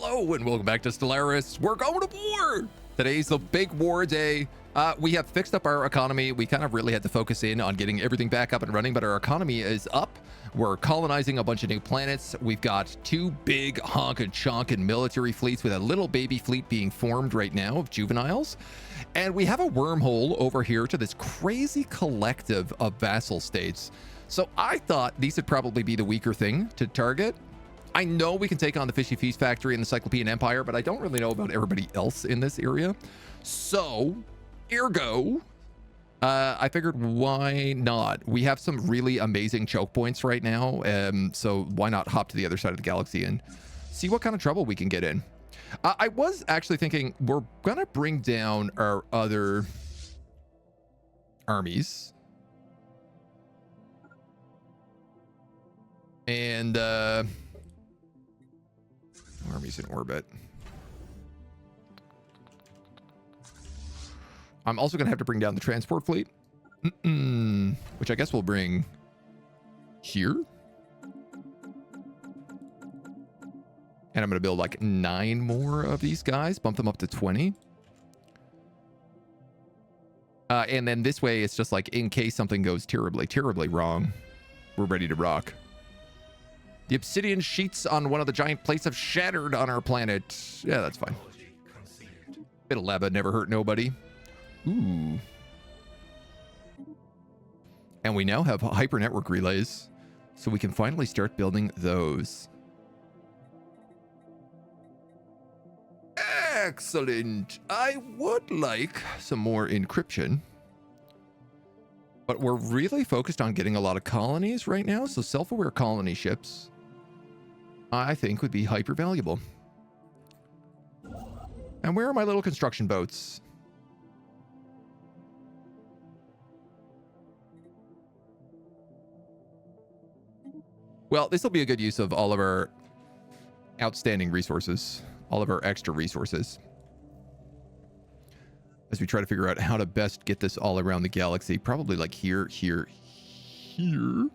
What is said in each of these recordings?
Hello and welcome back to Stellaris. We're going to war. Today's the big war day. We have fixed up our economy. We kind of really had to focus in on getting everything back up and running, but our economy is up. We're colonizing a bunch of new planets. We've got two big honkin' chonkin' military fleets with a little baby fleet being formed right now of juveniles. And we have a wormhole over here to this crazy collective of vassal states. So I thought these would probably be the weaker thing to target. I know we can take on the Fishy Feast Factory and the Cyclopean Empire, but I don't really know about everybody else in this area. So, ergo, I figured why not? We have some really amazing choke points right now, so why not hop to the other side of the galaxy and see what kind of trouble we can get in. I was actually thinking we're going to bring down our other armies. And, armies in orbit. I'm also going to have to bring down the transport fleet, which I guess we'll bring here. And I'm going to build like 9 more of these guys, bump them up to 20. And then this way, it's just like in case something goes terribly, terribly wrong, we're ready to rock. The obsidian sheets on one of the giant plates have shattered on our planet. Yeah, that's fine. Bit of lava never hurt nobody. Ooh. And we now have hyper network relays, so we can finally start building those. Excellent. I would like some more encryption, but we're really focused on getting a lot of colonies right now, so self-aware colony ships I think would be hyper valuable. And where are my little construction boats? Well, this will be a good use of all of our outstanding resources, all of our extra resources, as we try to figure out how to best get this all around the galaxy. Probably like here, here, here.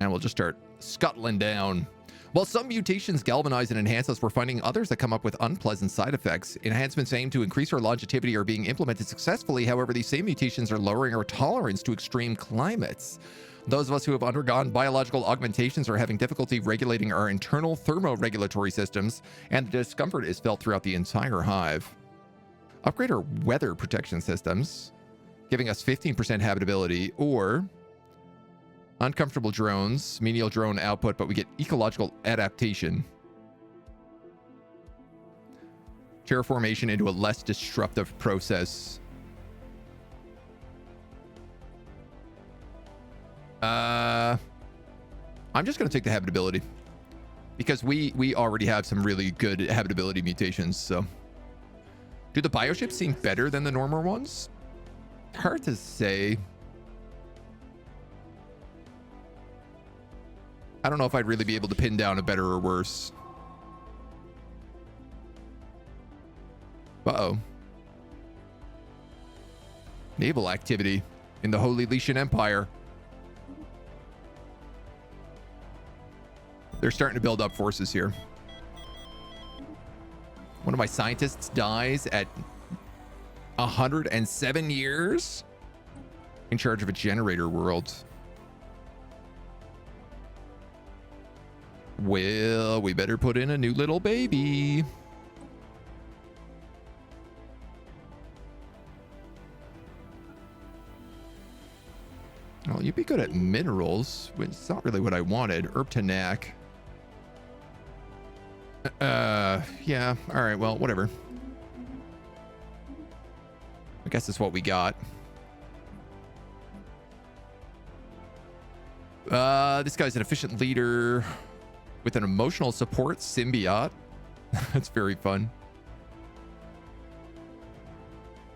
And we'll just start scuttling down. While some mutations galvanize and enhance us, we're finding others that come up with unpleasant side effects. Enhancements aimed to increase our longevity are being implemented successfully. However, these same mutations are lowering our tolerance to extreme climates. Those of us who have undergone biological augmentations are having difficulty regulating our internal thermoregulatory systems, and the discomfort is felt throughout the entire hive. Upgrade our weather protection systems, giving us 15% habitability, or uncomfortable drones, menial drone output, but we get ecological adaptation. Terraformation into a less disruptive process. I'm just going to take the habitability, because we already have some really good habitability mutations, so. Do the bioships seem better than the normal ones? Hard to say. I don't know if I'd really be able to pin down a better or worse. Uh-oh. Naval activity in the Holy Letian Empire. They're starting to build up forces here. One of my scientists dies at 107 years in charge of a generator world. Well, we better put in a new little baby. Well, you'd be good at minerals, which is not really what I wanted. Herb to knack. Yeah, all right, well, whatever. I guess that's what we got. This guy's an efficient leader with an emotional support symbiote. That's very fun.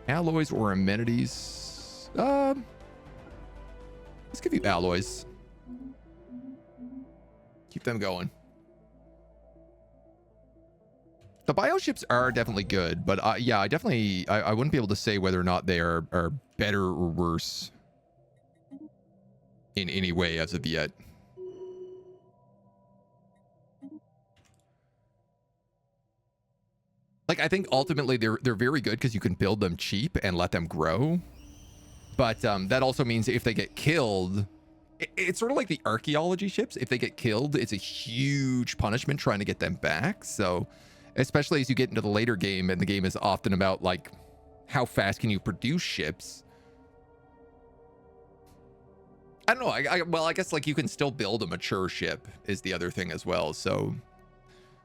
Alloys or amenities. Let's give you alloys. Keep them going. The bioships are definitely good, but yeah, I wouldn't be able to say whether or not they are better or worse in any way as of yet. Like, I think ultimately they're very good because you can build them cheap and let them grow. But that also means if they get killed, it's sort of like the archaeology ships. If they get killed, it's a huge punishment trying to get them back. So especially as you get into the later game, and the game is often about like how fast can you produce ships. I don't know. Well, I guess like you can still build a mature ship is the other thing as well. So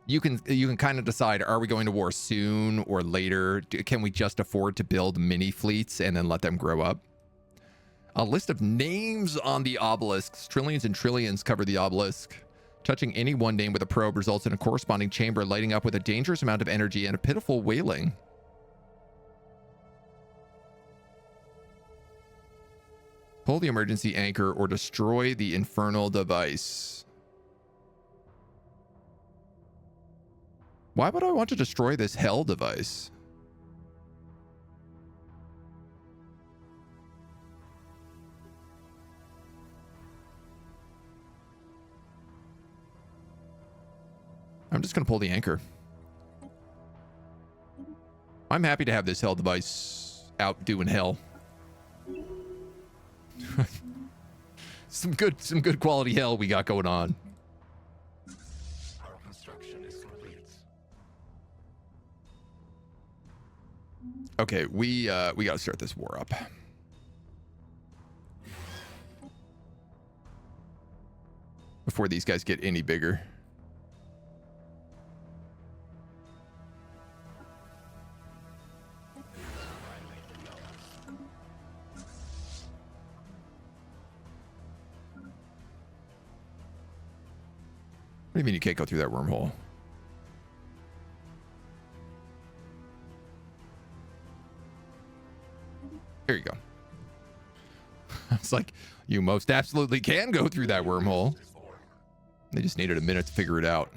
you can kind of decide, are we going to war soon or later? Can we just afford to build mini fleets and then let them grow up? A list of names on the obelisks. Trillions and trillions cover the obelisk. Touching any one name with a probe results in a corresponding chamber lighting up with a dangerous amount of energy and a pitiful wailing. Pull the emergency anchor or destroy the infernal device. Why would I want to destroy this hell device? I'm just going to pull the anchor. I'm happy to have this hell device out doing hell. some good quality hell we got going on. Our construction is complete. Okay, we got to start this war up. Before these guys get any bigger. What do you mean you can't go through that wormhole? There you go. It's like, you most absolutely can go through that wormhole. They just needed a minute to figure it out.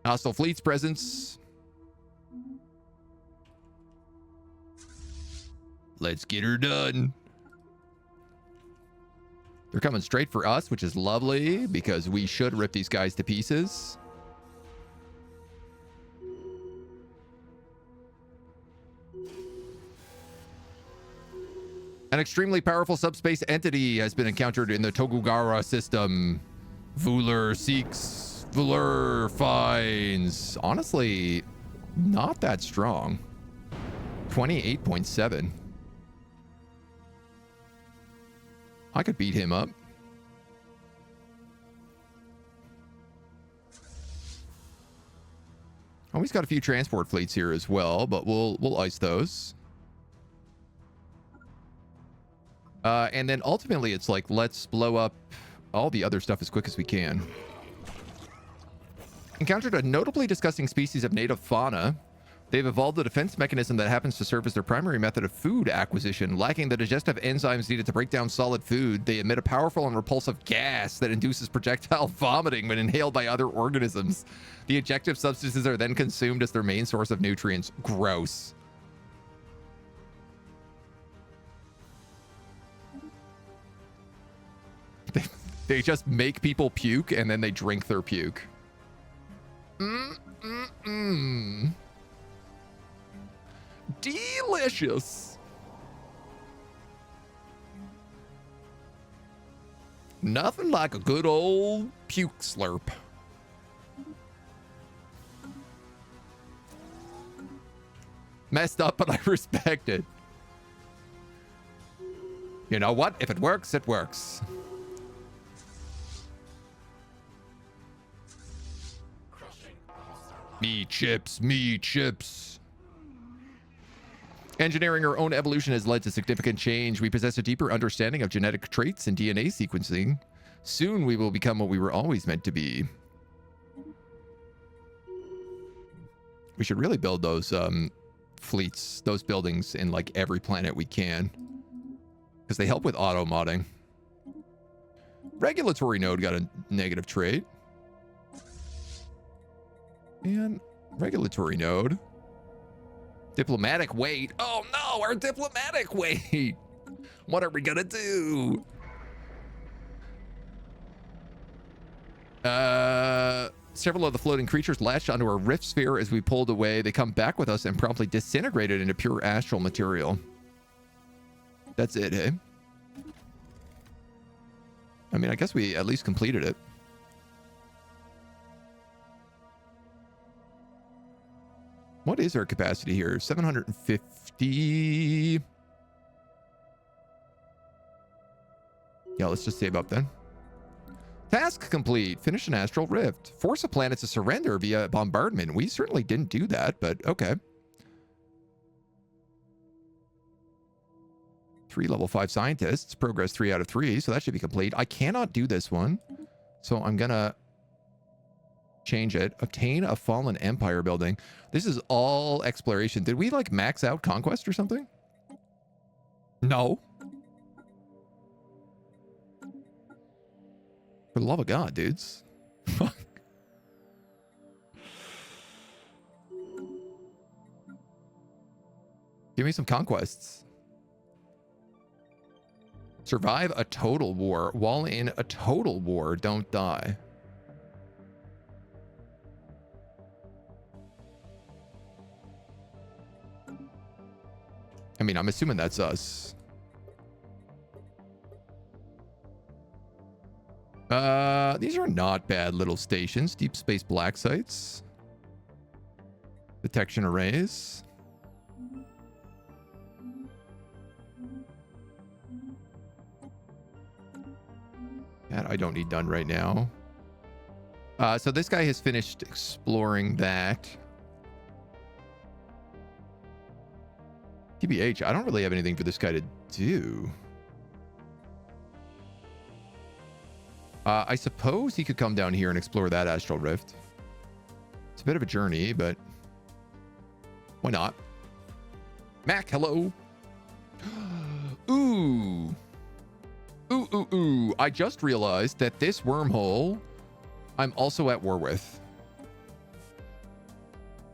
Hostile fleet's presence. Let's get her done. They're coming straight for us, which is lovely because we should rip these guys to pieces. An extremely powerful subspace entity has been encountered in the Togugara system. Vuler seeks, Vuler finds. Honestly, not that strong. 28.7. I could beat him up. Oh, he's got a few transport fleets here as well, but we'll ice those. And then ultimately it's like, let's blow up all the other stuff as quick as we can. Encountered a notably disgusting species of native fauna. They've evolved a defense mechanism that happens to serve as their primary method of food acquisition. Lacking the digestive enzymes needed to break down solid food, they emit a powerful and repulsive gas that induces projectile vomiting when inhaled by other organisms. The ejective substances are then consumed as their main source of nutrients. Gross. They just make people puke and then they drink their puke. Delicious. Nothing like a good old puke slurp. Messed up, but I respect it. You know what? If it works, it works. Me chips, me chips. Engineering our own evolution has led to significant change. We possess a deeper understanding of genetic traits and DNA sequencing. Soon we will become what we were always meant to be. We should really build those fleets, those buildings in like every planet we can, because they help with auto modding. Regulatory node got a negative trait. And regulatory node. Diplomatic weight. Oh no, our diplomatic weight. What are we gonna do? Several of the floating creatures latched onto our rift sphere as we pulled away. They come back with us and promptly disintegrated into pure astral material. That's it, eh? I mean, I guess we at least completed it. What is our capacity here? 750. Yeah, let's just save up then. Task complete. Finish an astral rift. Force a planet to surrender via bombardment. We certainly didn't do that, but okay. 3 level 5 scientists. Progress 3 out of 3, so that should be complete. I cannot do this one, so I'm gonna change it. Obtain a fallen empire building. This is all exploration. Did we like max out conquest or something? No. For the love of God, dudes. Fuck. Give me some conquests. Survive a total war. While in a total war, don't die. I mean, I'm assuming that's us. These are not bad little stations. Deep space black sites. Detection arrays. That I don't need done right now. So this guy has finished exploring that. TBH, I don't really have anything for this guy to do. I suppose he could come down here and explore that astral rift. It's a bit of a journey, but why not? Mac, hello. Ooh. Ooh. I just realized that this wormhole I'm also at war with.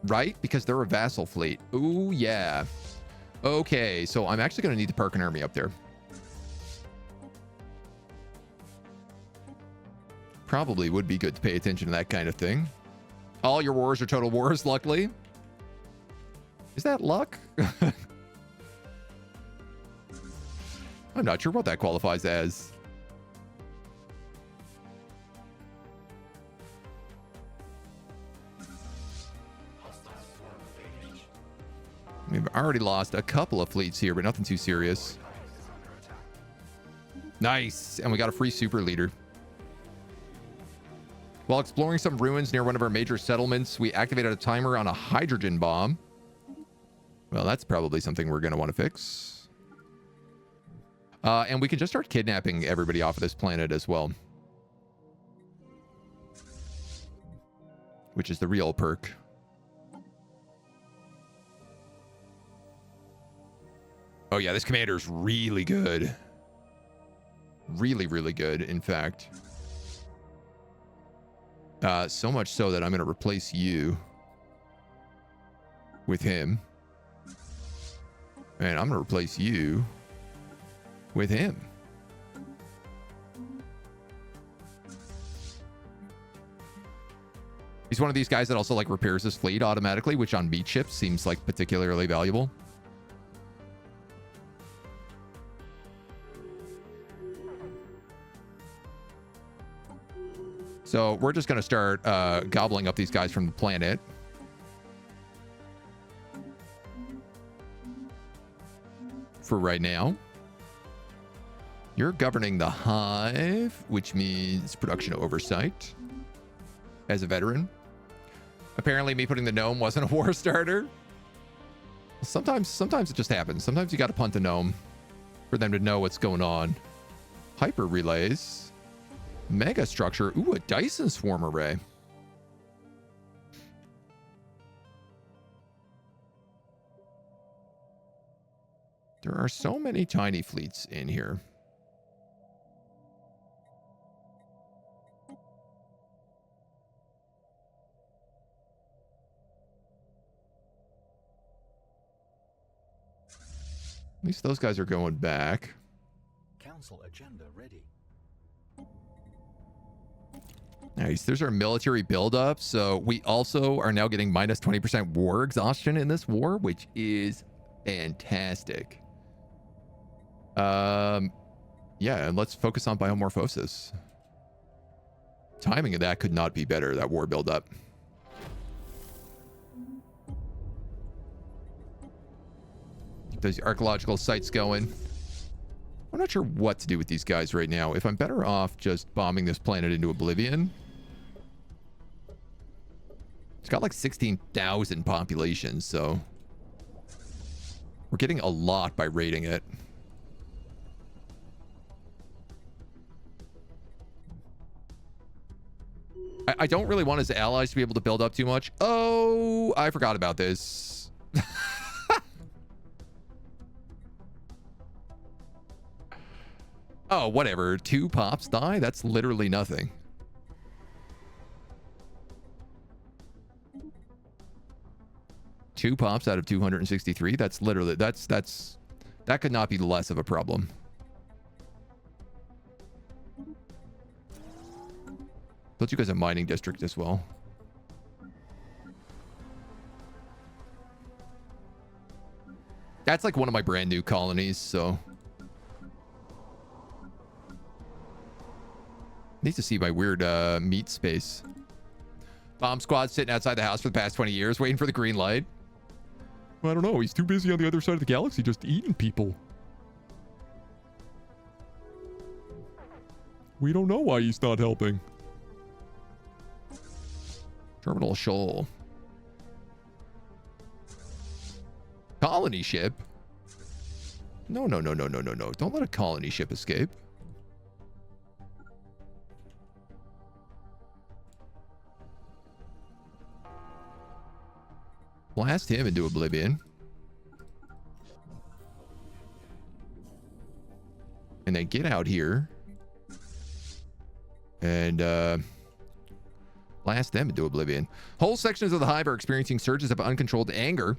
Right? Because they're a vassal fleet. Ooh, yeah. Okay, so I'm actually going to need to park an army up there. Probably would be good to pay attention to that kind of thing. All your wars are total wars, luckily. Is that luck? I'm not sure what that qualifies as. We've already lost a couple of fleets here, but nothing too serious. Nice. And we got a free super leader. While exploring some ruins near one of our major settlements, we activated a timer on a hydrogen bomb. Well, that's probably something we're going to want to fix. And we can just start kidnapping everybody off of this planet as well. Which is the real perk. Oh yeah, this commander's really good. Really, really good, in fact. So much so that I'm going to replace you with him. And I'm going to replace you with him. He's one of these guys that also like repairs his fleet automatically, which on meat ships seems like particularly valuable. So we're just going to start gobbling up these guys from the planet. For right now. You're governing the hive, which means production oversight. As a veteran. Apparently me putting the gnome wasn't a war starter. Sometimes it just happens. Sometimes you got to punt a gnome for them to know what's going on. Hyper relays. Mega structure. Ooh, a Dyson swarm array. There are so many tiny fleets in here. At least those guys are going back. Council agenda ready. Nice. There's our military buildup. So we also are now getting minus 20% war exhaustion in this war, which is fantastic. Yeah, and let's focus on biomorphosis. Timing of that could not be better, that war buildup. Keep those archaeological sites going. I'm not sure what to do with these guys right now. If I'm better off just bombing this planet into oblivion. It's got like 16,000 population, so we're getting a lot by raiding it. I don't really want his allies to be able to build up too much. Oh, I forgot about this. Oh, whatever. 2 pops die? That's literally nothing. Two pops out of 263. That's literally, that could not be less of a problem. Built you guys a mining district as well. That's like one of my brand new colonies, so. Need to see my weird meat space. Bomb squad sitting outside the house for the past 20 years waiting for the green light. I don't know. He's too busy on the other side of the galaxy just eating people. We don't know why he's not helping. Terminal shoal. Colony ship? No. Don't let a colony ship escape. Blast him into oblivion. And then get out here. And blast them into oblivion. Whole sections of the hive are experiencing surges of uncontrolled anger.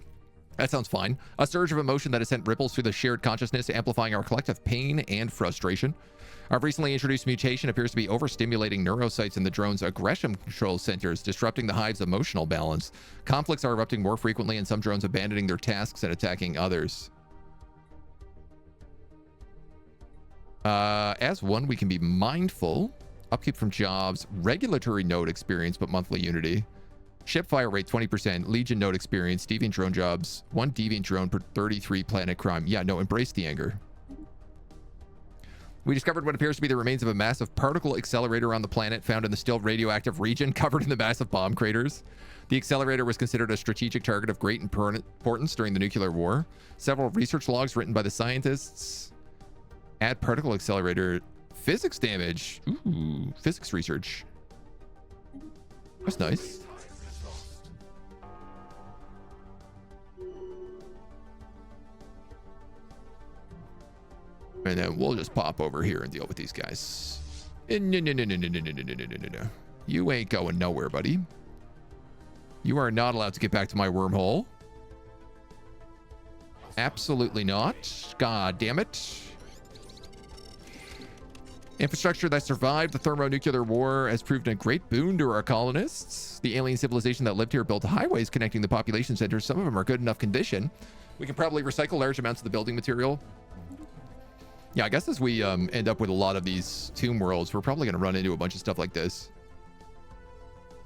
That sounds fine. A surge of emotion that has sent ripples through the shared consciousness, amplifying our collective pain and frustration. Our recently introduced mutation appears to be overstimulating neurocytes in the drone's aggression control centers, disrupting the hive's emotional balance. Conflicts are erupting more frequently, and some drones abandoning their tasks and attacking others. As one, we can be mindful. Upkeep from jobs. Regulatory node experience, but monthly unity. Ship fire rate 20%. Legion node experience. Deviant drone jobs. 1 deviant drone per 33 planet crime. Yeah, no, embrace the anger. We discovered what appears to be the remains of a massive particle accelerator on the planet found in the still radioactive region covered in the massive bomb craters. The accelerator was considered a strategic target of great importance during the nuclear war. Several research logs written by the scientists add particle accelerator physics damage. Ooh, physics research. That's nice. And then we'll just pop over here and deal with these guys. No. You ain't going nowhere, buddy. You are not allowed to get back to my wormhole. Absolutely not. God damn it. Infrastructure that survived the thermonuclear war has proved a great boon to our colonists. The alien civilization that lived here built highways connecting the population centers. Some of them are good enough condition. We can probably recycle large amounts of the building material. Yeah, I guess as we end up with a lot of these tomb worlds, we're probably going to run into a bunch of stuff like this.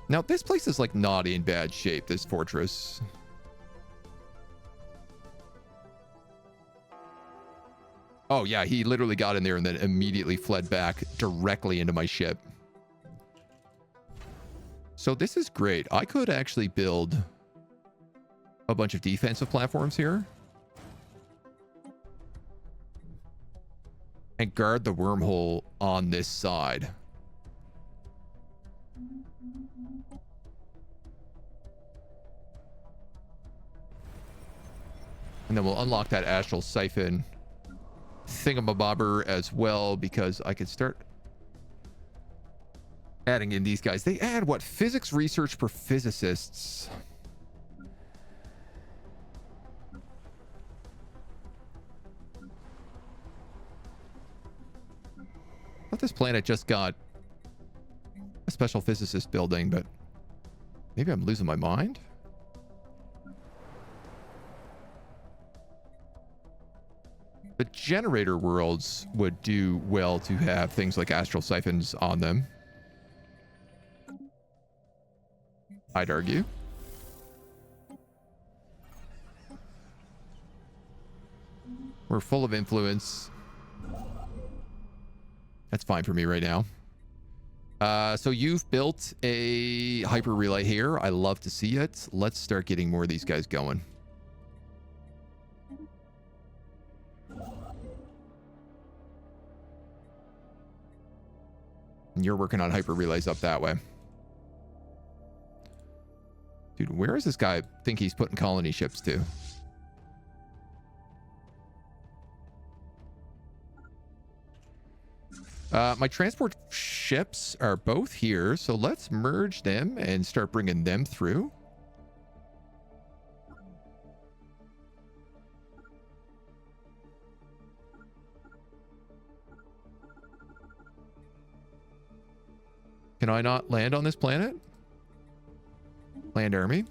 Now, this place is like not in bad shape, this fortress. Oh, yeah, he literally got in there and then immediately fled back directly into my ship. So this is great. I could actually build a bunch of defensive platforms here. And guard the wormhole on this side. And then we'll unlock that astral siphon thingamabobber as well, because I could start adding in these guys. They add what? Physics research for physicists. But this planet just got... special physicist building, but maybe I'm losing my mind. The generator worlds would do well to have things like astral siphons on them. I'd argue. We're full of influence. That's fine for me right now. So you've built a hyper relay here. I love to see it. Let's start getting more of these guys going. And you're working on hyper relays up that way. Dude, where does this guy think he's putting colony ships to? My transport ships are both here, so let's merge them and start bringing them through. Can I not land on this planet? Land army.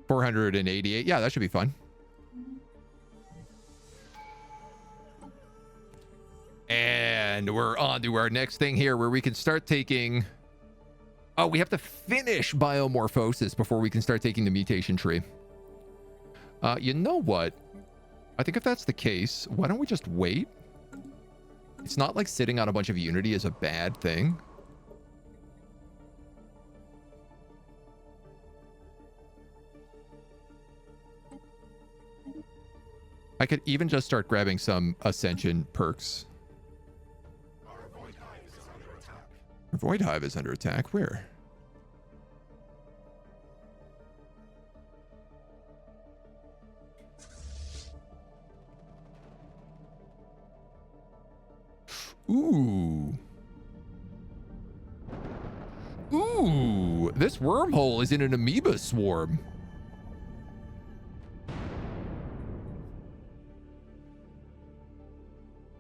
488. Yeah, that should be fun. And we're on to our next thing here where we can start taking... Oh, we have to finish biomorphosis before we can start taking the mutation tree. You know what? I think if that's the case, why don't we just wait? It's not like sitting on a bunch of Unity is a bad thing. I could even just start grabbing some Ascension perks. Our void hive is under attack. Our void hive is under attack. Where? Ooh. Ooh. This wormhole is in an amoeba swarm.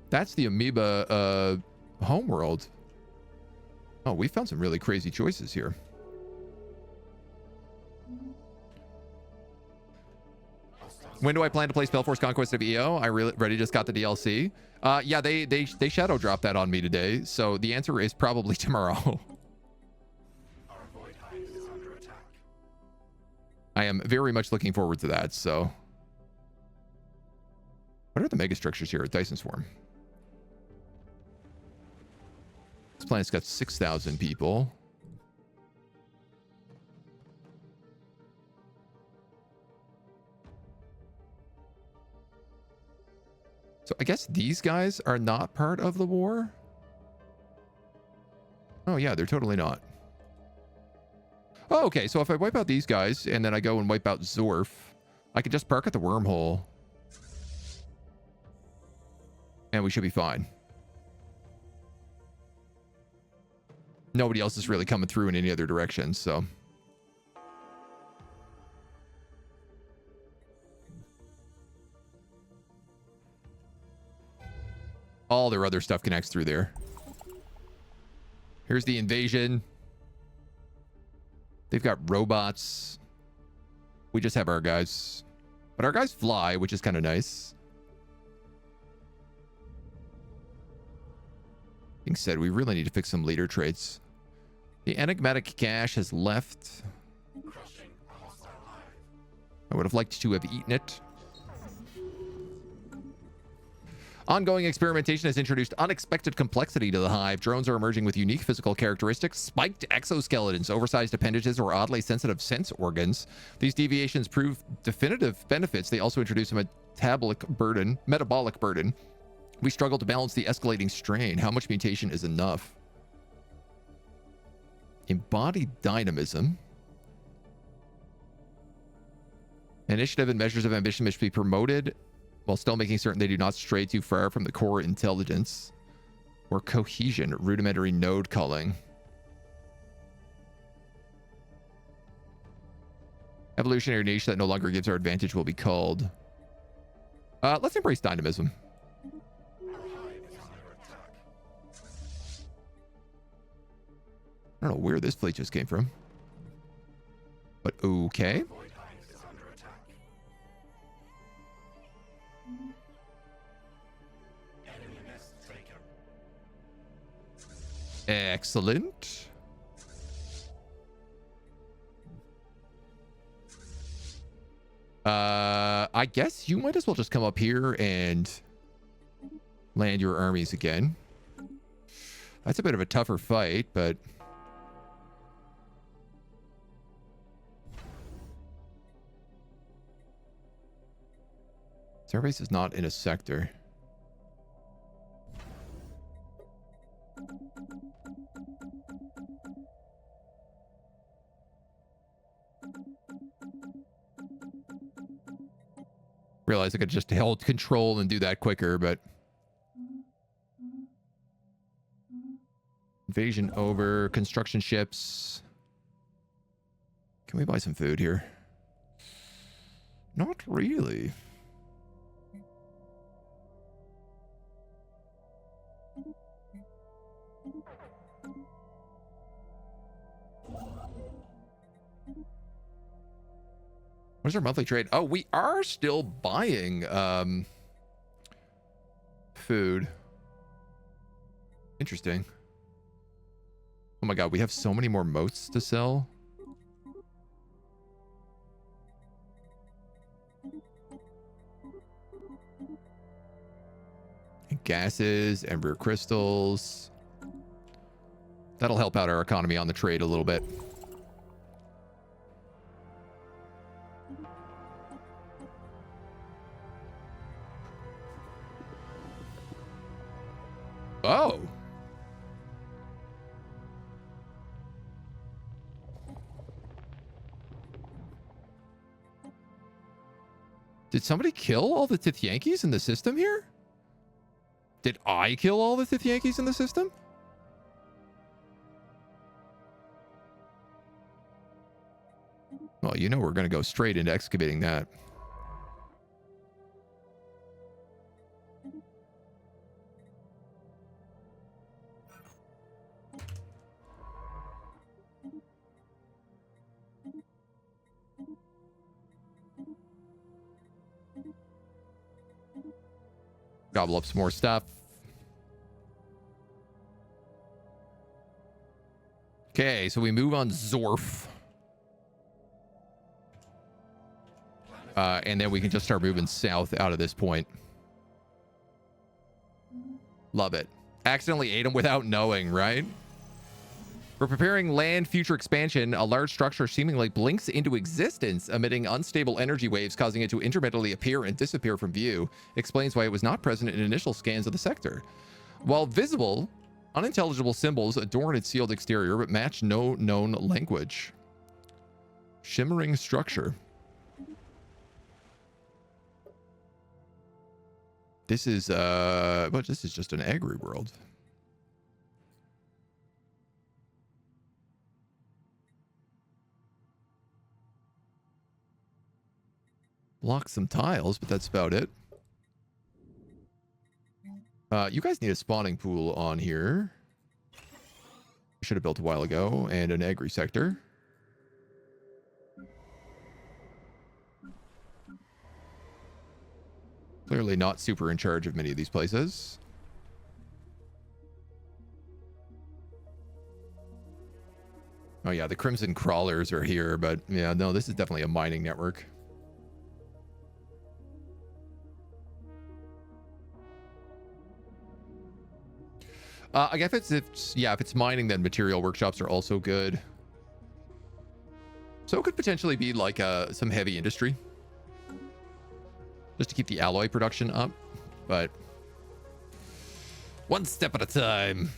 That's the amoeba homeworld. Oh, we found some really crazy choices here. When do I plan to play Spellforce Conquest of EO? I already just got the DLC. Yeah, they shadow dropped that on me today, so the answer is probably tomorrow. Our void hive is under attack. I am very much looking forward to that, so. What are the mega structures here at Dyson Swarm? This planet's got 6,000 people. So I guess these guys are not part of the war. Oh yeah, they're totally not. Oh, okay, so if I wipe out these guys and then I go and wipe out Zorf, I could just park at the wormhole. And we should be fine. Nobody else is really coming through in any other direction, so. All their other stuff connects through there. Here's the invasion. They've got robots. We just have our guys. But our guys fly, which is kind of nice. Being said, we really need to fix some leader traits. The enigmatic cache has left. Crushing a hostile hive. I would have liked to have eaten it. Ongoing experimentation has introduced unexpected complexity to the hive. Drones are emerging with unique physical characteristics, spiked exoskeletons, oversized appendages, or oddly sensitive sense organs. These deviations prove definitive benefits. They also introduce a metabolic burden. We struggle to balance the escalating strain. How much mutation is enough? Embodied dynamism. Initiative and measures of ambition must be promoted while still making certain they do not stray too far from the core intelligence. Or cohesion, rudimentary node culling. Evolutionary niche that no longer gives our advantage will be called. Let's embrace dynamism. Our hive is under attack. don't know where this fleet just came from. But okay. Void hive is under attack. Enemy nest taken. Excellent. I guess you might as well just come up here and land your armies again. That's a bit of a tougher fight, but Starbase is not in a sector. Realize I could just hold control and do that quicker, but invasion over. Construction ships. Can we buy some food here? Not really. What's our monthly trade? Oh, we are still buying food. Interesting. Oh my god, we have so many more moats to sell. And gases, ember crystals. That'll help out our economy on the trade a little bit. Oh. Did somebody kill all the Tithyankies in the system here? Did I kill all the Tithyankies in the system? Well, you know we're going to go straight into excavating that. Gobble up some more stuff. Okay, so we move on Zorf. And then we can just start moving south out of this point. Love it. Accidentally ate him without knowing, right? We're preparing land future expansion. A large structure seemingly blinks into existence, emitting unstable energy waves, causing it to intermittently appear and disappear from view. Explains why it was not present in initial scans of the sector. While visible, unintelligible symbols adorn its sealed exterior, but match no known language. Shimmering structure. This is but this is just an agri world. Block some tiles, but that's about it. You guys need a spawning pool on here. Should have built a while ago, and an agri sector. Clearly not super in charge of many of these places. Oh yeah, the Crimson Crawlers are here, but yeah, no, this is definitely a mining network. I guess if it's mining, then material workshops are also good. So it could potentially be like some heavy industry, just to keep the alloy production up, but one step at a time.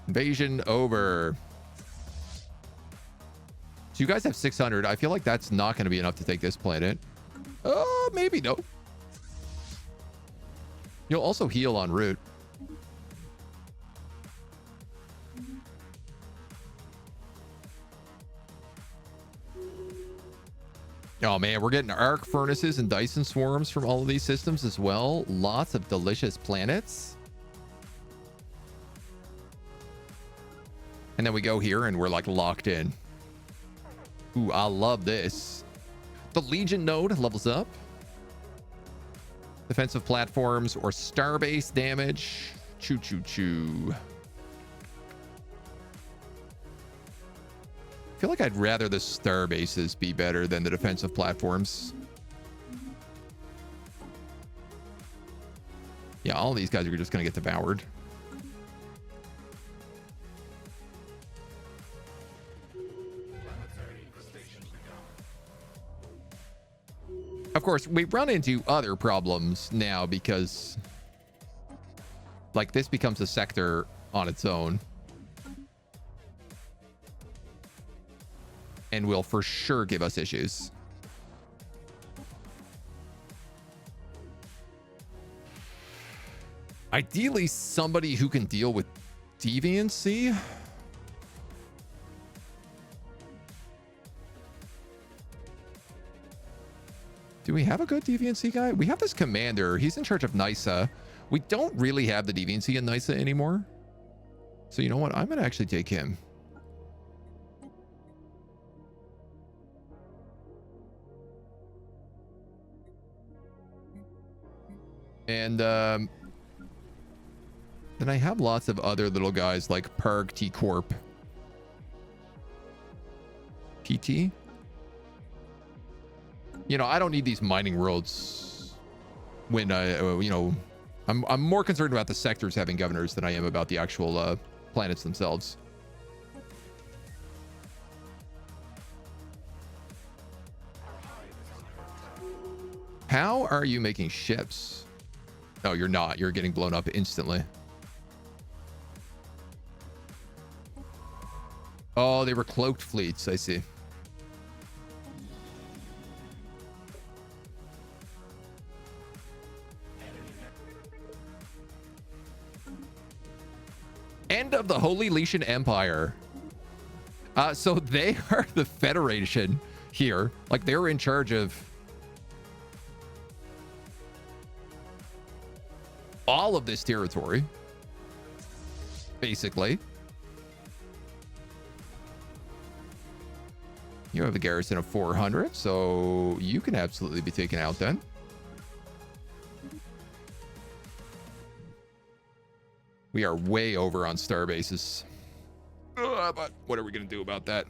Invasion over. So you guys have 600. I feel like that's not going to be enough to take this planet. Maybe no. You'll also heal en route. Oh man, we're getting arc furnaces and Dyson swarms from all of these systems as well. Lots of delicious planets. And then we go here and we're like locked in. Ooh, I love this. The Legion node levels up. Defensive platforms or starbase damage. Choo choo choo. I feel like I'd rather the star bases be better than the defensive platforms. Yeah, all these guys are just going to get devoured. Of course, we run into other problems now because, like, this becomes a sector on its own. And will for sure give us issues. Ideally, somebody who can deal with deviancy. Do we have a good deviancy guy? We have this commander. He's in charge of NISA. We don't really have the deviancy in NISA anymore. So you know what? I'm going to actually take him. And then I have lots of other little guys like Parg T Corp. PT. You know, I don't need these mining worlds when you know, I'm more concerned about the sectors having governors than I am about the actual planets themselves. How are you making ships? No, you're not. You're getting blown up instantly. Oh, they were cloaked fleets. I see. End of the Holy Legion Empire. So they are the Federation here. Like, they're in charge of all of this territory, basically. You have a garrison of 400, so you can absolutely be taken out then. We are way over on star bases. But what are we going to do about that?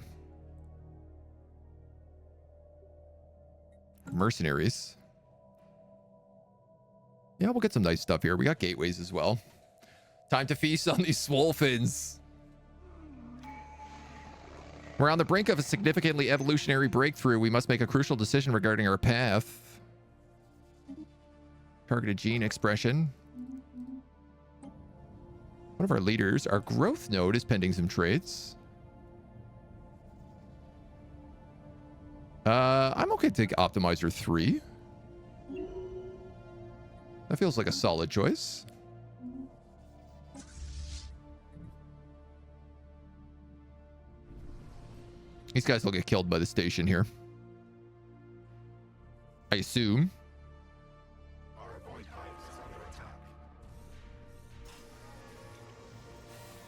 Mercenaries. Yeah, we'll get some nice stuff here. We got gateways as well. Time to feast on these swolefins. We're on the brink of a significantly evolutionary breakthrough. We must make a crucial decision regarding our path. Targeted gene expression. One of our leaders, our growth node, is pending some traits. I'm okay to take Optimizer 3. That feels like a solid choice. These guys will get killed by the station here, I assume. Our void hive is under attack.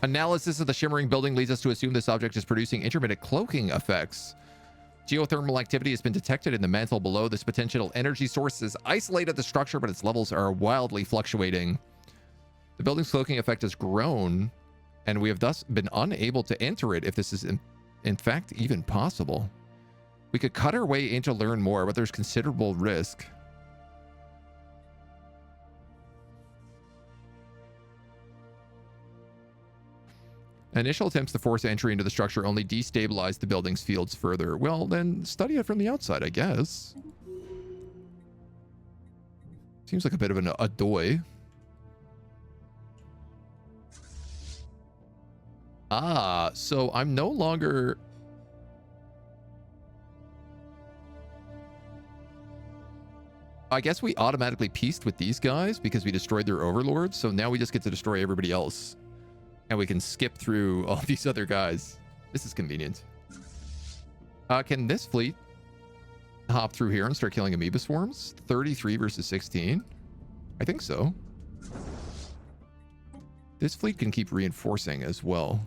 Analysis of the shimmering building leads us to assume this object is producing intermittent cloaking effects. Geothermal activity has been detected in the mantle below. This potential energy source is isolated the structure, but its levels are wildly fluctuating. The building's cloaking effect has grown, and we have thus been unable to enter it if this is in fact even possible. We could cut our way in to learn more, but there's considerable risk. Initial attempts to force entry into the structure only destabilize the building's fields further. Well, then study it from the outside, I guess. Seems like a bit of an adoy. Ah, so I'm no longer... I guess we automatically pieced with these guys because we destroyed their overlords, so now we just get to destroy everybody else. And we can skip through all these other guys. This is convenient. Can this fleet hop through here and start killing amoeba swarms? 33 versus 16? I think so. This fleet can keep reinforcing as well.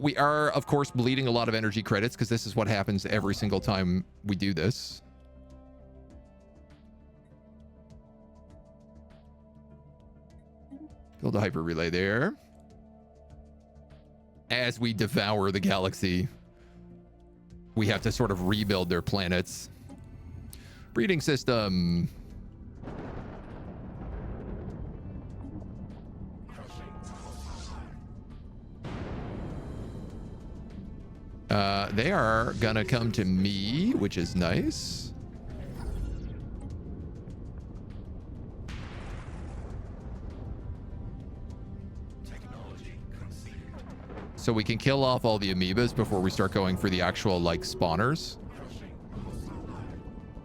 We are, of course, bleeding a lot of energy credits because this is what happens every single time we do this. Build a hyper relay there. As we devour the galaxy, we have to sort of rebuild their planets. Breeding system. They are gonna come to me, which is nice. So we can kill off all the amoebas before we start going for the actual, like, spawners.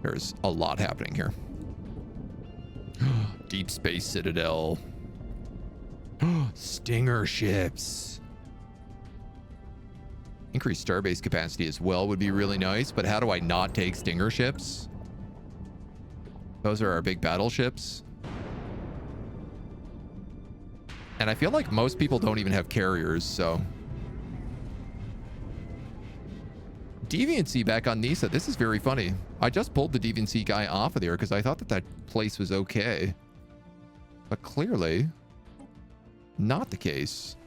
There's a lot happening here. Deep Space Citadel. Stinger ships. Increased starbase capacity as well would be really nice, but how do I not take Stinger ships? Those are our big battleships. And I feel like most people don't even have carriers, so... Deviancy back on Nisa. This is very funny. I just pulled the Deviancy guy off of there because I thought that that place was okay. But clearly, not the case.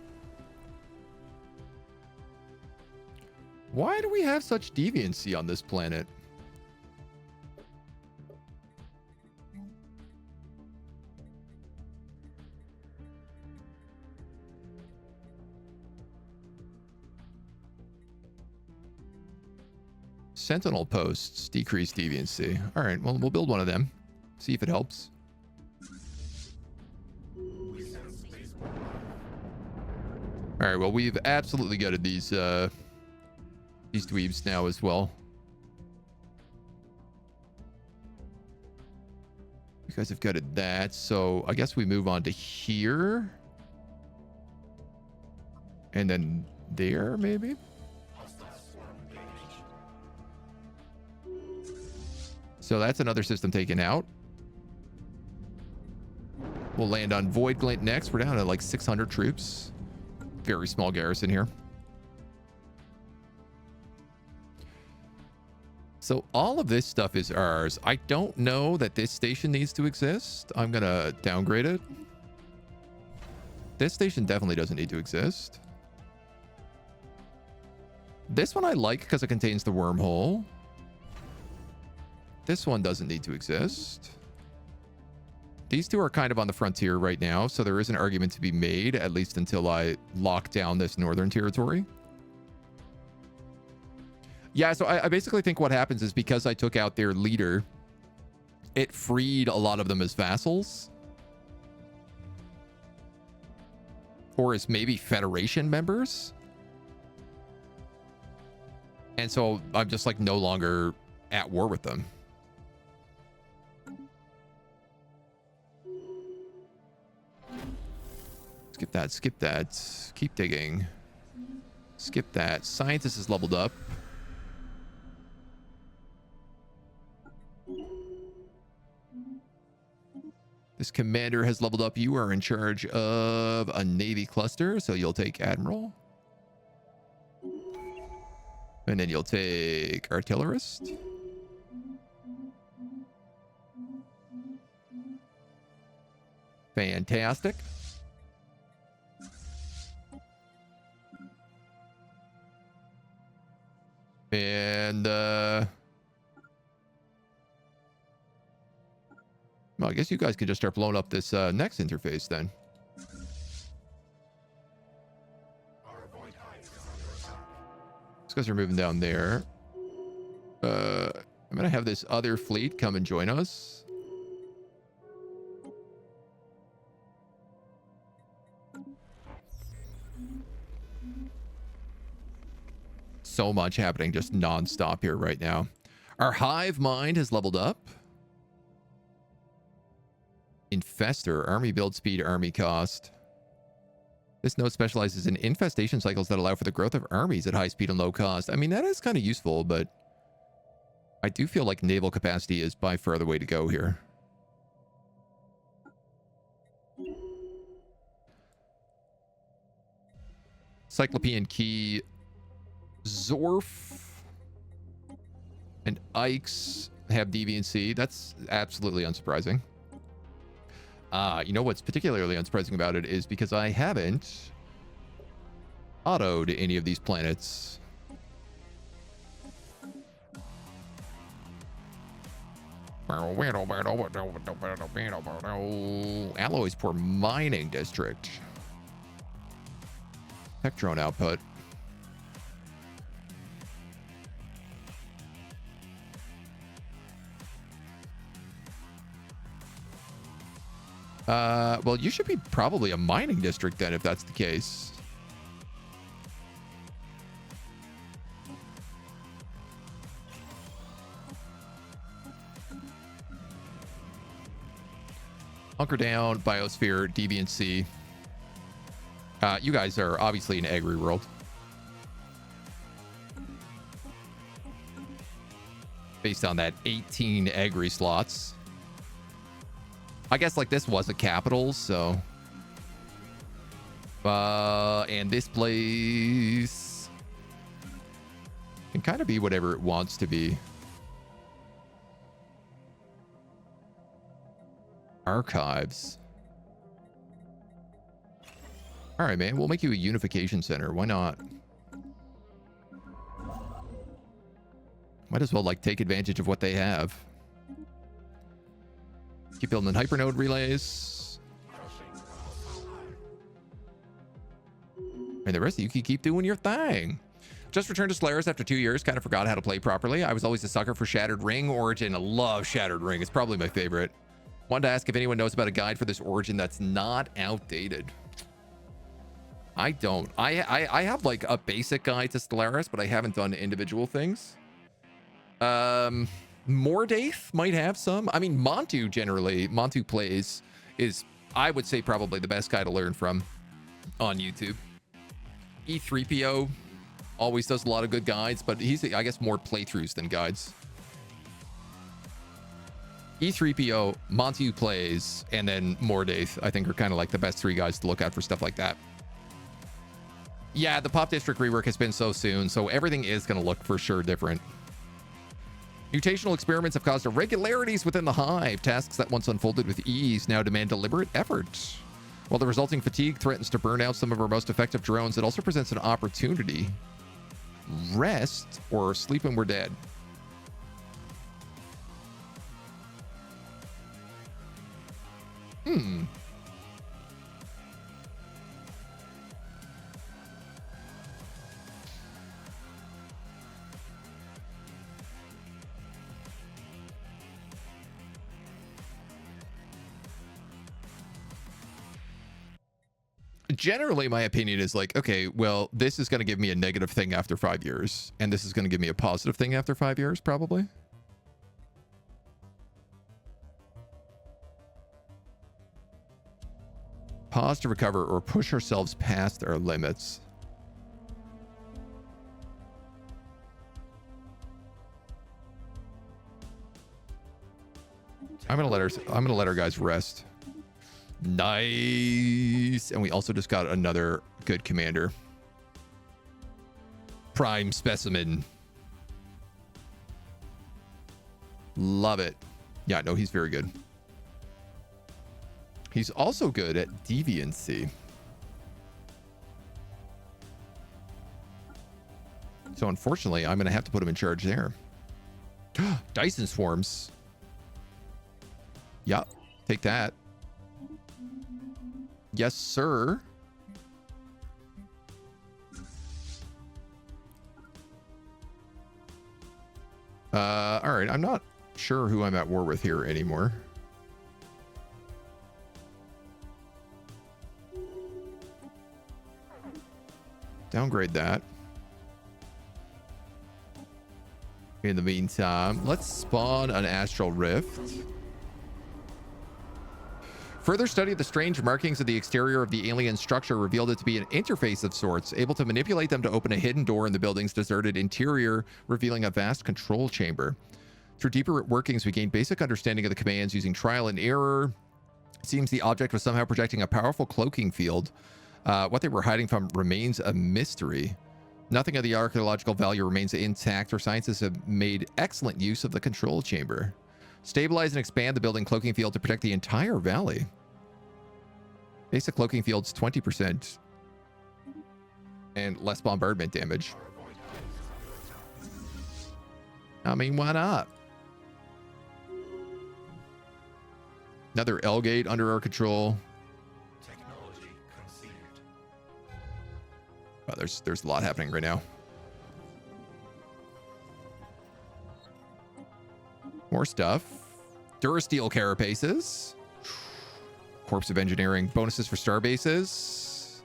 Why do we have such deviancy on this planet? Sentinel posts decrease deviancy. All right, well, we'll build one of them. See if it helps. All right, well, we've absolutely gutted these dweebs now as well. You guys have gutted that, so I guess we move on to here. And then there, maybe? So that's another system taken out. We'll land on Void Glint next. We're down to like 600 troops. Very small garrison here. So all of this stuff is ours. I don't know that this station needs to exist. I'm going to downgrade it. This station definitely doesn't need to exist. This one I like because it contains the wormhole. This one doesn't need to exist. These two are kind of on the frontier right now, so there is an argument to be made, at least until I lock down this northern territory. Yeah, so I basically think what happens is because I took out their leader, it freed a lot of them as vassals. Or as maybe Federation members. And so I'm just like no longer at war with them. Skip that, skip that. Keep digging. Skip that. Scientist is leveled up. This commander has leveled up. You are in charge of a Navy cluster, so you'll take Admiral. And then you'll take Artillerist. Fantastic. And, well, I guess you guys could just start blowing up this next interface then. These guys are moving down there. I'm going to have this other fleet come and join us. So much happening just non-stop here right now. Our hive mind has leveled up. Infestor, army build speed, army cost. This node specializes in infestation cycles that allow for the growth of armies at high speed and low cost. I mean, that is kind of useful, but I do feel like naval capacity is by far the way to go here. Cyclopean Key, Zorf, and Ikes have deviancy. That's absolutely unsurprising. You know what's particularly unsurprising about it is because I haven't autoed any of these planets. Alloy's Poor Mining District. Tech drone output. Well, you should be probably a mining district then, if that's the case. Hunker down, biosphere, deviancy. You guys are obviously an agri world. Based on that 18 agri slots. I guess like this was a capital, so. And this place can kind of be whatever it wants to be. Archives. All right, man. We'll make you a unification center. Why not? Might as well like take advantage of what they have. Keep building hypernode relays. And the rest of you can keep doing your thing. Just returned to Stellaris after 2 years. Kind of forgot how to play properly. I was always a sucker for Shattered Ring Origin. I love Shattered Ring. It's probably my favorite. Wanted to ask if anyone knows about a guide for this Origin that's not outdated. I don't. I have like a basic guide to Stellaris, but I haven't done individual things. Mordaith might have some. I mean, Montu generally, Montu Plays is, I would say, probably the best guy to learn from on YouTube. E3PO always does a lot of good guides, but he's, I guess, more playthroughs than guides. E3PO, Montu Plays, and then Mordaith, I think, are kind of like the best three guys to look at for stuff like that. Yeah, the Pop District rework has been so soon, so everything is going to look for sure different. Mutational experiments have caused irregularities within the hive. Tasks that once unfolded with ease now demand deliberate effort. While the resulting fatigue threatens to burn out some of our most effective drones, it also presents an opportunity. Rest or sleep when we're dead. Generally, my opinion is like, okay, well, this is going to give me a negative thing after 5 years, and this is going to give me a positive thing after 5 years, probably. Pause to recover or push ourselves past our limits. I'm gonna let our guys rest. Nice. And we also just got another good commander. Prime Specimen. Love it. Yeah, no, he's very good. He's also good at deviancy. So unfortunately, I'm going to have to put him in charge there. Dyson Swarms. Yup. Take that. Yes, sir. All right. I'm not sure who I'm at war with here anymore. Downgrade that. In the meantime, let's spawn an Astral Rift. Further study of the strange markings of the exterior of the alien structure revealed it to be an interface of sorts, able to manipulate them to open a hidden door in the building's deserted interior, revealing a vast control chamber. Through deeper workings, we gained basic understanding of the commands using trial and error. It seems the object was somehow projecting a powerful cloaking field. What they were hiding from remains a mystery. Nothing of the archaeological value remains intact. Our scientists have made excellent use of the control chamber. Stabilize and expand the building cloaking field to protect the entire valley. Basic cloaking field's 20%. And less bombardment damage. I mean, why not? Another L gate under our control. Technology conceived. Wow, there's a lot happening right now. More stuff. Durasteel carapaces. Corpse of engineering. Bonuses for star bases.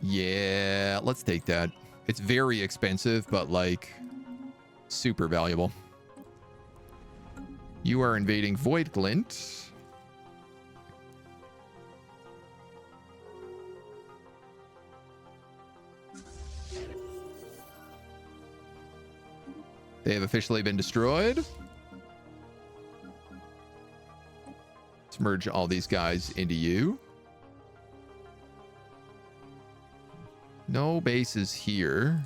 Yeah, let's take that. It's very expensive, but like super valuable. You are invading Void Glint. They have officially been destroyed. Let's merge all these guys into you. No bases here.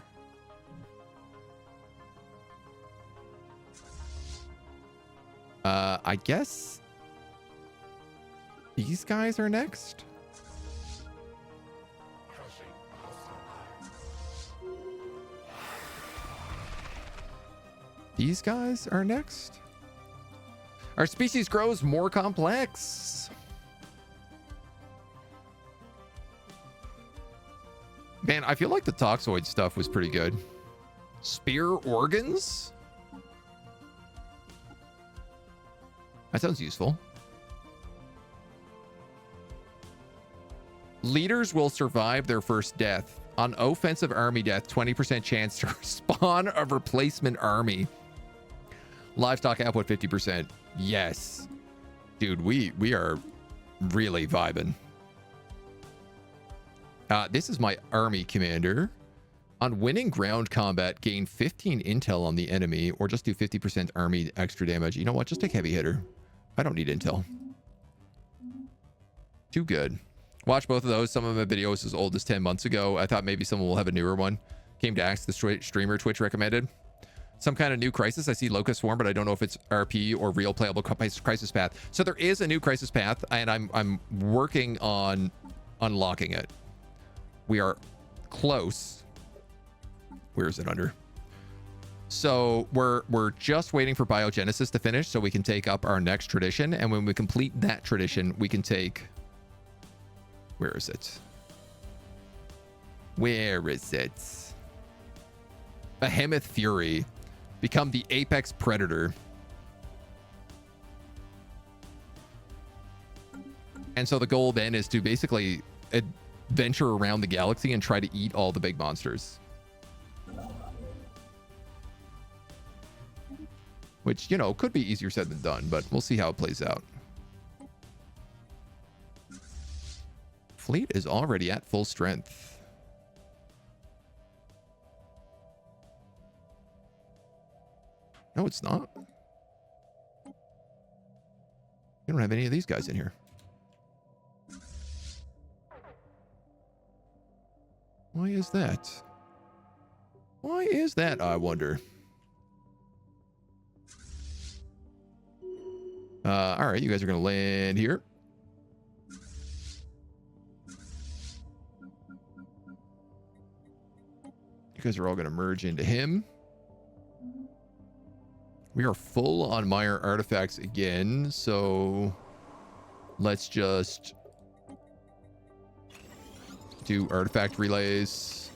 I guess these guys are next. These guys are next. Our species grows more complex. Man, I feel like the toxoid stuff was pretty good. Spear organs? That sounds useful. Leaders will survive their first death. On offensive army death, 20% chance to spawn a replacement army. Livestock output 50%. Yes. Dude, we are really vibing. This is my army commander. On winning ground combat, gain 15 intel on the enemy, or just do 50% army extra damage. You know what? Just take heavy hitter. I don't need intel. Too good. Watch both of those. Some of my videos as old as 10 months ago. I thought maybe someone will have a newer one. Came to ask the streamer Twitch recommended. Some kind of new crisis. I see Locust Swarm, but I don't know if it's RP or real playable crisis path. So there is a new crisis path, and I'm working on unlocking it. We are close. Where is it under? So we're just waiting for Biogenesis to finish so we can take up our next tradition. And when we complete that tradition, we can take... Where is it? Where is it? Behemoth Fury. Become the apex predator. And so the goal then is to basically adventure around the galaxy and try to eat all the big monsters. Which, you know, could be easier said than done, but we'll see how it plays out. Fleet is already at full strength. No, it's not. You don't have any of these guys in here. Why is that? Why is that, I wonder? All right, you guys are going to land here. You guys are all going to merge into him. We are full on Meyer artifacts again, so let's just do artifact relays.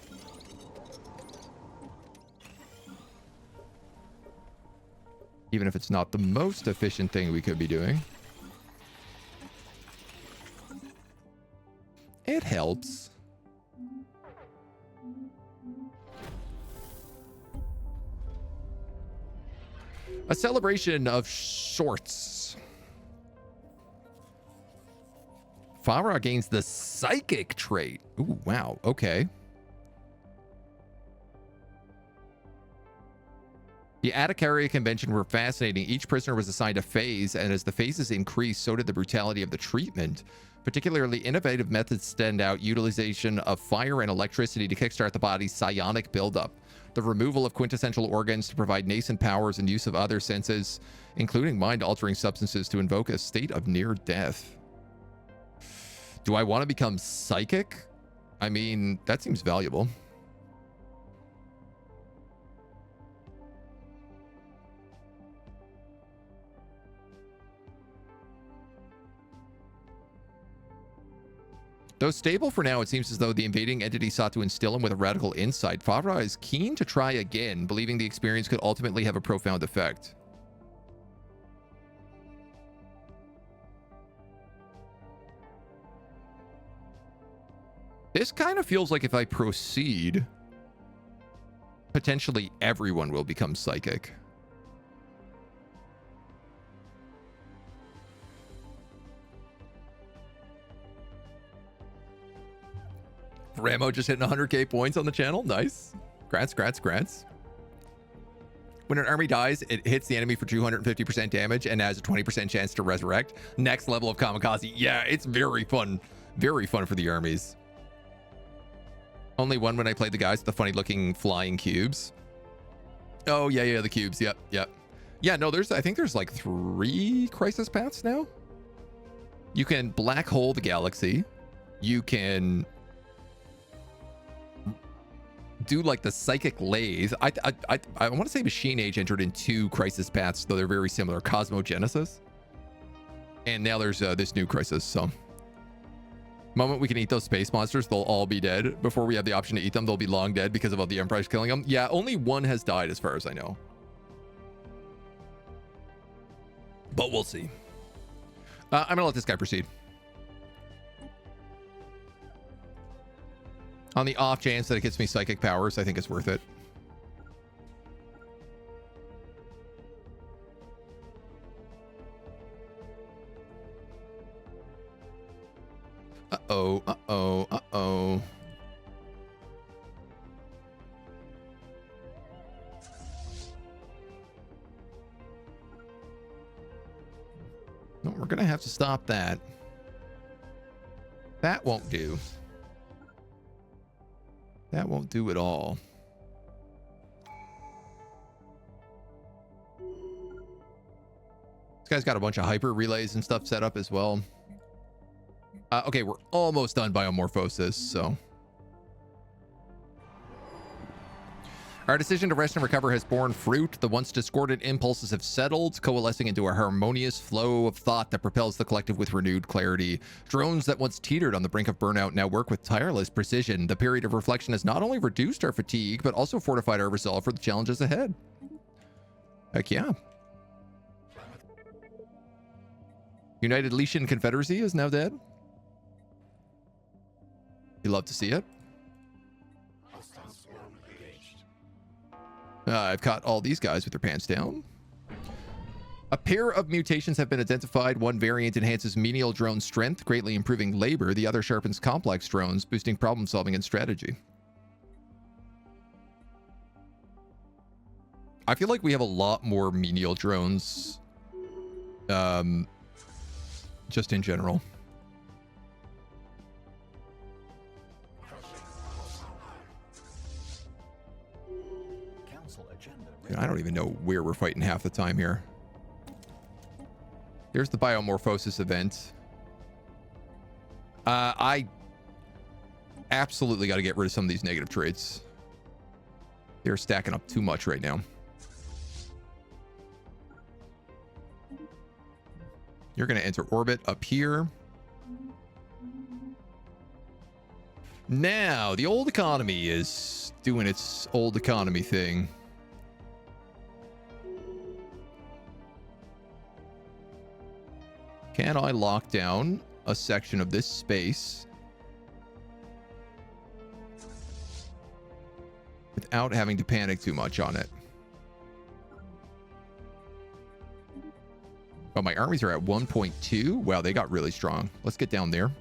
Even if it's not the most efficient thing we could be doing. It helps. A celebration of sorts. Farah gains the psychic trait. Ooh, wow. Okay. The Atacaria convention were fascinating. Each prisoner was assigned a phase, and as the phases increased, so did the brutality of the treatment. Particularly innovative methods stand out: utilization of fire and electricity to kickstart the body's psionic buildup, the removal of quintessential organs to provide nascent powers, and use of other senses, including mind-altering substances, to invoke a state of near death. Do I want to become psychic? I mean, that seems valuable. Though stable for now, it seems as though the invading entity sought to instill him with a radical insight. Favre is keen to try again, believing the experience could ultimately have a profound effect. This kind of feels like if I proceed, potentially everyone will become psychic. Ramo just hitting 100k points on the channel. Nice. Grats. When an army dies, it hits the enemy for 250% damage and has a 20% chance to resurrect. Next level of kamikaze. Yeah, it's very fun. Very fun for the armies. Only one when I played the guys with the funny looking flying cubes. Oh, yeah, the cubes. Yep. Yeah, no, I think there's like 3 crisis paths now. You can black hole the galaxy. You can do like the psychic lathe. I want to say Machine Age entered in 2 crisis paths, though they're very similar. Cosmogenesis. And now there's this new crisis, so... moment we can eat those space monsters, they'll all be dead. Before we have the option to eat them, they'll be long dead because of all the Empires killing them. Yeah, only one has died as far as I know. But we'll see. I'm gonna let this guy proceed. On the off chance that it gets me psychic powers, I think it's worth it. Uh-oh. No, we're gonna have to stop that. That won't do. That won't do at all. This guy's got a bunch of hyper relays and stuff set up as well. Okay, we're almost done biomorphosis, so. Our decision to rest and recover has borne fruit. The once discordant impulses have settled, coalescing into a harmonious flow of thought that propels the collective with renewed clarity. Drones that once teetered on the brink of burnout now work with tireless precision. The period of reflection has not only reduced our fatigue, but also fortified our resolve for the challenges ahead. Heck yeah. United Letian Confederacy is now dead. You love to see it. I've caught all these guys with their pants down. A pair of mutations have been identified. One variant enhances menial drone strength, greatly improving labor. The other sharpens complex drones, boosting problem solving and strategy. I feel like we have a lot more menial drones, just in general. I don't even know where we're fighting half the time here. Here's the biomorphosis event. I absolutely got to get rid of some of these negative traits. They're stacking up too much right now. You're going to enter orbit up here. Now, the old economy is doing its old economy thing. Can I lock down a section of this space without having to panic too much on it? Oh, my armies are at 1.2. Wow, they got really strong. Let's get down there.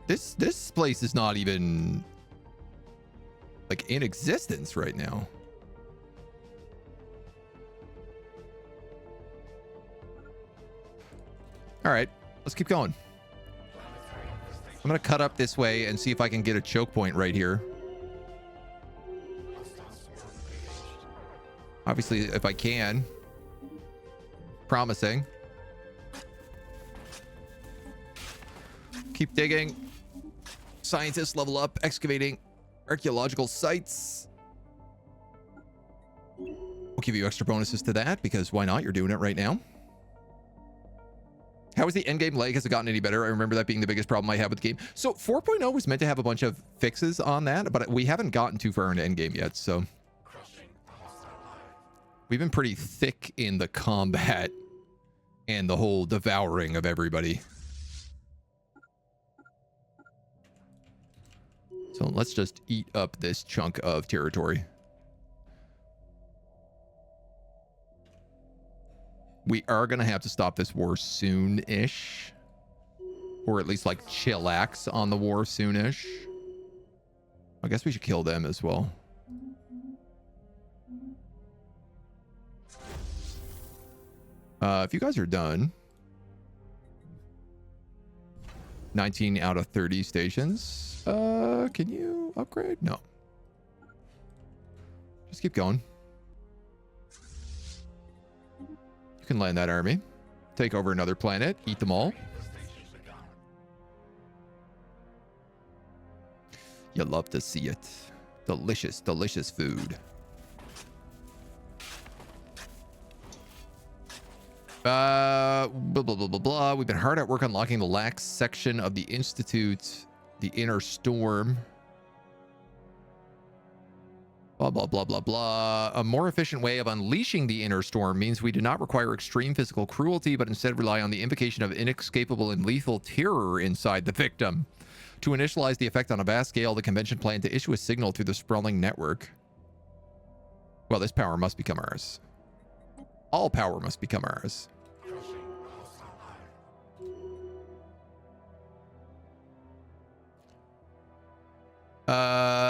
This place is not even like in existence right now. All right, let's keep going. I'm gonna cut up this way and see if I can get a choke point right here. Obviously, if I can. Promising. Keep digging. Scientists level up, excavating archaeological sites. We'll give you extra bonuses to that because why not? You're doing it right now. How is the endgame lag? Has it gotten any better? I remember that being the biggest problem I have with the game. So 4.0 was meant to have a bunch of fixes on that, but we haven't gotten too far into endgame yet. So we've been pretty thick in the combat and the whole devouring of everybody. So let's just eat up this chunk of territory. We are going to have to stop this war soon-ish. Or at least like chillax on the war soon-ish. I guess we should kill them as well. If you guys are done. 19 out of 30 stations. Can you upgrade? No. Just keep going. You can land that army. Take over another planet. Eat them all. You love to see it. Delicious, delicious food. Blah, blah, blah, blah, blah. We've been hard at work unlocking the lax section of the Institute, the Inner Storm. Blah, blah, blah, blah, blah. A more efficient way of unleashing the Inner Storm means we do not require extreme physical cruelty, but instead rely on the invocation of inescapable and lethal terror inside the victim. To initialize the effect on a vast scale, the convention planned to issue a signal through the sprawling network. Well, this power must become ours. All power must become ours.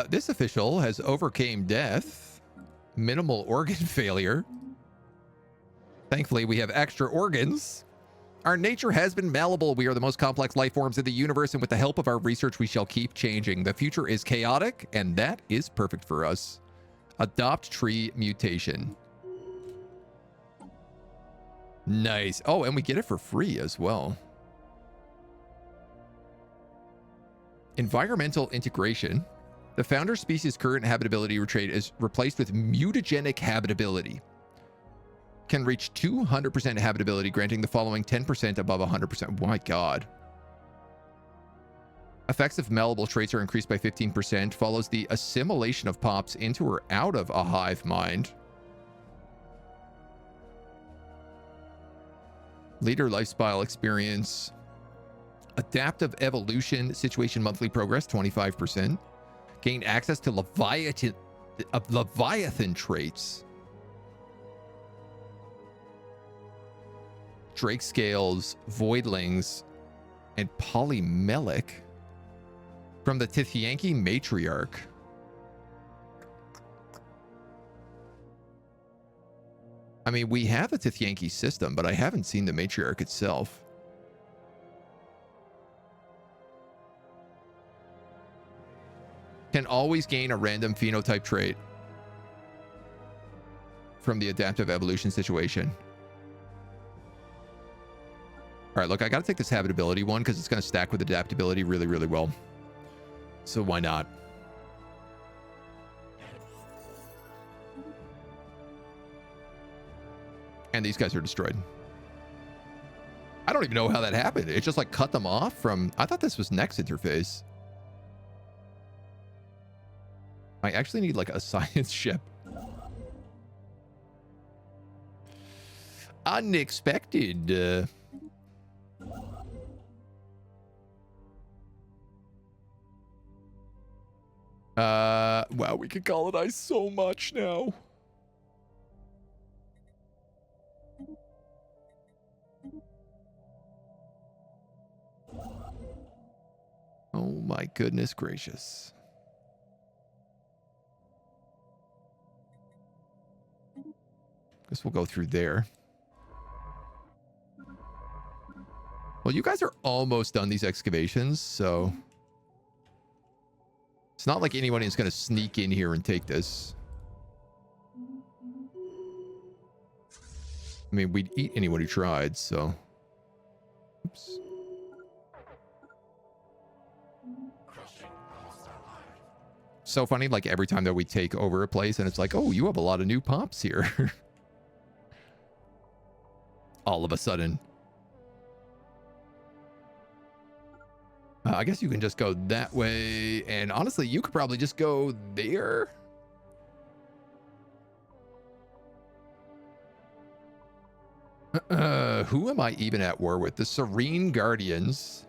This official has overcame death. Minimal organ failure. Thankfully, we have extra organs. Our nature has been malleable. We are the most complex life forms in the universe, and with the help of our research, we shall keep changing. The future is chaotic, and that is perfect for us. Adopt tree mutation. Nice. Oh, and we get it for free as well. Environmental integration. The founder species' current habitability trait is replaced with mutagenic habitability. Can reach 200% habitability, granting the following 10% above 100%. My God. Effects of malleable traits are increased by 15%. Follows the assimilation of pops into or out of a hive mind. Leader lifestyle experience. Adaptive evolution. Situation monthly progress, 25%. Gain access to Leviathan traits. Drake scales, voidlings, and polymelic from the Tithyanki matriarch. I mean, we have the Tithyanki system, but I haven't seen the matriarch itself. Can always gain a random phenotype trait from the adaptive evolution situation. All right, look, I got to take this habitability one because it's going to stack with adaptability really, really well. So why not? And these guys are destroyed. I don't even know how that happened. It just like cut them off from... I thought this was next interface. I actually need like a science ship. Unexpected. Wow, we can colonize so much now. Oh my goodness gracious. Guess we'll go through there. Well, you guys are almost done these excavations, so it's not like anyone is going to sneak in here and take this. I mean, we'd eat anyone who tried, so. Oops. So funny, like every time that we take over a place and it's like, oh, you have a lot of new pops here. All of a sudden. I guess you can just go that way. And honestly, you could probably just go there. Who am I even at war with? The Serene Guardians.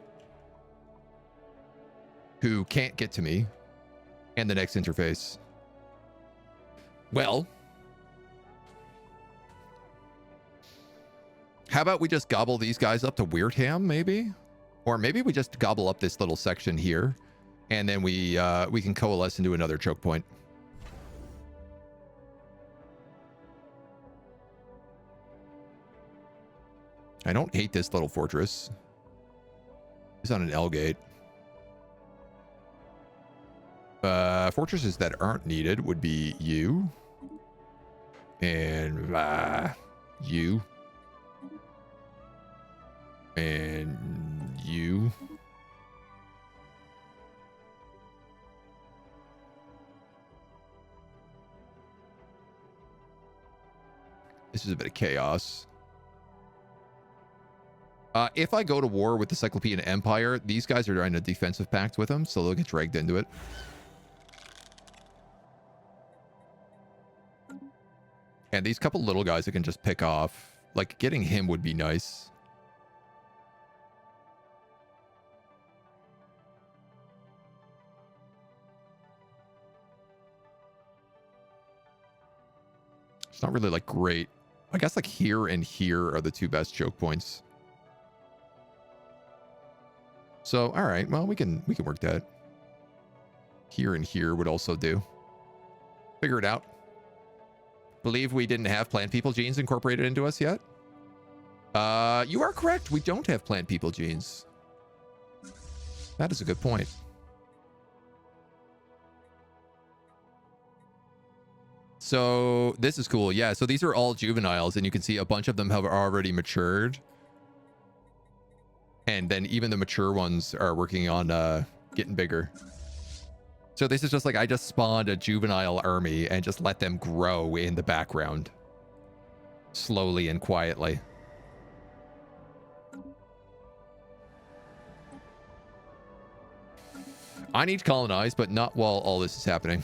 Who can't get to me. And the next interface. Well. How about we just gobble these guys up to Weirdham, maybe? Or maybe we just gobble up this little section here, and then we can coalesce into another choke point. I don't hate this little fortress. It's on an L gate. Fortresses that aren't needed would be you. And you. And you. This is a bit of chaos. If I go to war with the Cyclopean Empire, these guys are in a defensive pact with them, so they'll get dragged into it. And these couple little guys I can just pick off. Like, getting him would be nice. It's not really, like, great. I guess, like, here and here are the two best choke points. So, all right. Well, we can work that. Here and here would also do. Figure it out. Believe we didn't have plant people genes incorporated into us yet? You are correct. We don't have plant people genes. That is a good point. So this is cool. Yeah, so these are all juveniles, and you can see a bunch of them have already matured. And then even the mature ones are working on getting bigger. So this is just like, I just spawned a juvenile army and just let them grow in the background. Slowly and quietly. I need to colonize, but not while all this is happening.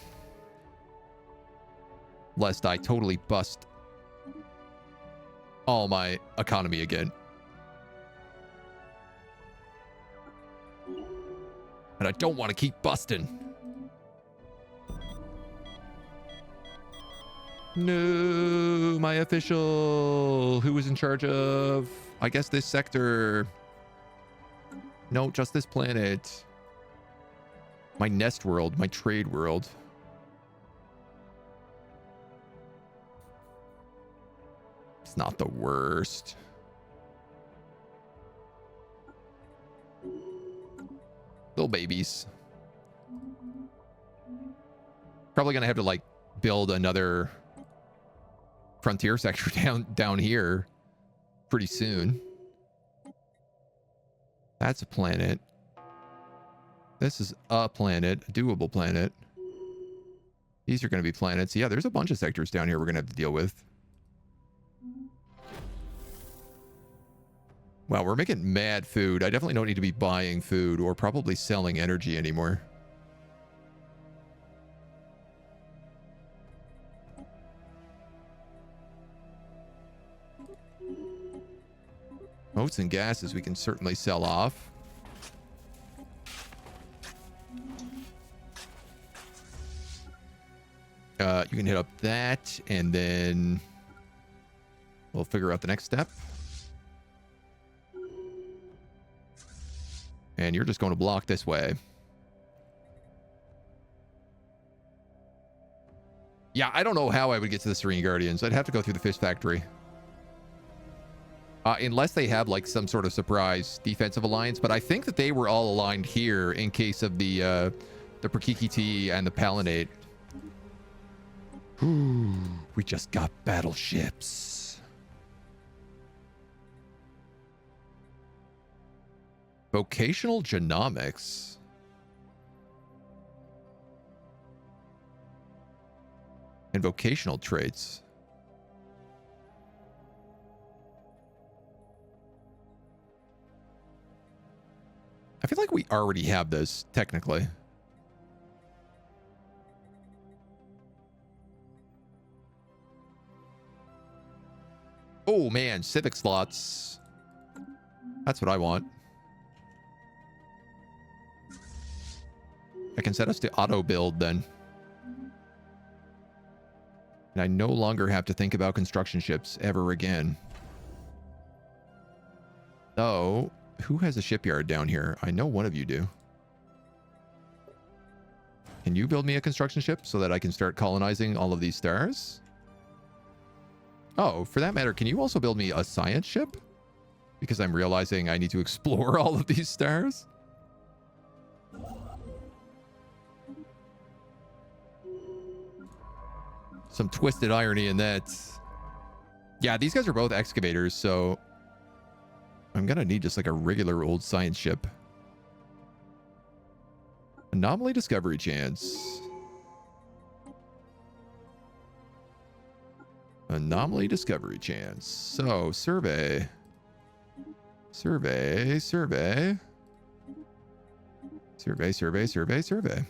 Lest I totally bust all my economy again. And I don't want to keep busting. No, my official. Who was in charge of, I guess, this sector? No, just this planet. My nest world, my trade world. It's not the worst. Little babies. Probably gonna have to like build another frontier sector down here pretty soon. That's a planet. This is a planet, a doable planet. These are going to be planets. Yeah, there's a bunch of sectors down here we're going to have to deal with. Wow, we're making mad food. I definitely don't need to be buying food or probably selling energy anymore. Oats and gases we can certainly sell off. You can hit up that, and then we'll figure out the next step. And you're just going to block this way. Yeah, I don't know how I would get to the Serene Guardians. I'd have to go through the fish factory. Unless they have like some sort of surprise defensive alliance, but I think that they were all aligned here in case of the Prakikiti and the Palinate. We just got battleships. Vocational genomics. And vocational traits. I feel like we already have this, technically. Oh, man. Civic slots. That's what I want. I can set us to auto build then. And I no longer have to think about construction ships ever again. So, who has a shipyard down here? I know one of you do. Can you build me a construction ship so that I can start colonizing all of these stars? Oh, for that matter, can you also build me a science ship? Because I'm realizing I need to explore all of these stars. Some twisted irony in that. Yeah, these guys are both excavators, so I'm gonna need just like a regular old science ship. Anomaly discovery chance. Anomaly discovery chance. So, survey. Survey, survey. Survey, survey, survey, survey.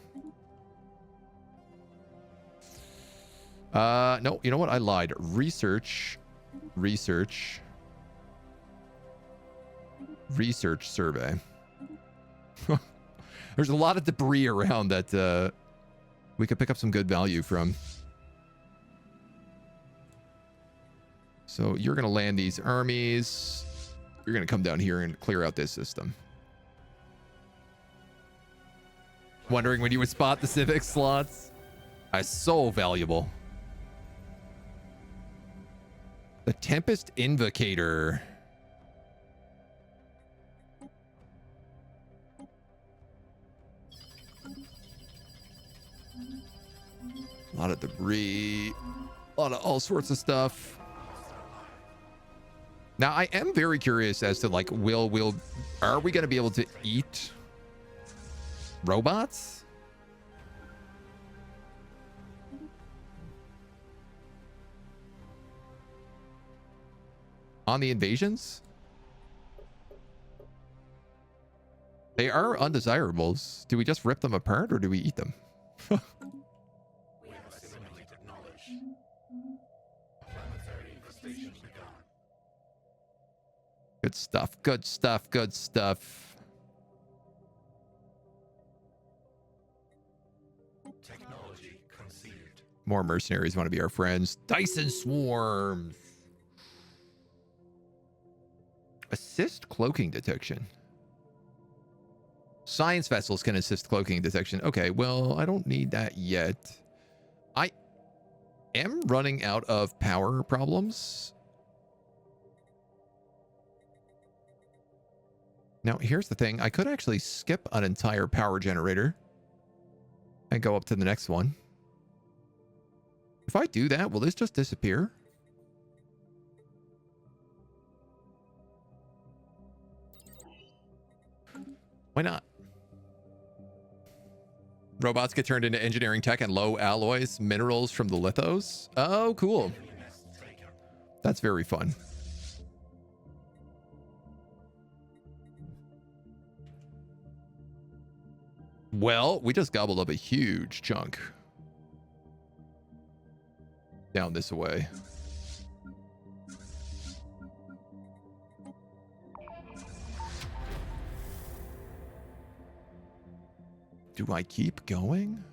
No, you know what? I lied. Research. Research. Research survey. There's a lot of debris around that we could pick up some good value from. So you're going to land these armies. You're going to come down here and clear out this system. Wondering when you would spot the civic slots? So valuable. The Tempest Invocator. A lot of debris. A lot of all sorts of stuff. Now, I am very curious as to, like, are we going to be able to eat robots? On the invasions? They are undesirables. Do we just rip them apart or do we eat them? We have assimilated knowledge. Planetary infestation begun. Good stuff. Good stuff. Good stuff. Technology conceived. More mercenaries want to be our friends. Dyson swarms. Assist cloaking detection. Science vessels can assist cloaking detection. Okay, well, I don't need that yet. I am running out of power problems. Now, here's the thing. I could actually skip an entire power generator and go up to the next one. If I do that, will this just disappear? Why not? Robots get turned into engineering tech and low alloys, minerals from the lithos. Oh, cool. That's very fun. Well, we just gobbled up a huge chunk. Down this way. Do I keep going?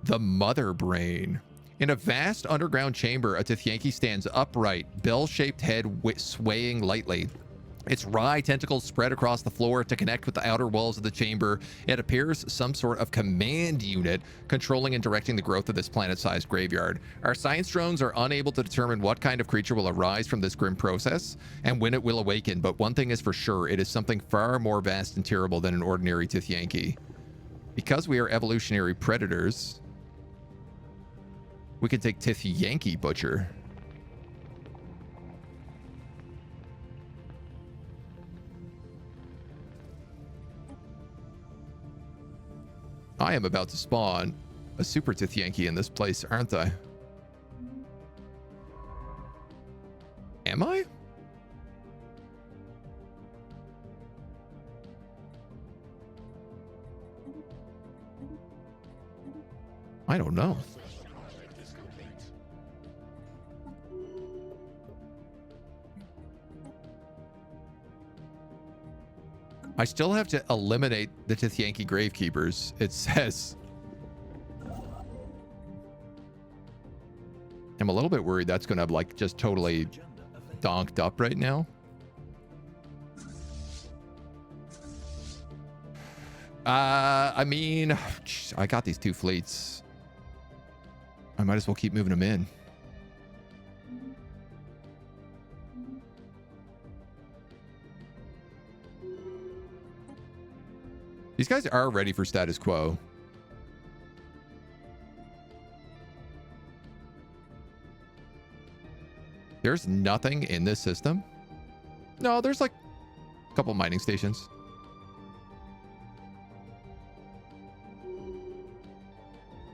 The mother brain. In a vast underground chamber, a Tithyanki stands upright, bell-shaped head swaying lightly. Its wry tentacles spread across the floor to connect with the outer walls of the chamber. It appears some sort of command unit controlling and directing the growth of this planet-sized graveyard. Our science drones are unable to determine what kind of creature will arise from this grim process and when it will awaken, but one thing is for sure, it is something far more vast and terrible than an ordinary Tithyanki. Because we are evolutionary predators, we can take Tithyanki Butcher. I am about to spawn a super Tithyanki in this place, aren't I? Am I? I don't know. I still have to eliminate the Tithyanki Gravekeepers, it says. I'm a little bit worried that's going to like just totally donked up right now. I mean, I got these 2 fleets. I might as well keep moving them in. These guys are ready for status quo. There's nothing in this system. No, there's like a couple mining stations.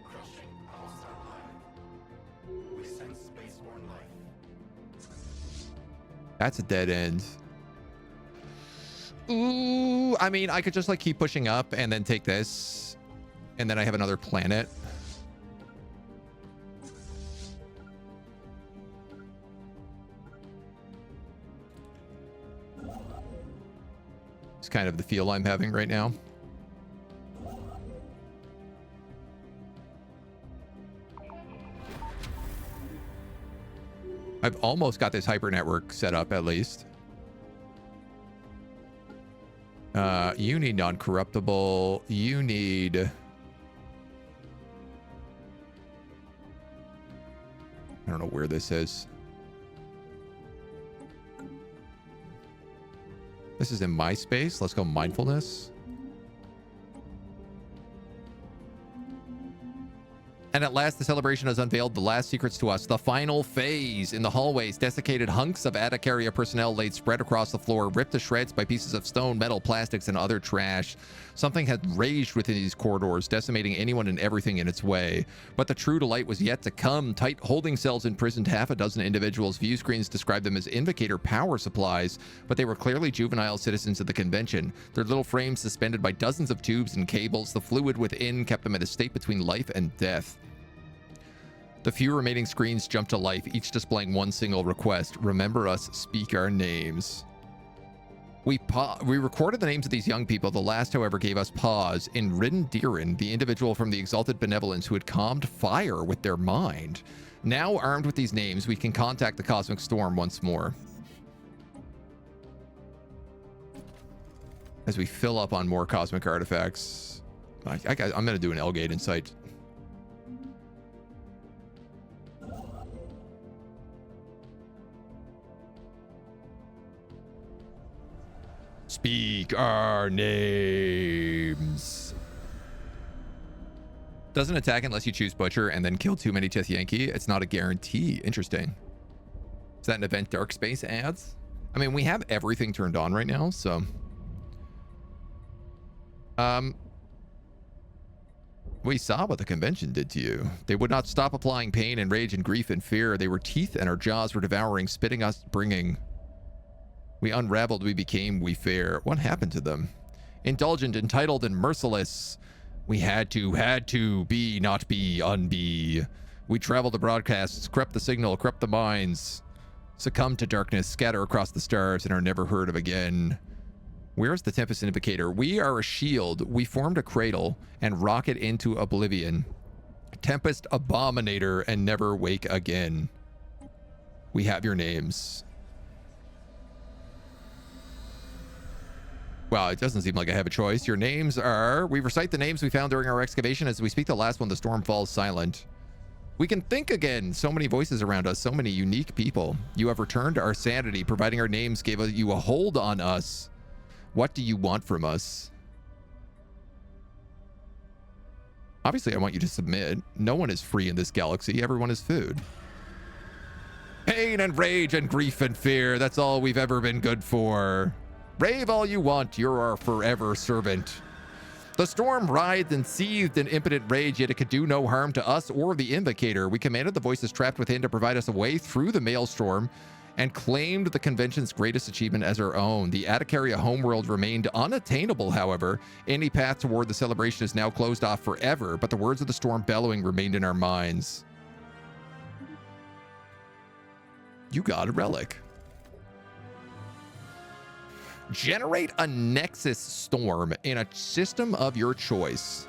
Crushing all-star life. We sense spaceborne life. That's a dead end. Ooh, I mean, I could just like keep pushing up and then take this. And then I have another planet. It's kind of the feel I'm having right now. I've almost got this hyper network set up at least. You need non-corruptible. You need... I don't know where this is. This is in my space. Let's go mindfulness. And at last, the celebration has unveiled the last secrets to us. The final phase. In the hallways, desiccated hunks of Atacaria personnel laid spread across the floor, ripped to shreds by pieces of stone, metal, plastics, and other trash. Something had raged within these corridors, decimating anyone and everything in its way. But the true delight was yet to come. Tight holding cells imprisoned half a dozen individuals. View screens described them as Invocator power supplies, but they were clearly juvenile citizens of the convention. Their little frames suspended by dozens of tubes and cables. The fluid within kept them in a state between life and death. The few remaining screens jumped to life, each displaying one single request. Remember us, speak our names. We recorded the names of these young people. The last, however, gave us pause. In Ridden Dirin, the individual from the Exalted Benevolence who had calmed fire with their mind. Now, armed with these names, we can contact the Cosmic Storm once more. As we fill up on more cosmic artifacts. I'm going to do an L-Gate Insight. Speak our names. Doesn't attack unless you choose Butcher and then kill too many Tithyanki. It's not a guarantee. Interesting. Is that an event Dark Space adds? I mean, we have everything turned on right now, so... We saw what the convention did to you. They would not stop applying pain and rage and grief and fear. They were teeth and our jaws were devouring, spitting us, bringing... We unraveled, we became, we fare. What happened to them? Indulgent, entitled, and merciless. We had to be, not be, unbe. We traveled the broadcasts, crept the signal, crept the minds. Succumbed to darkness, scatter across the stars, and are never heard of again. Where's the Tempest Invocator? We are a shield. We formed a cradle and rocket into oblivion. Tempest Abominator and never wake again. We have your names. Well, it doesn't seem like I have a choice. Your names are... We recite the names we found during our excavation. As we speak the last one, the storm falls silent. We can think again. So many voices around us. So many unique people. You have returned our sanity. Providing our names gave you a hold on us. What do you want from us? Obviously, I want you to submit. No one is free in this galaxy. Everyone is food. Pain and rage and grief and fear. That's all we've ever been good for. Rave all you want, you're our forever servant. The storm writhed and seethed in impotent rage, yet it could do no harm to us or the Invocator. We commanded the voices trapped within to provide us a way through the maelstrom and claimed the convention's greatest achievement as our own. The Atacaria homeworld remained unattainable, however. Any path toward the celebration is now closed off forever, but the words of the storm bellowing remained in our minds. You got a relic. Generate a Nexus storm in a system of your choice.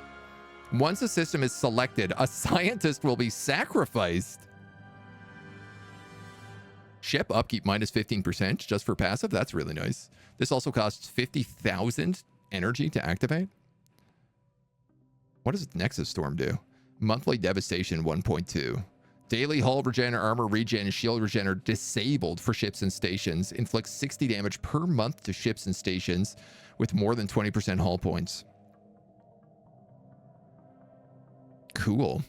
Once a system is selected, a scientist will be sacrificed. Ship upkeep minus 15% just for passive. That's really nice. This also costs 50,000 energy to activate. What does Nexus Storm do? Monthly devastation 1.2. Daily hull regen, armor regen, and shield regen are disabled for ships and stations. Inflicts 60 damage per month to ships and stations with more than 20% hull points. Cool.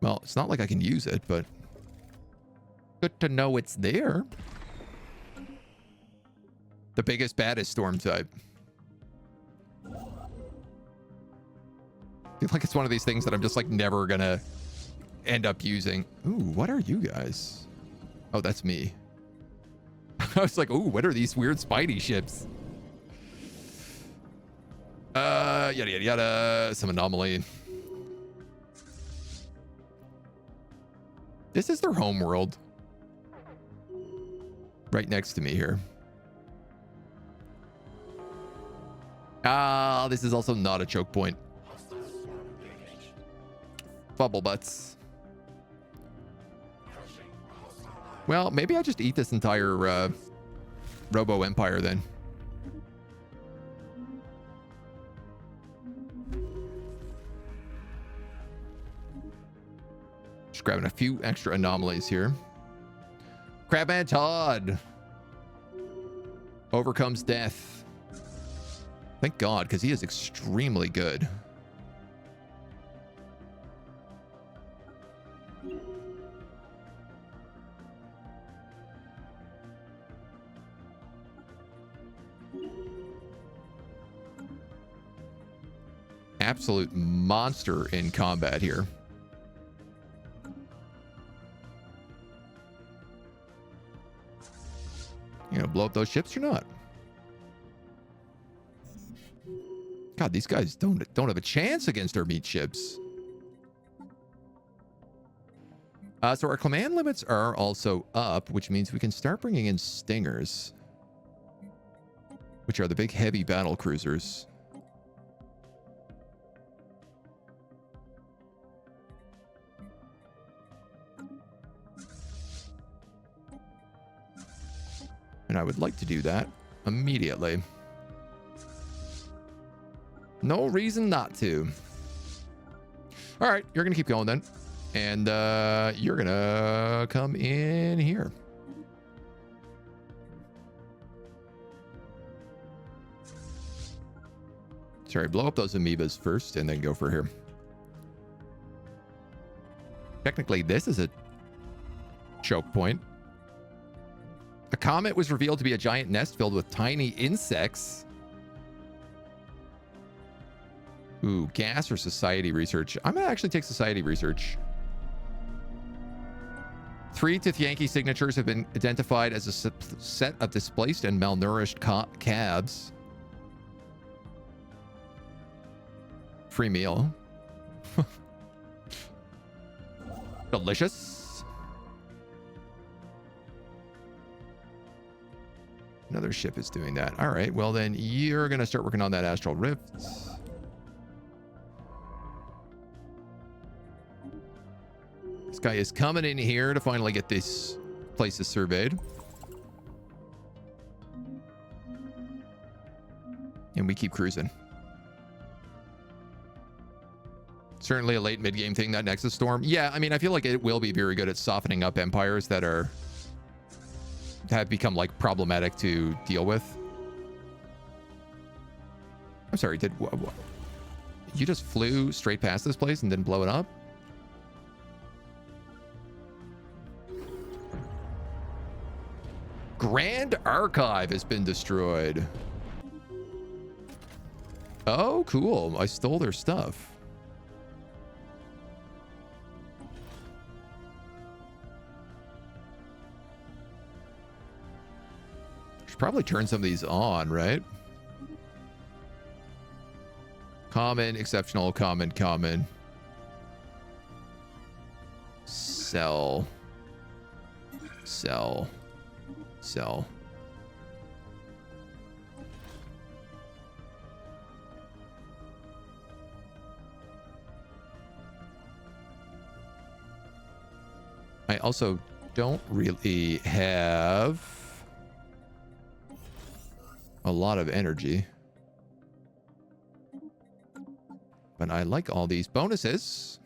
Well, it's not like I can use it, but good to know it's there. The biggest, baddest storm type. I feel like it's one of these things that I'm just like never gonna end up using. Ooh, what are you guys? Oh, that's me. I was like, ooh, what are these weird Spidey ships? Yada yada yada. Some anomaly. This is their home world. Right next to me here. Ah, this is also not a choke point. Bubble butts. Well, maybe I just eat this entire Robo Empire then. Just grabbing a few extra anomalies here. Crabman Todd overcomes death. Thank God, because he is extremely good. Absolute monster in combat here. You gonna blow up those ships or not? God, these guys don't have a chance against our meat ships. So our command limits are also up, which means we can start bringing in stingers, which are the big heavy battle cruisers. And I would like to do that immediately. No reason not to. All right, you're going to keep going then. And you're going to come in here. Sorry, blow up those amoebas first and then go for here. Technically, this is a choke point. A comet was revealed to be a giant nest filled with tiny insects. Ooh, gas or society research? I'm going to actually take society research. 3 Tithyanki signatures have been identified as a set of displaced and malnourished cabs. Free meal. Delicious. Another ship is doing that. All right, well then you're going to start working on that astral rift. This guy is coming in here to finally get this places surveyed. and we keep cruising. Certainly a late mid-game thing, that Nexus Storm. Yeah, I mean, I feel like it will be very good at softening up empires that have become like problematic to deal with. I'm sorry, you just flew straight past this place and didn't blow it up? Grand Archive has been destroyed. Oh, cool. I stole their stuff. Should probably turn some of these on, right? Common, exceptional, common, common. Sell. Sell. Sell. I also don't really have a lot of energy, but I like all these bonuses.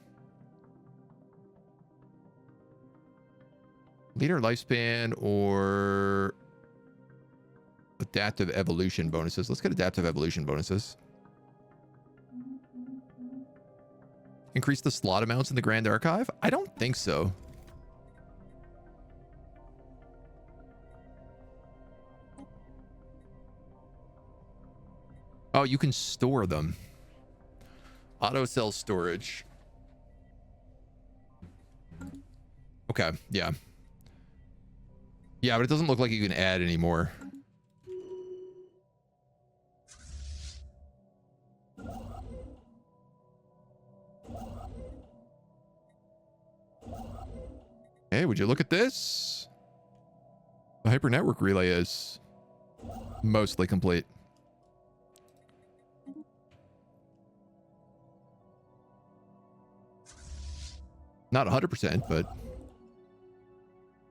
Leader lifespan or adaptive evolution bonuses. Let's get adaptive evolution bonuses. Increase the slot amounts in the Grand Archive? I don't think so. Oh, you can store them. Auto cell storage. Okay, yeah. Yeah, but it doesn't look like you can add any more. Hey, would you look at this? The hyper network relay is mostly complete. Not 100%, but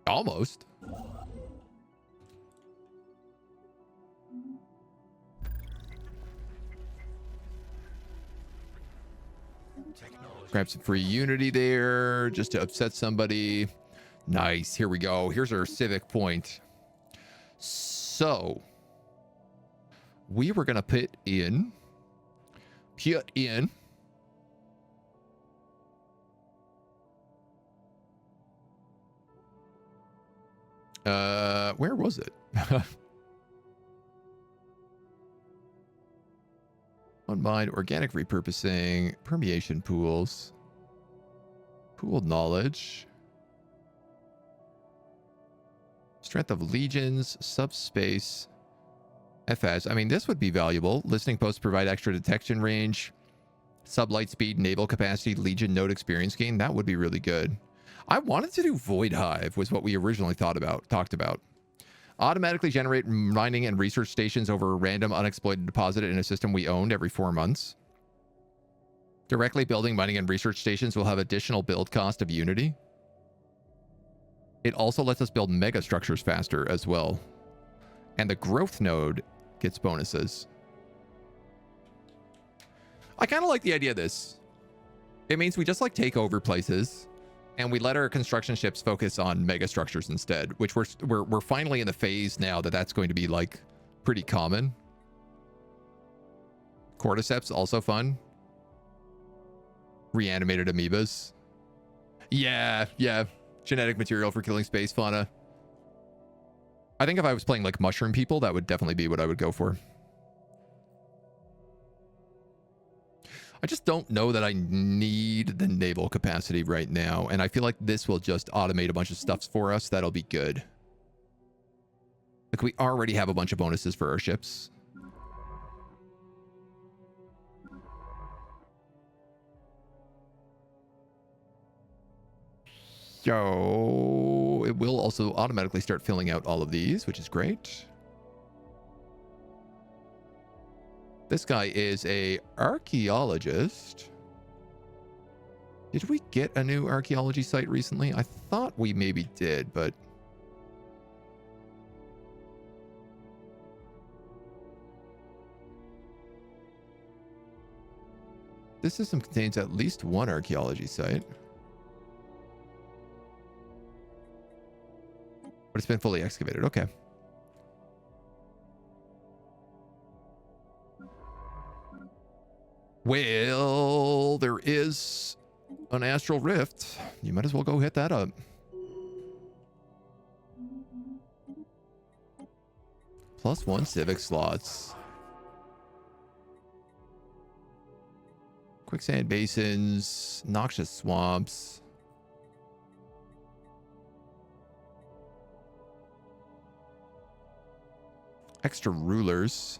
almost. Grab some free unity there just to upset somebody. Nice. Here we go. Here's our civic point. So we were going to put in. Where was it? Unbind, organic repurposing, permeation pools, pooled knowledge, strength of legions, subspace, FS. I mean, this would be valuable. Listening posts provide extra detection range, sublight speed, naval capacity, legion node experience gain. That would be really good. I wanted to do Void Hive was what we originally talked about. Automatically generate mining and research stations over a random unexploited deposit in a system we owned every 4 months. Directly building mining and research stations will have additional build cost of Unity. It also lets us build mega structures faster as well. And the growth node gets bonuses. I kind of like the idea of this. It means we just like take over places and we let our construction ships focus on mega structures instead, which we're finally in the phase now that that's going to be like pretty common. Cordyceps also fun. Reanimated amoebas. Yeah. Genetic material for killing space fauna. I think if I was playing like mushroom people, that would definitely be what I would go for. I just don't know that I need the naval capacity right now. And I feel like this will just automate a bunch of stuff for us. That'll be good. Like we already have a bunch of bonuses for our ships. So it will also automatically start filling out all of these, which is great. This guy is a archaeologist. Did we get a new archaeology site recently? I thought we maybe did, but This system contains at least one archaeology site. But it's been fully excavated. Okay. Well, there is an astral rift. You might as well go hit that up. +1 civic slots. Quicksand basins, noxious swamps. Extra rulers.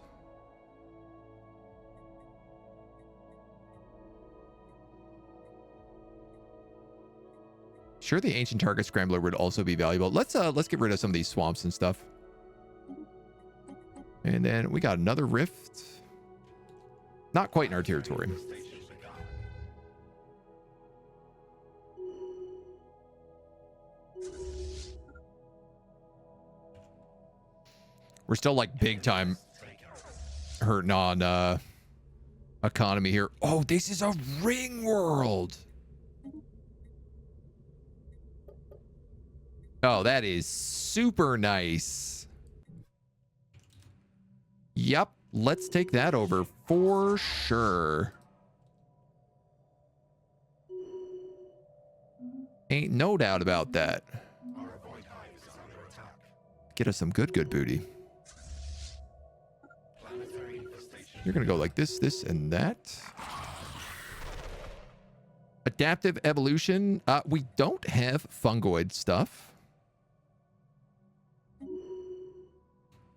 Sure, the ancient target scrambler would also be valuable. Let's get rid of some of these swamps and stuff. And then we got another rift. Not quite in our territory. We're still like big time hurting on economy here. Oh, this is a ring world. Oh, that is super nice. Yep, let's take that over for sure. Ain't no doubt about that. Get us some good booty. You're gonna go like this, this, and that. Adaptive evolution. We don't have fungoid stuff.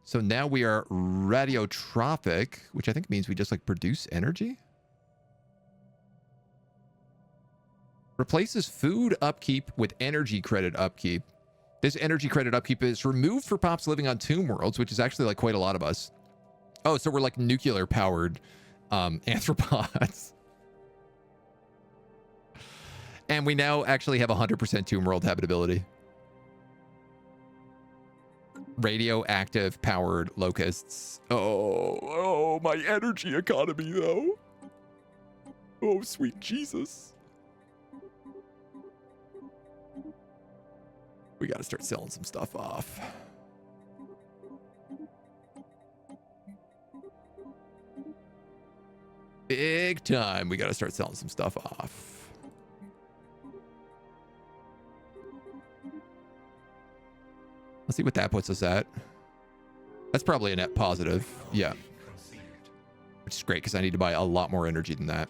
So now we are radiotrophic, which I think means we just like produce energy. Replaces food upkeep with energy credit upkeep. This energy credit upkeep is removed for pops living on tomb worlds, which is actually like quite a lot of us. Oh, so we're like nuclear powered anthropods. And we now actually have 100% tomb world habitability. Radioactive powered locusts. Oh, my energy economy though. Oh, sweet Jesus. We got to start selling some stuff off. Big time. We got to start selling some stuff off. Let's see what that puts us at. That's probably a net positive. Yeah. Which is great because I need to buy a lot more energy than that.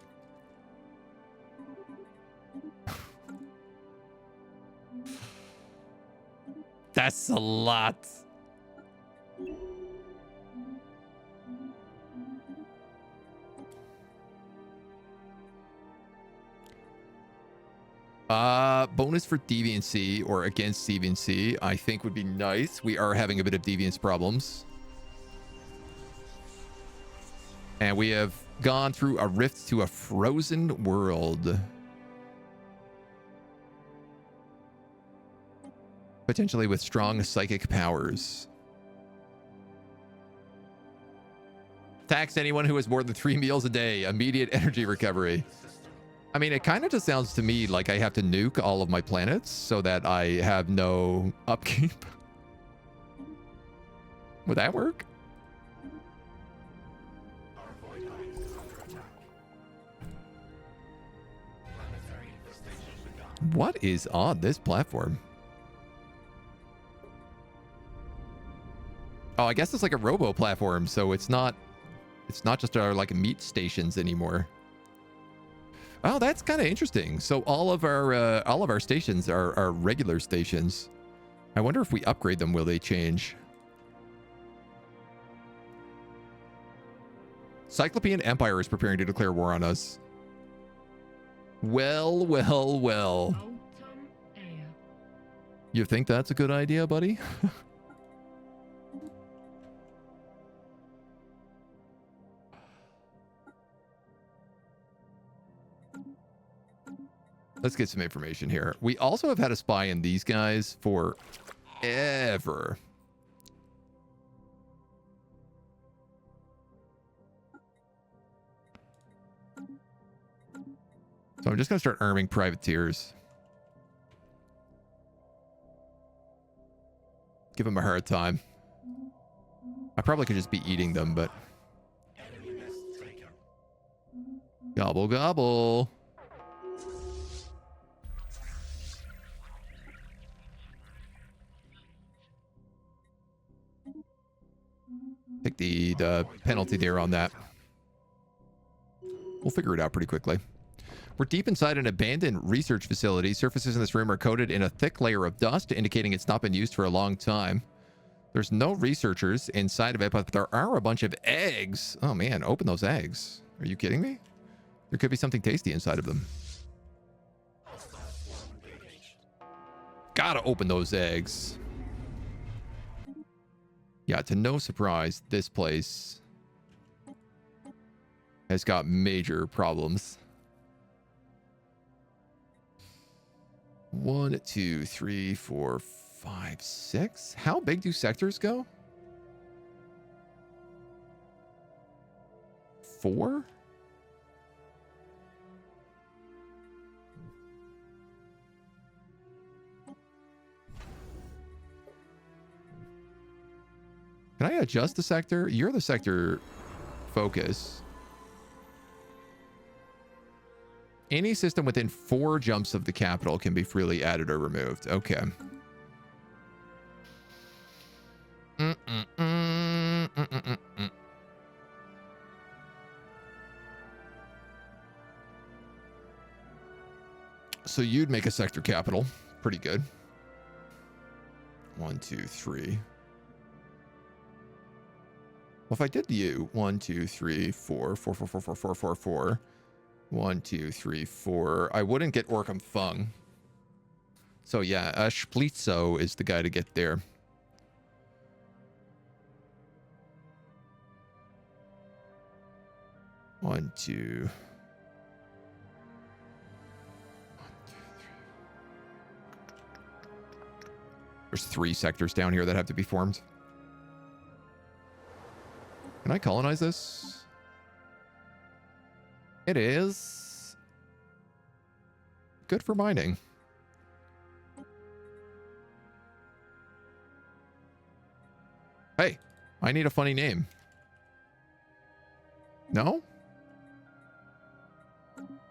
That's a lot. Bonus for deviancy or against deviancy, I think would be nice. We are having a bit of deviance problems. And we have gone through a rift to a frozen world. Potentially with strong psychic powers. Tax anyone who has more than 3 meals a day. Immediate energy recovery. I mean, it kind of just sounds to me like I have to nuke all of my planets so that I have no upkeep. Would that work? What is on this platform? Oh, I guess it's like a robo platform, so it's not just our like meat stations anymore. Oh, that's kind of interesting. So all of our stations are regular stations. I wonder if we upgrade them, will they change? Cyclopean Empire is preparing to declare war on us. Well, well, well. You think that's a good idea, buddy? Let's get some information here. We also have had a spy in these guys for ever. So I'm just going to start arming privateers. Give them a hard time. I probably could just be eating them, but... Enemy nest taken. Gobble, gobble. Take the penalty there on that. We'll figure it out pretty quickly. We're deep inside an abandoned research facility. Surfaces in this room are coated in a thick layer of dust, indicating it's not been used for a long time. There's no researchers inside of it, but there are a bunch of eggs. Oh man, open those eggs. Are you kidding me? There could be something tasty inside of them. Gotta open those eggs. Yeah, to no surprise, this place has got major problems. 1, 2, 3, 4, 5, 6. How big do sectors go? 4? Can I adjust the sector? You're the sector focus. Any system within 4 jumps of the capital can be freely added or removed. Okay. So you'd make a sector capital. Pretty good. 1, 2, 3. Well, if I did you, 1, 2, 3, 4, 4, 4, 4, 4, 4, 4, 4. 1, 2, 3, 4. I wouldn't get Orcam Fung. So yeah, Splitzo is the guy to get there. One, two. 1, 2, 3. There's 3 sectors down here that have to be formed. Can I colonize this? It is good for mining. Hey, I need a funny name. No?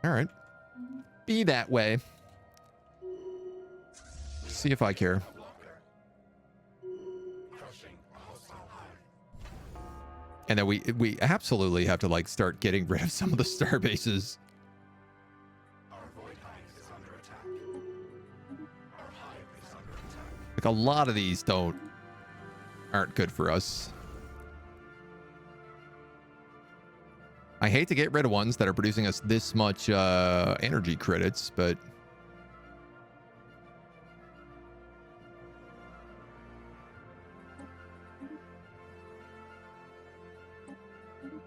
All right. Be that way. See if I care. And then we absolutely have to like start getting rid of some of the star bases. Our void hive is under attack. Our hive is under attack. Like a lot of these aren't good for us. I hate to get rid of ones that are producing us this much energy credits, but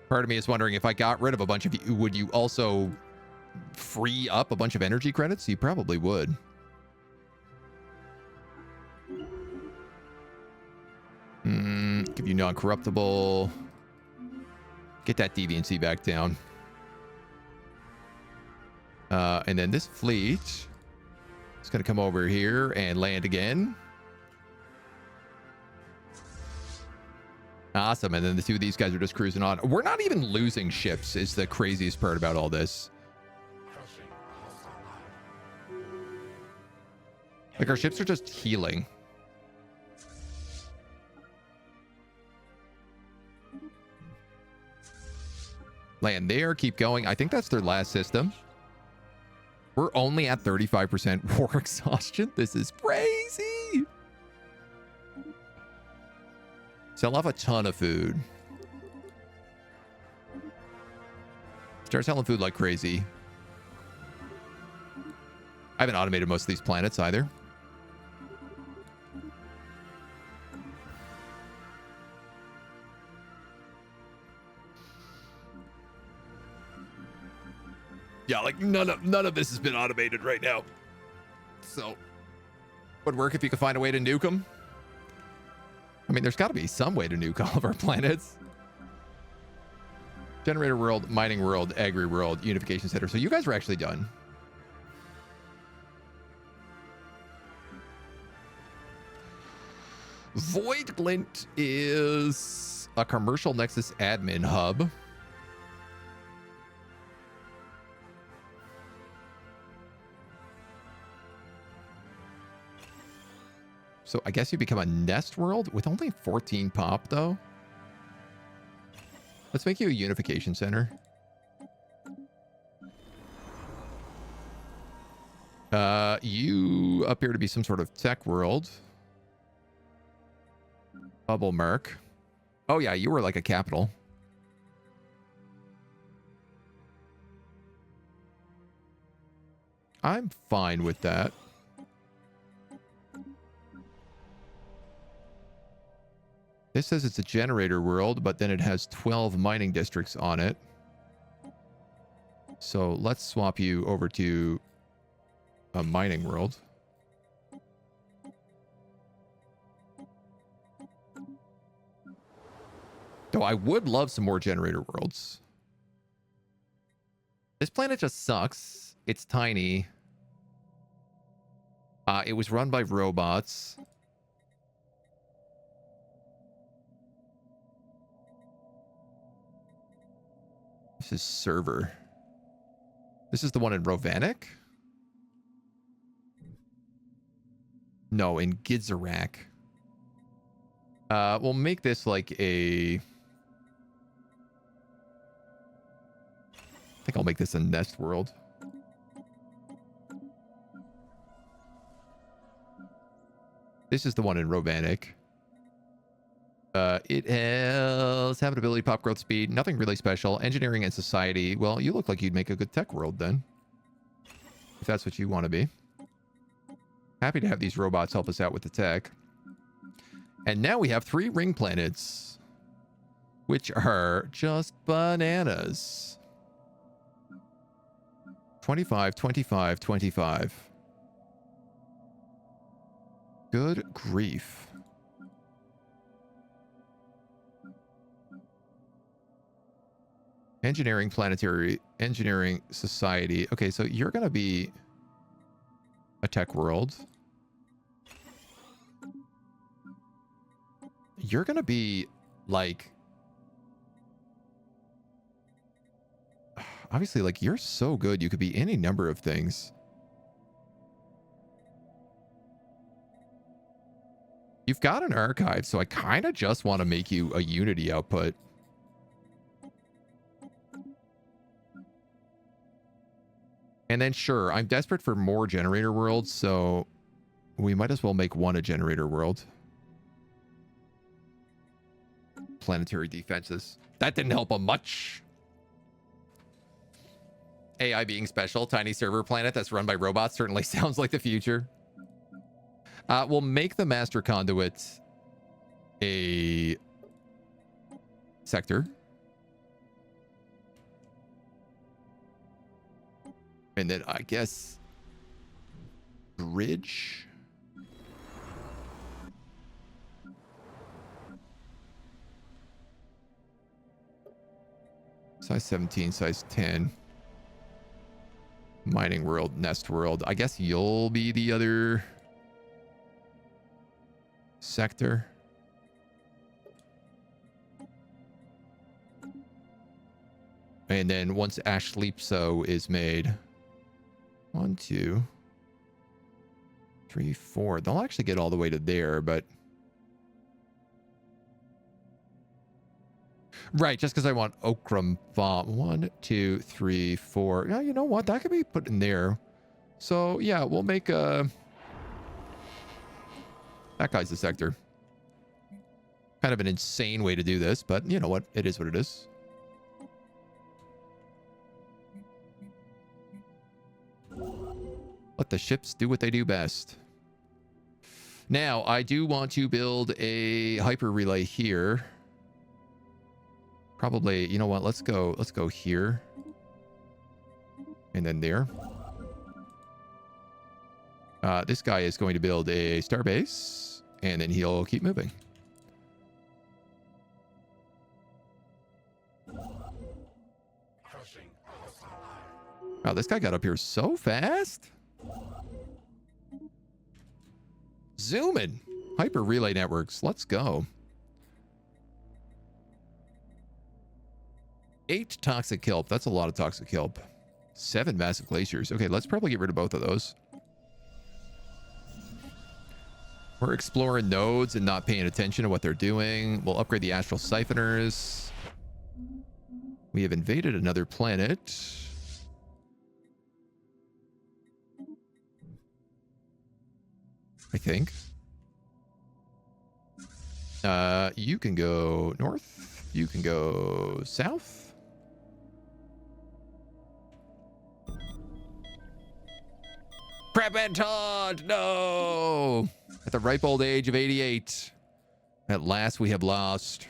part of me is wondering if I got rid of a bunch of you, would you also free up a bunch of energy credits? You probably would. Give you non-corruptible. Get that deviancy back down. And then this fleet is going to come over here and land again. Awesome. And then the 2 of these guys are just cruising on. We're not even losing ships is the craziest part about all this. Like our ships are just healing. Land there, keep going. I think that's their last system. We're only at 35% war exhaustion. This is crazy. Sell off a ton of food. Start selling food like crazy. I haven't automated most of these planets either. Yeah, like none of this has been automated right now. So, would work if you could find a way to nuke them. I mean, there's got to be some way to nuke all of our planets. Generator world, mining world, agri world, unification center. So you guys are actually done. Void Glint is a commercial Nexus admin hub. So I guess you become a nest world with only 14 pop, though. Let's make you a unification center. You appear to be some sort of tech world. Bubble Merc. Oh yeah, you were like a capital. I'm fine with that. This says it's a generator world, but then it has 12 mining districts on it. So let's swap you over to a mining world. Though I would love some more generator worlds. This planet just sucks. It's tiny. It was run by robots. This is server. This is the one in Rovanik? No, in Gidzarak. We'll make this like a... I think I'll make this a nest world. This is the one in Rovanik. It has habitability, pop growth speed, nothing really special. Engineering and society. Well, you look like you'd make a good tech world then. If that's what you want to be. Happy to have these robots help us out with the tech. And now we have 3 ring planets. Which are just bananas. 25, 25, 25. Good grief. Engineering, planetary, engineering, society. Okay, so you're going to be a tech world. You're going to be like... Obviously, like, you're so good. You could be any number of things. You've got an archive, so I kind of just want to make you a Unity output. And then, sure, I'm desperate for more generator worlds, so we might as well make one a generator world. Planetary defenses. That didn't help them much. AI being special, tiny server planet that's run by robots certainly sounds like the future. We'll make the master conduit a sector. And then I guess bridge. Size 17, size 10. Mining world, nest world. I guess you'll be the other sector. And then once Ash Sleepso is made, 1, 2, 3, 4. They'll actually get all the way to there, but right, just because I want Okram Bomb. 1, 2, 3, 4. Yeah, you know what? That could be put in there. So yeah, we'll make that guy's the sector. Kind of an insane way to do this, but you know what? It is what it is. Let the ships do what they do best. Now, I do want to build a hyper relay here. Probably, you know what? Let's go here. And then there. This guy is going to build a starbase, and then he'll keep moving. Wow, this guy got up here so fast. Zooming. Hyper relay networks. Let's go. 8 toxic kelp. That's a lot of toxic kelp. 7 massive glaciers. Okay, let's probably get rid of both of those. We're exploring nodes and not paying attention to what they're doing. We'll upgrade the astral siphoners. We have invaded another planet. I think. You can go north. You can go south. Crab and Todd! No! At the ripe old age of 88. At last we have lost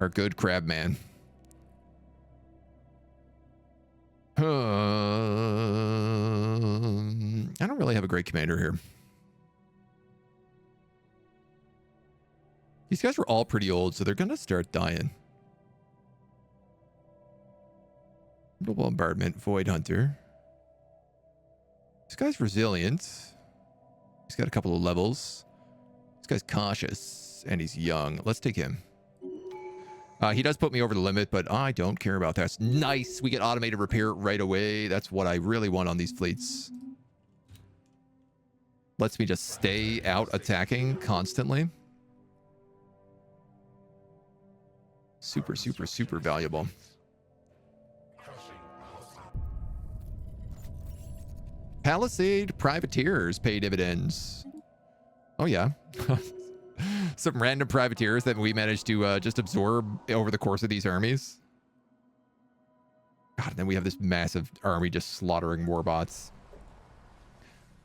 our good crab man. I don't really have a great commander here. These guys were all pretty old, so they're going to start dying. Bombardment, Void Hunter. This guy's resilient. He's got a couple of levels. This guy's cautious, and he's young. Let's take him. He does put me over the limit, but I don't care about that. Nice. We get automated repair right away. That's what I really want on these fleets. Lets me just stay out attacking constantly. Super, super, super valuable. Palisade privateers pay dividends. Oh, yeah. Some random privateers that we managed to just absorb over the course of these armies. God, and then we have this massive army just slaughtering warbots.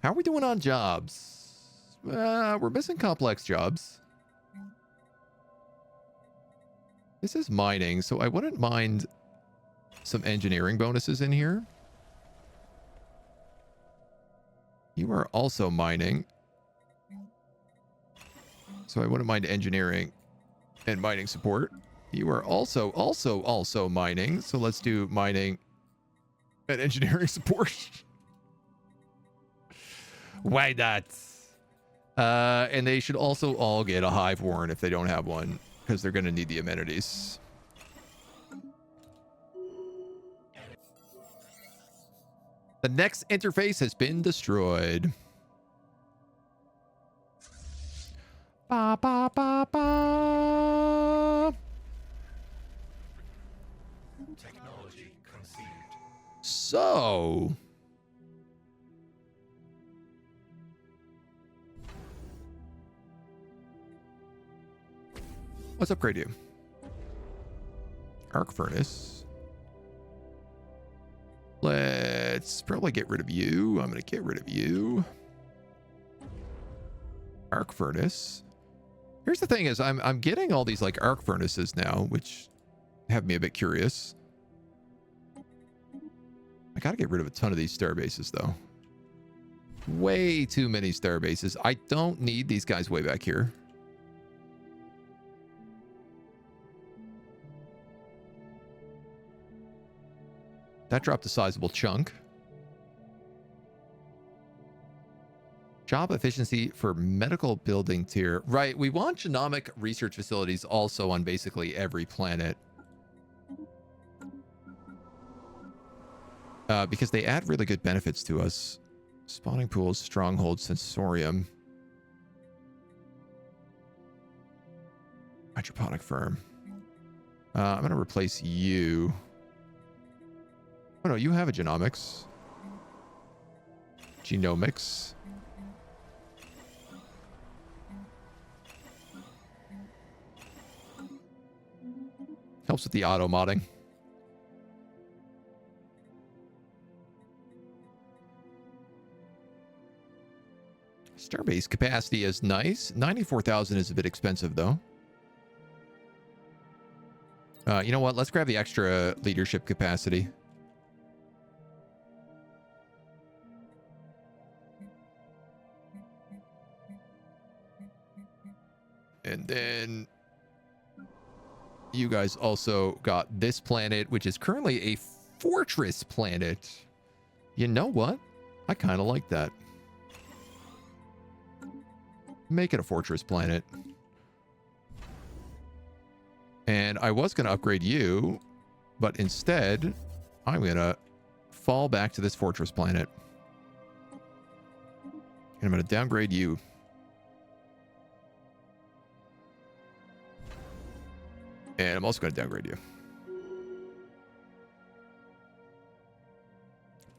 How are we doing on jobs? We're missing complex jobs. This is mining, so I wouldn't mind some engineering bonuses in here. You are also mining. So I wouldn't mind engineering and mining support. You are also mining. So let's do mining and engineering support. Why not? And they should also all get a hive warren if they don't have one, because they're going to need the amenities. The next interface has been destroyed. Ba, ba, ba, ba. Technology conceived. So, let's upgrade you. Arc furnace. Let's probably get rid of you. I'm going to get rid of you. Arc furnace. Here's the thing is I'm getting all these like arc furnaces now, which have me a bit curious. I got to get rid of a ton of these star bases though. Way too many star bases. I don't need these guys way back here. That dropped a sizable chunk. Job efficiency for medical building tier. Right, we want genomic research facilities also on basically every planet. Because they add really good benefits to us. Spawning pools, stronghold, sensorium. Hydroponic firm. I'm going to replace you. Oh no, you have a genomics. Genomics. Helps with the auto modding. Starbase capacity is nice. 94,000 is a bit expensive though. You know what? Let's grab the extra leadership capacity. And then you guys also got this planet, which is currently a fortress planet. You know what? I kind of like that. Make it a fortress planet. And I was going to upgrade you, but instead, I'm going to fall back to this fortress planet. And I'm going to downgrade you. And I'm also going to downgrade you.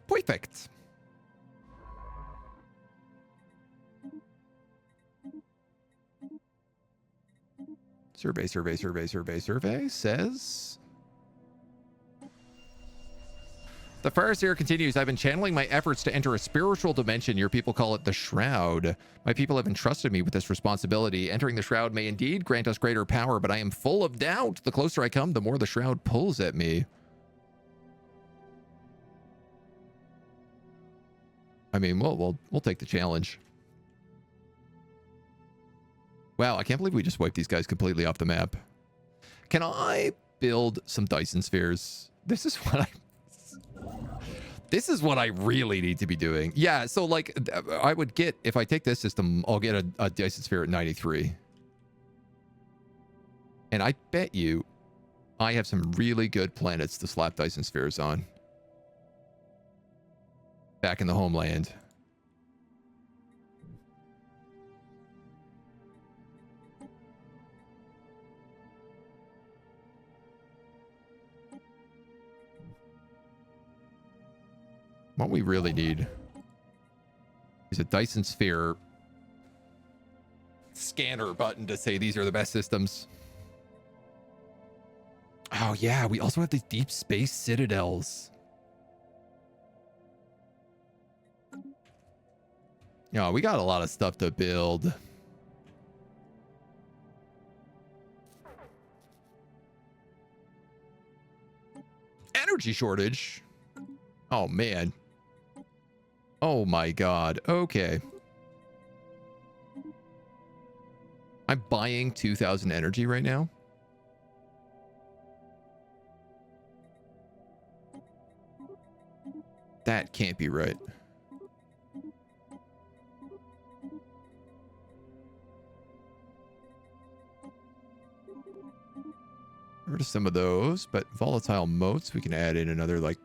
Perfect. Survey says... The Farseer continues, I've been channeling my efforts to enter a spiritual dimension. Your people call it the Shroud. My people have entrusted me with this responsibility. Entering the Shroud may indeed grant us greater power, but I am full of doubt. The closer I come, the more the Shroud pulls at me. I mean, we'll take the challenge. Wow, I can't believe we just wiped these guys completely off the map. Can I build some Dyson spheres? This is what I really need to be doing. Yeah, so like I would get, if I take this system, I'll get a Dyson sphere at 93. And I bet you I have some really good planets to slap Dyson spheres on. Back in the homeland. What we really need is a Dyson sphere scanner button to say these are the best systems. Oh yeah, we also have these deep space citadels. Yeah, we got a lot of stuff to build. Energy shortage. Oh man. Oh my god. Okay. I'm buying 2,000 energy right now. That can't be right. Get rid of some of those, but volatile motes, we can add in another like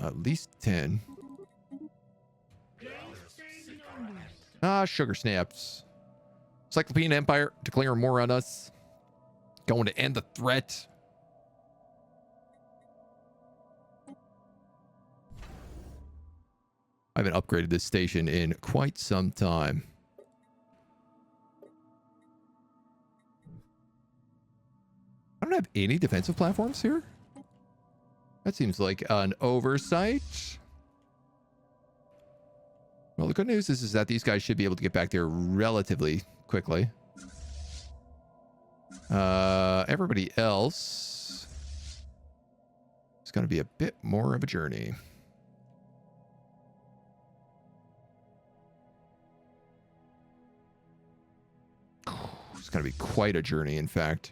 at least 10. Ah, sugar snaps. Cyclopean Empire declaring war on us. Going to end the threat. I haven't upgraded this station in quite some time. I don't have any defensive platforms here. That seems like an oversight. Well, the good news is that these guys should be able to get back there relatively quickly. Everybody else, it's going to be a bit more of a journey. It's going to be quite a journey, in fact.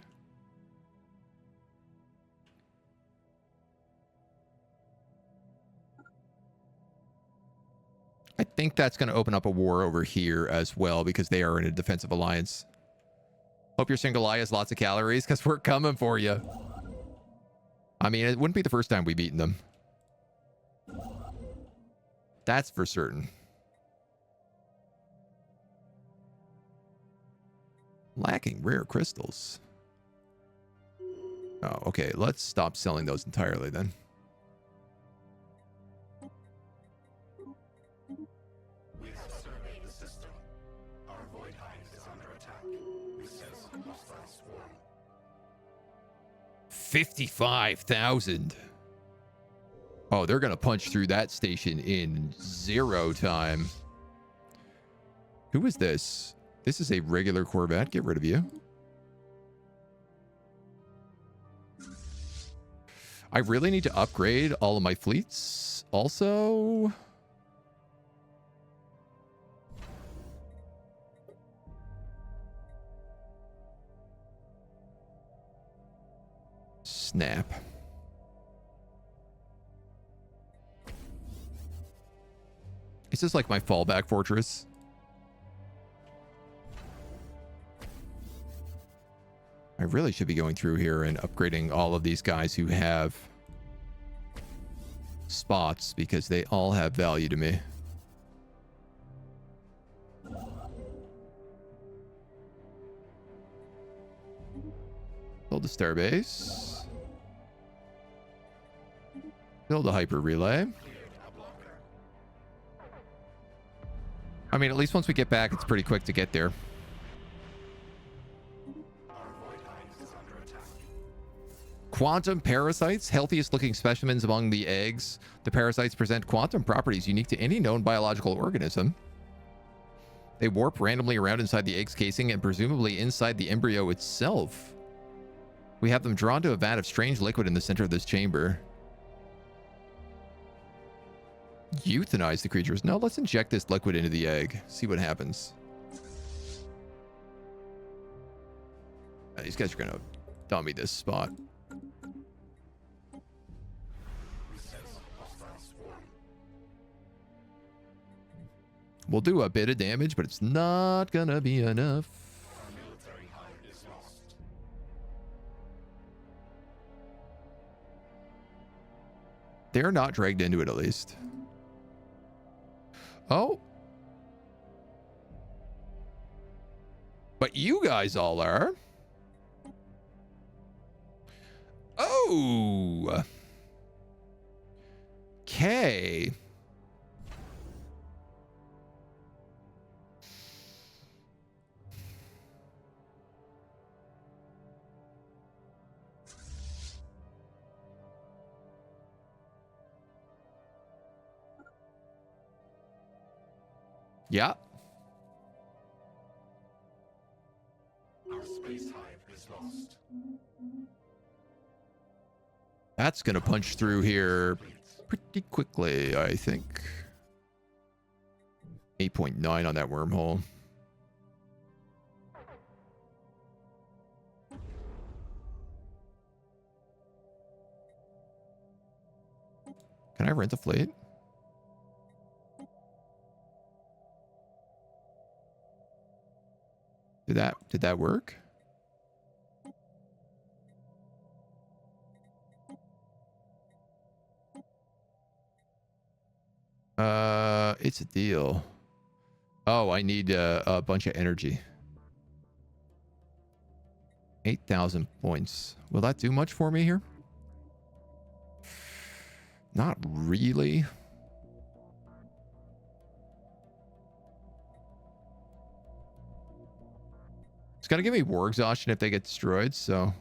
I think that's going to open up a war over here as well because they are in a defensive alliance. Hope your single eye has lots of calories because we're coming for you. I mean, it wouldn't be the first time we've beaten them. That's for certain. Lacking rare crystals. Oh, okay. Let's stop selling those entirely then. We've surveyed the system. Our void hive is under attack. We sense a hostile swarm. 55,000. Oh, they're going to punch through that station in 0 time. Who is this? This is a regular Corvette. Get rid of you. I really need to upgrade all of my fleets. Also, snap. Is is like my fallback fortress. I really should be going through here and upgrading all of these guys who have spots because they all have value to me. Build a starbase. Build a hyper relay. I mean, at least once we get back, it's pretty quick to get there. Quantum parasites, healthiest looking specimens among the eggs. The parasites present quantum properties unique to any known biological organism. They warp randomly around inside the egg's casing and presumably inside the embryo itself. We have them drawn to a vat of strange liquid in the center of this chamber. Euthanize the creatures. No, let's inject this liquid into the egg. See what happens. These guys are going to dummy this spot. We'll do a bit of damage, but it's not going to be enough. They're not dragged into it, at least. Oh. But you guys all are. Oh. Okay. Yeah. Our space hive is lost. That's going to punch through here pretty quickly, I think. 8.9 on that wormhole. Can I rent a fleet? Did that work? It's a deal. Oh, I need a bunch of energy. 8,000 points. Will that do much for me here? Not really. It's gonna give me war exhaustion if they get destroyed, so.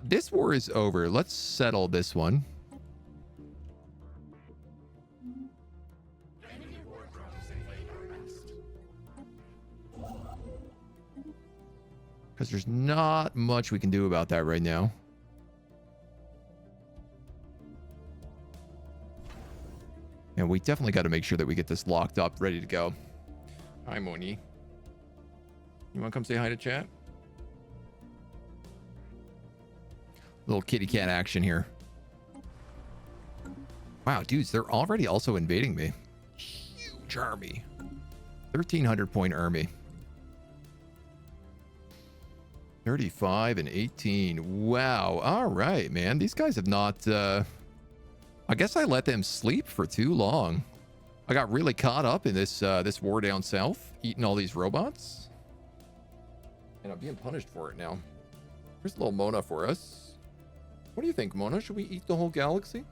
This war is over. Let's settle this one. Because there's not much we can do about that right now. And we definitely got to make sure that we get this locked up, ready to go. Hi, Moni. You want to come say hi to chat? Little kitty cat action here. Wow, dudes, they're already also invading me. Huge army. 1,300 point army. 35 and 18. Wow. All right, man. These guys have not... I guess I let them sleep for too long. I got really caught up in this this war down south, eating all these robots. And I'm being punished for it now. Here's a little Mona for us. What do you think, Mona? Should we eat the whole galaxy?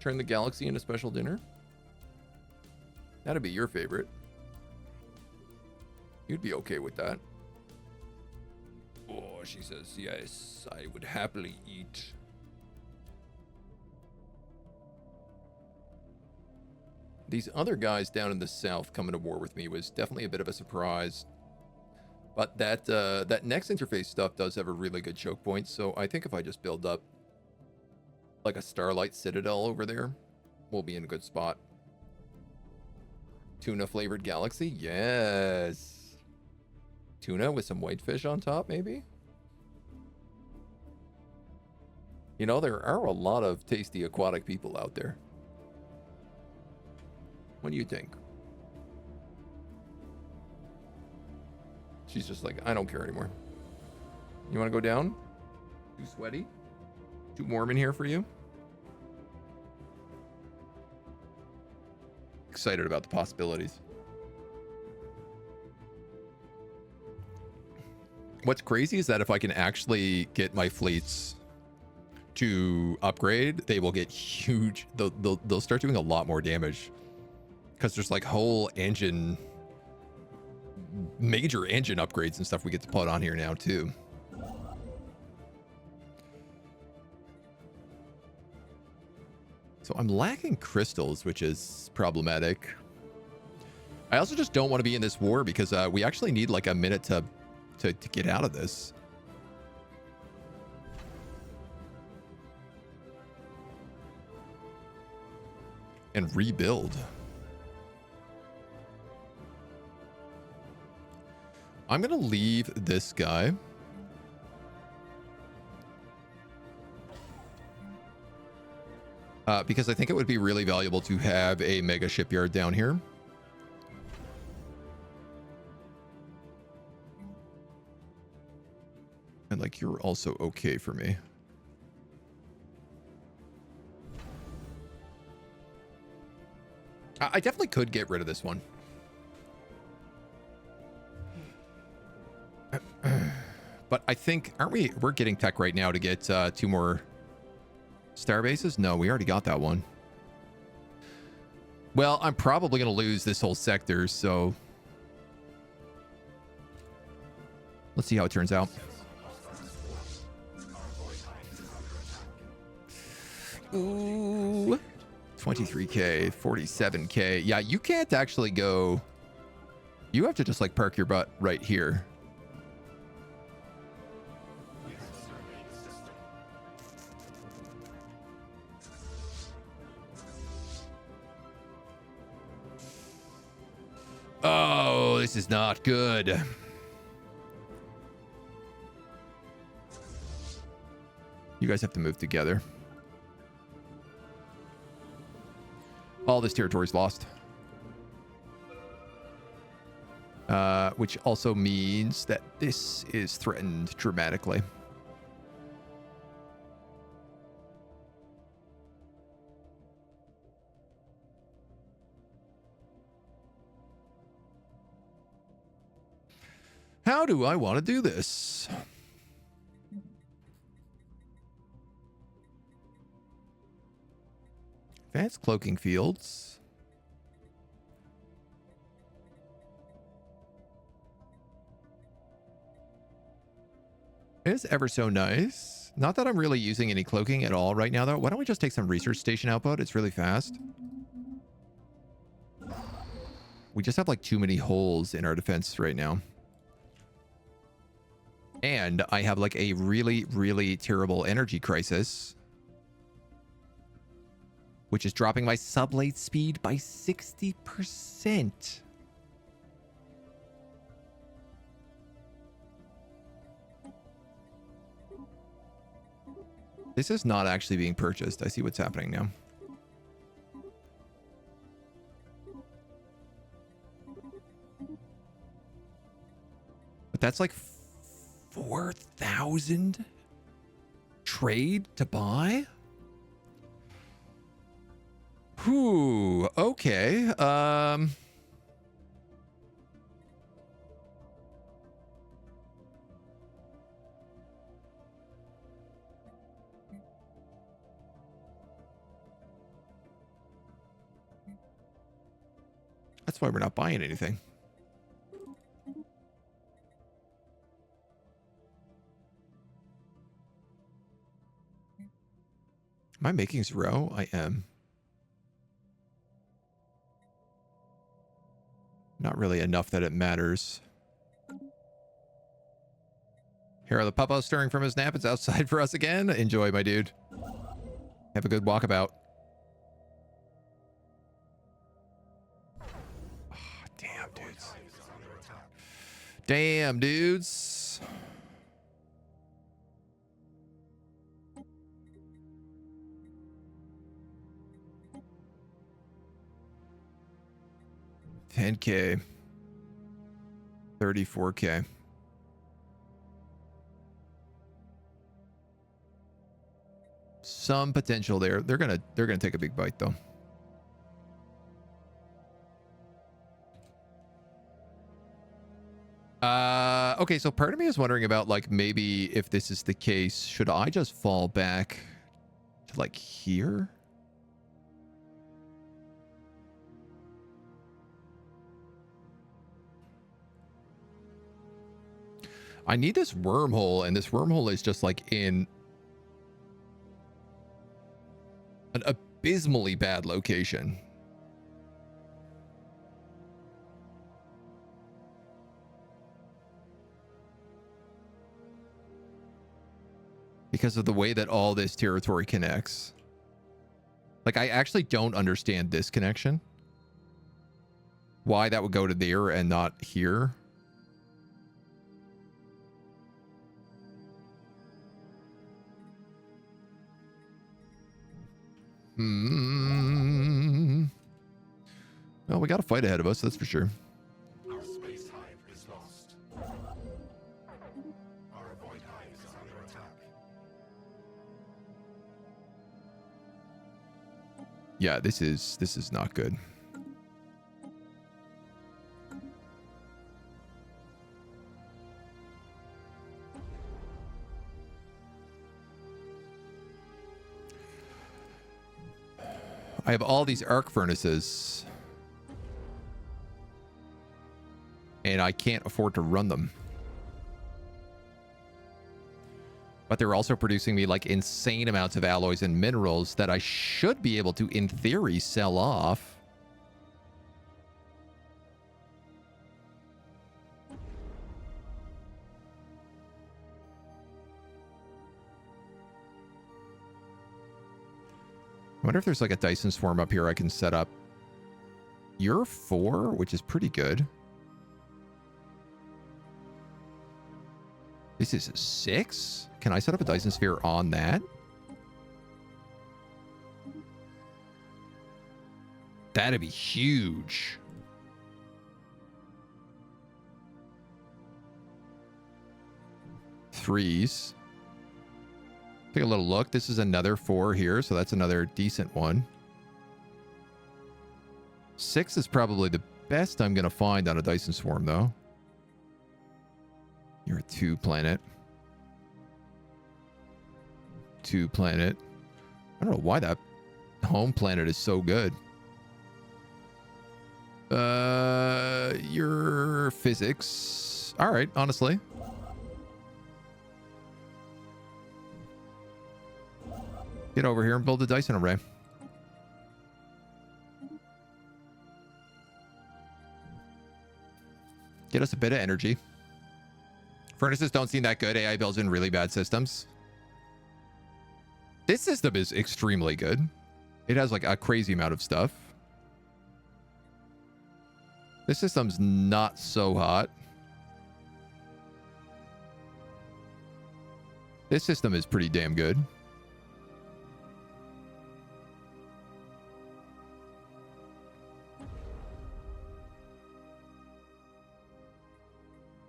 Turn the galaxy into special dinner? That'd be your favorite. You'd be okay with that. Oh, she says, yes, I would happily eat. These other guys down in the south coming to war with me was definitely a bit of a surprise. But that next interface stuff does have a really good choke point, so I think if I just build up like a Starlight Citadel over there, we'll be in a good spot. Tuna flavored galaxy? Yes. Tuna with some whitefish on top, maybe? You know, there are a lot of tasty aquatic people out there. What do you think? She's just like, I don't care anymore. You want to go down? Too sweaty? Too warm in here for you? Excited about the possibilities. What's crazy is that if I can actually get my fleets to upgrade, they will get huge. They'll start doing a lot more damage because there's like whole major engine upgrades and stuff we get to put on here now too. So I'm lacking crystals, which is problematic. I also just don't want to be in this war because we actually need like a minute to get out of this. And rebuild. I'm going to leave this guy. Because I think it would be really valuable to have a mega shipyard down here. And like, you're also okay for me. I definitely could get rid of this one. But I think, we're getting tech right now to get 2 more star bases? No, we already got that one. Well, I'm probably going to lose this whole sector, so let's see how it turns out. Ooh, 23k, 47k. Yeah, you can't actually go. You have to just like park your butt right here. Oh, this is not good. You guys have to move together. All this territory is lost. Which also means that this is threatened dramatically. How do I want to do this? Advanced cloaking fields. It is ever so nice. Not that I'm really using any cloaking at all right now, though. Why don't we just take some research station output? It's really fast. We just have like too many holes in our defense right now. And I have like a really, really terrible energy crisis, which is dropping my sublate speed by 60%. This is not actually being purchased. I see what's happening now. But that's like 4,000 trade to buy? Whew, okay. That's why we're not buying anything. Am I making 0? I am. Not really enough that it matters. Here are the puppos stirring from his nap. It's outside for us again. Enjoy, my dude. Have a good walkabout. Oh, damn, dudes. Damn, dudes. 10K. 34K. Some potential there. They're gonna take a big bite though. Okay, so part of me is wondering about like maybe if this is the case, should I just fall back to like here? I need this wormhole, and this wormhole is just like in an abysmally bad location. Because of the way that all this territory connects. Like, I actually don't understand this connection. Why that would go to there and not here. Well, we got a fight ahead of us, that's for sure. Our space hive is lost. Our void hive is under attack. Yeah, this is not good. I have all these arc furnaces, and I can't afford to run them. But they're also producing me like insane amounts of alloys and minerals that I should be able to, in theory, sell off. I wonder if there's like a Dyson swarm up here I can set up. You're 4, which is pretty good. This is 6? Can I set up a Dyson sphere on that? That'd be huge. Threes. Take a little look. This is another 4 here, so that's another decent one. 6 is probably the best I'm going to find on a Dyson swarm, though. You're a 2 planet. 2 planet. I don't know why that home planet is so good. Your physics. All right, honestly. Get over here and build a Dyson array. Get us a bit of energy. Furnaces don't seem that good. AI builds in really bad systems. This system is extremely good. It has like a crazy amount of stuff. This system's not so hot. This system is pretty damn good.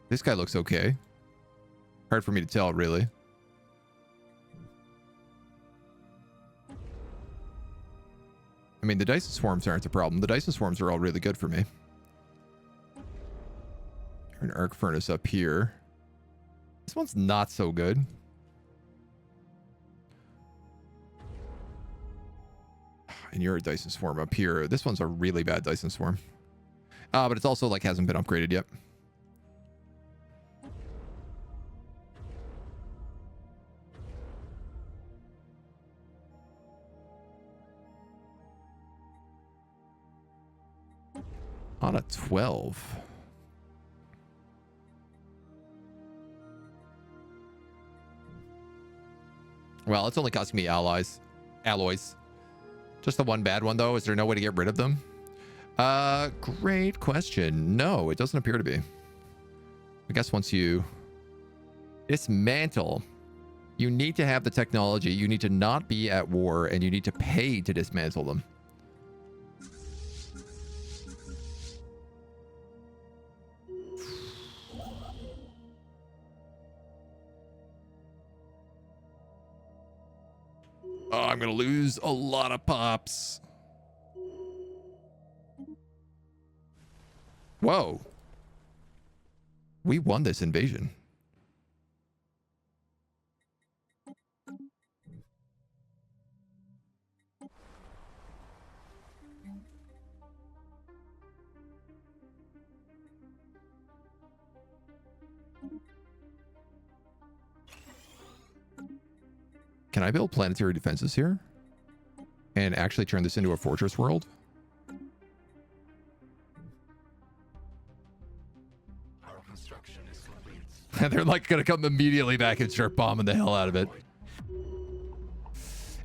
This guy looks okay. Hard for me to tell, really. I mean, the Dyson swarms aren't a problem. The Dyson swarms are all really good for me. An arc furnace up here. This one's not so good. And you're a Dyson swarm up here. This one's a really bad Dyson swarm. But it's also like hasn't been upgraded yet. On a 12. Well, it's only costing me alloys. Just the one bad one, though. Is there no way to get rid of them? Great question. No, it doesn't appear to be. I guess once you dismantle, you need to have the technology. You need to not be at war, and you need to pay to dismantle them. Oh, I'm going to lose a lot of pops. Whoa. We won this invasion. Can I build planetary defenses here? And actually turn this into a fortress world? Our construction is complete. They're like going to come immediately back and start bombing the hell out of it.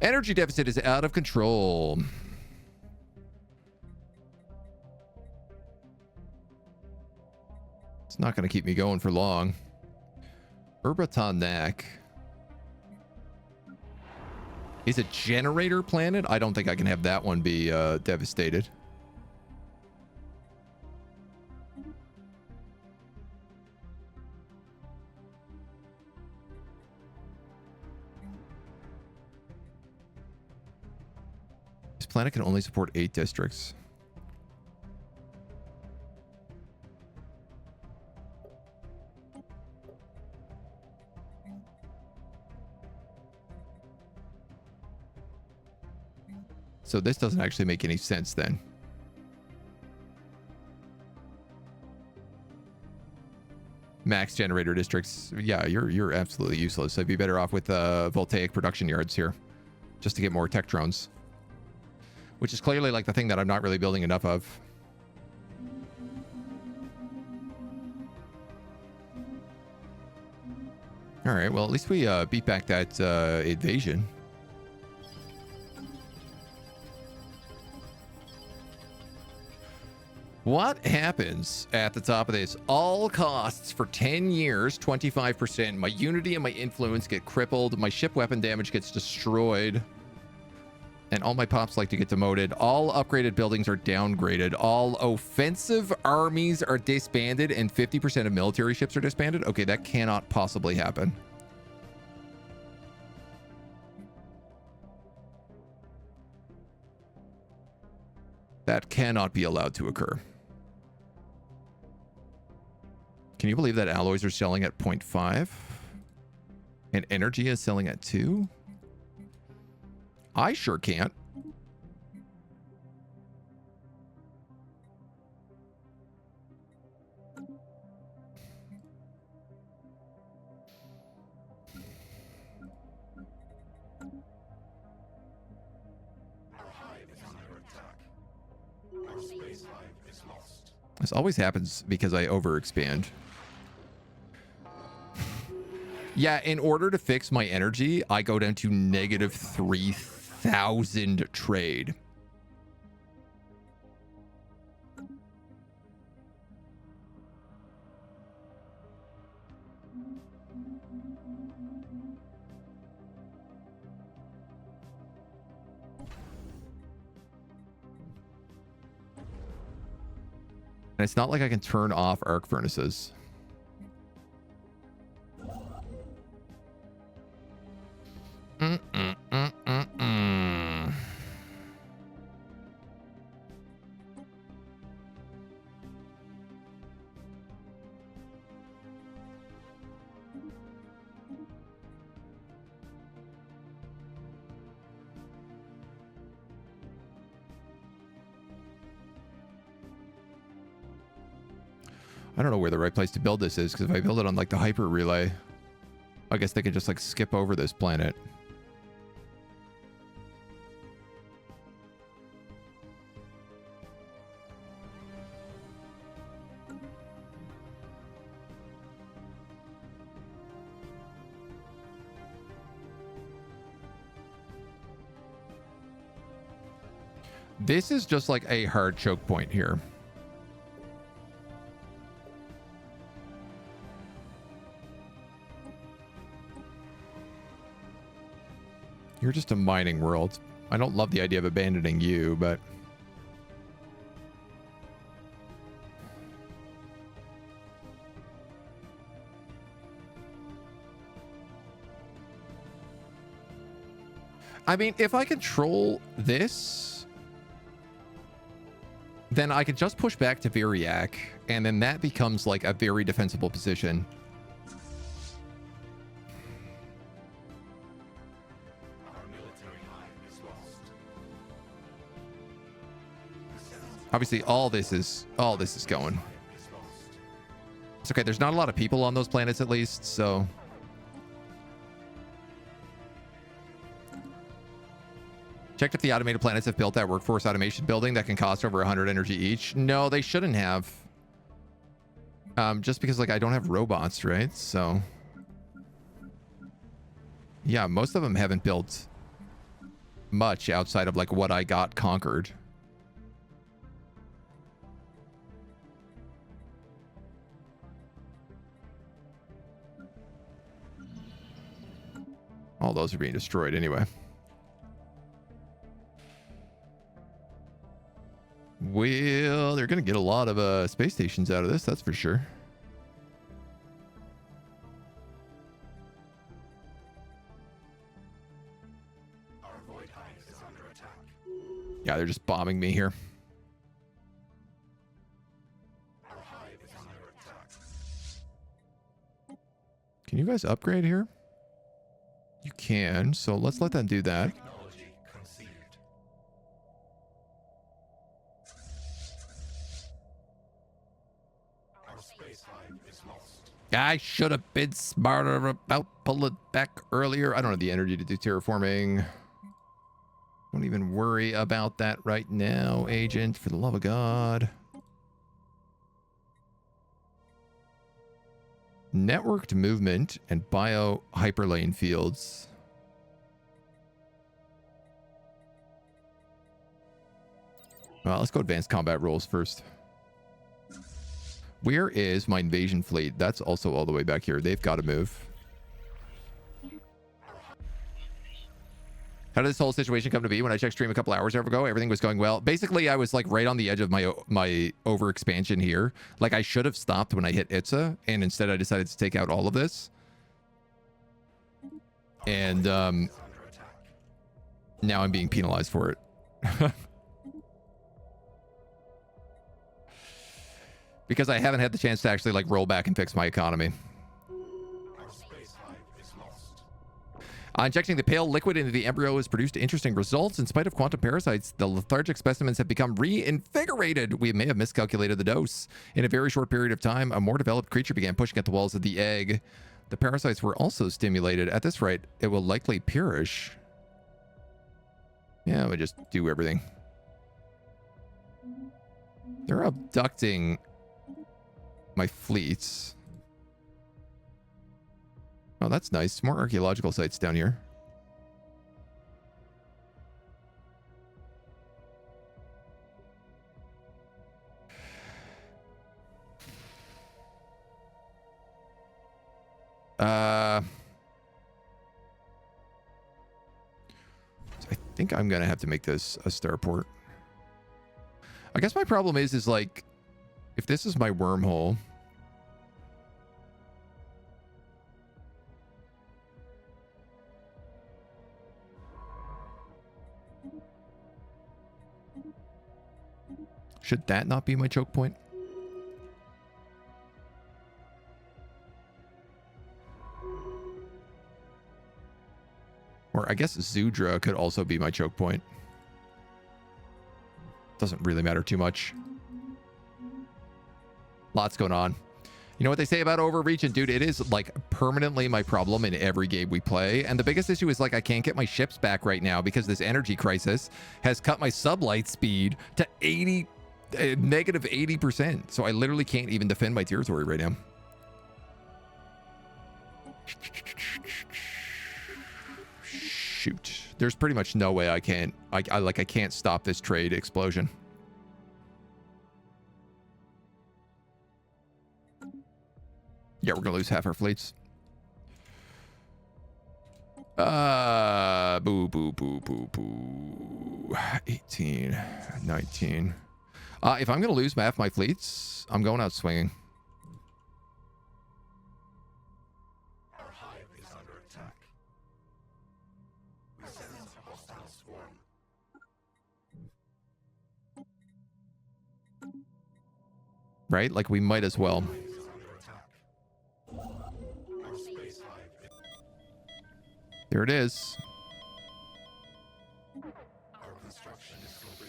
Energy deficit is out of control. It's not going to keep me going for long. Urbatanak is a generator planet. I don't think I can have that one be devastated. This planet can only support 8 districts. So this doesn't actually make any sense then. Max generator districts. Yeah, you're absolutely useless. I'd be better off with voltaic production yards here, just to get more tech drones, which is clearly like the thing that I'm not really building enough of. All right, well, at least we beat back that invasion. What happens at the top of this? All costs for 10 years, 25%. My unity and my influence get crippled. My ship weapon damage gets destroyed. And all my pops like to get demoted. All upgraded buildings are downgraded. All offensive armies are disbanded, and 50% of military ships are disbanded. Okay, that cannot possibly happen. That cannot be allowed to occur. Can you believe that alloys are selling at 0.5? And energy is selling at 2? I sure can't. Our hive is under attack. Our space hive is lost. This always happens because I overexpand. Yeah, in order to fix my energy, I go down to negative 3,000 trade. And it's not like I can turn off arc furnaces. I don't know where the right place to build this is, because if I build it on like the hyper relay, I guess they could just like skip over this planet. This is just like a hard choke point here. You're just a mining world. I don't love the idea of abandoning you, but... I mean, if I control this, then I could just push back to Viriac, and then that becomes like a very defensible position. Our military hive is lost. Obviously, all this is going. Hive is lost. It's okay. There's not a lot of people on those planets, at least, so. Checked if the automated planets have built that workforce automation building that can cost over 100 energy each. No, they shouldn't have. Just because, like, I don't have robots, right? So, yeah, most of them haven't built much outside of, like, what I got conquered. All those are being destroyed anyway. Well, they're going to get a lot of space stations out of this, that's for sure. Our void hive is under attack. Yeah, they're just bombing me here. Our hive is under attack. Can you guys upgrade here? You can, so let's let them do that. Technology conceived. Our space hive is lost. I should have been smarter about pulling back earlier. I don't have the energy to do terraforming. Don't even worry about that right now, Agent, for the love of God. Networked movement and bio hyperlane fields. Well, let's go advanced combat rules first. Where is my invasion fleet? That's also all the way back here. They've got to move. How did this whole situation come to be? When I checked stream a couple hours ago, everything was going well. Basically, I was like right on the edge of my overexpansion here. Like I should have stopped when I hit Itza, and instead I decided to take out all of this. And now I'm being penalized for it. Because I haven't had the chance to actually like roll back and fix my economy. Our space hive is lost. Injecting the pale liquid into the embryo has produced interesting results. In spite of quantum parasites, the lethargic specimens have become reinvigorated. We may have miscalculated the dose. In a very short period of time, a more developed creature began pushing at the walls of the egg. The parasites were also stimulated. At this rate, it will likely perish. Yeah, we just do everything. They're abducting my fleets. Oh, that's nice. More archaeological sites down here. I think I'm gonna have to make this a starport. I guess my problem is like, if this is my wormhole, should that not be my choke point? Or I guess Zudra could also be my choke point. Doesn't really matter too much. Lots going on. You know what they say about overreaching, dude? It is like permanently my problem in every game we play. And the biggest issue is like I can't get my ships back right now because this energy crisis has cut my sublight speed to negative 80%. So I literally can't even defend my territory right now. Shoot. There's pretty much no way I can't. I can't stop this trade explosion. Yeah, we're gonna lose half our fleets. Boo, boo, boo, boo, boo. 18, 19. If I'm gonna lose half my fleets, I'm going out swinging. Our hive is under attack. We sense right? Like we might as well. Hive is under attack. Our space hive is... There it is. Our construction is complete.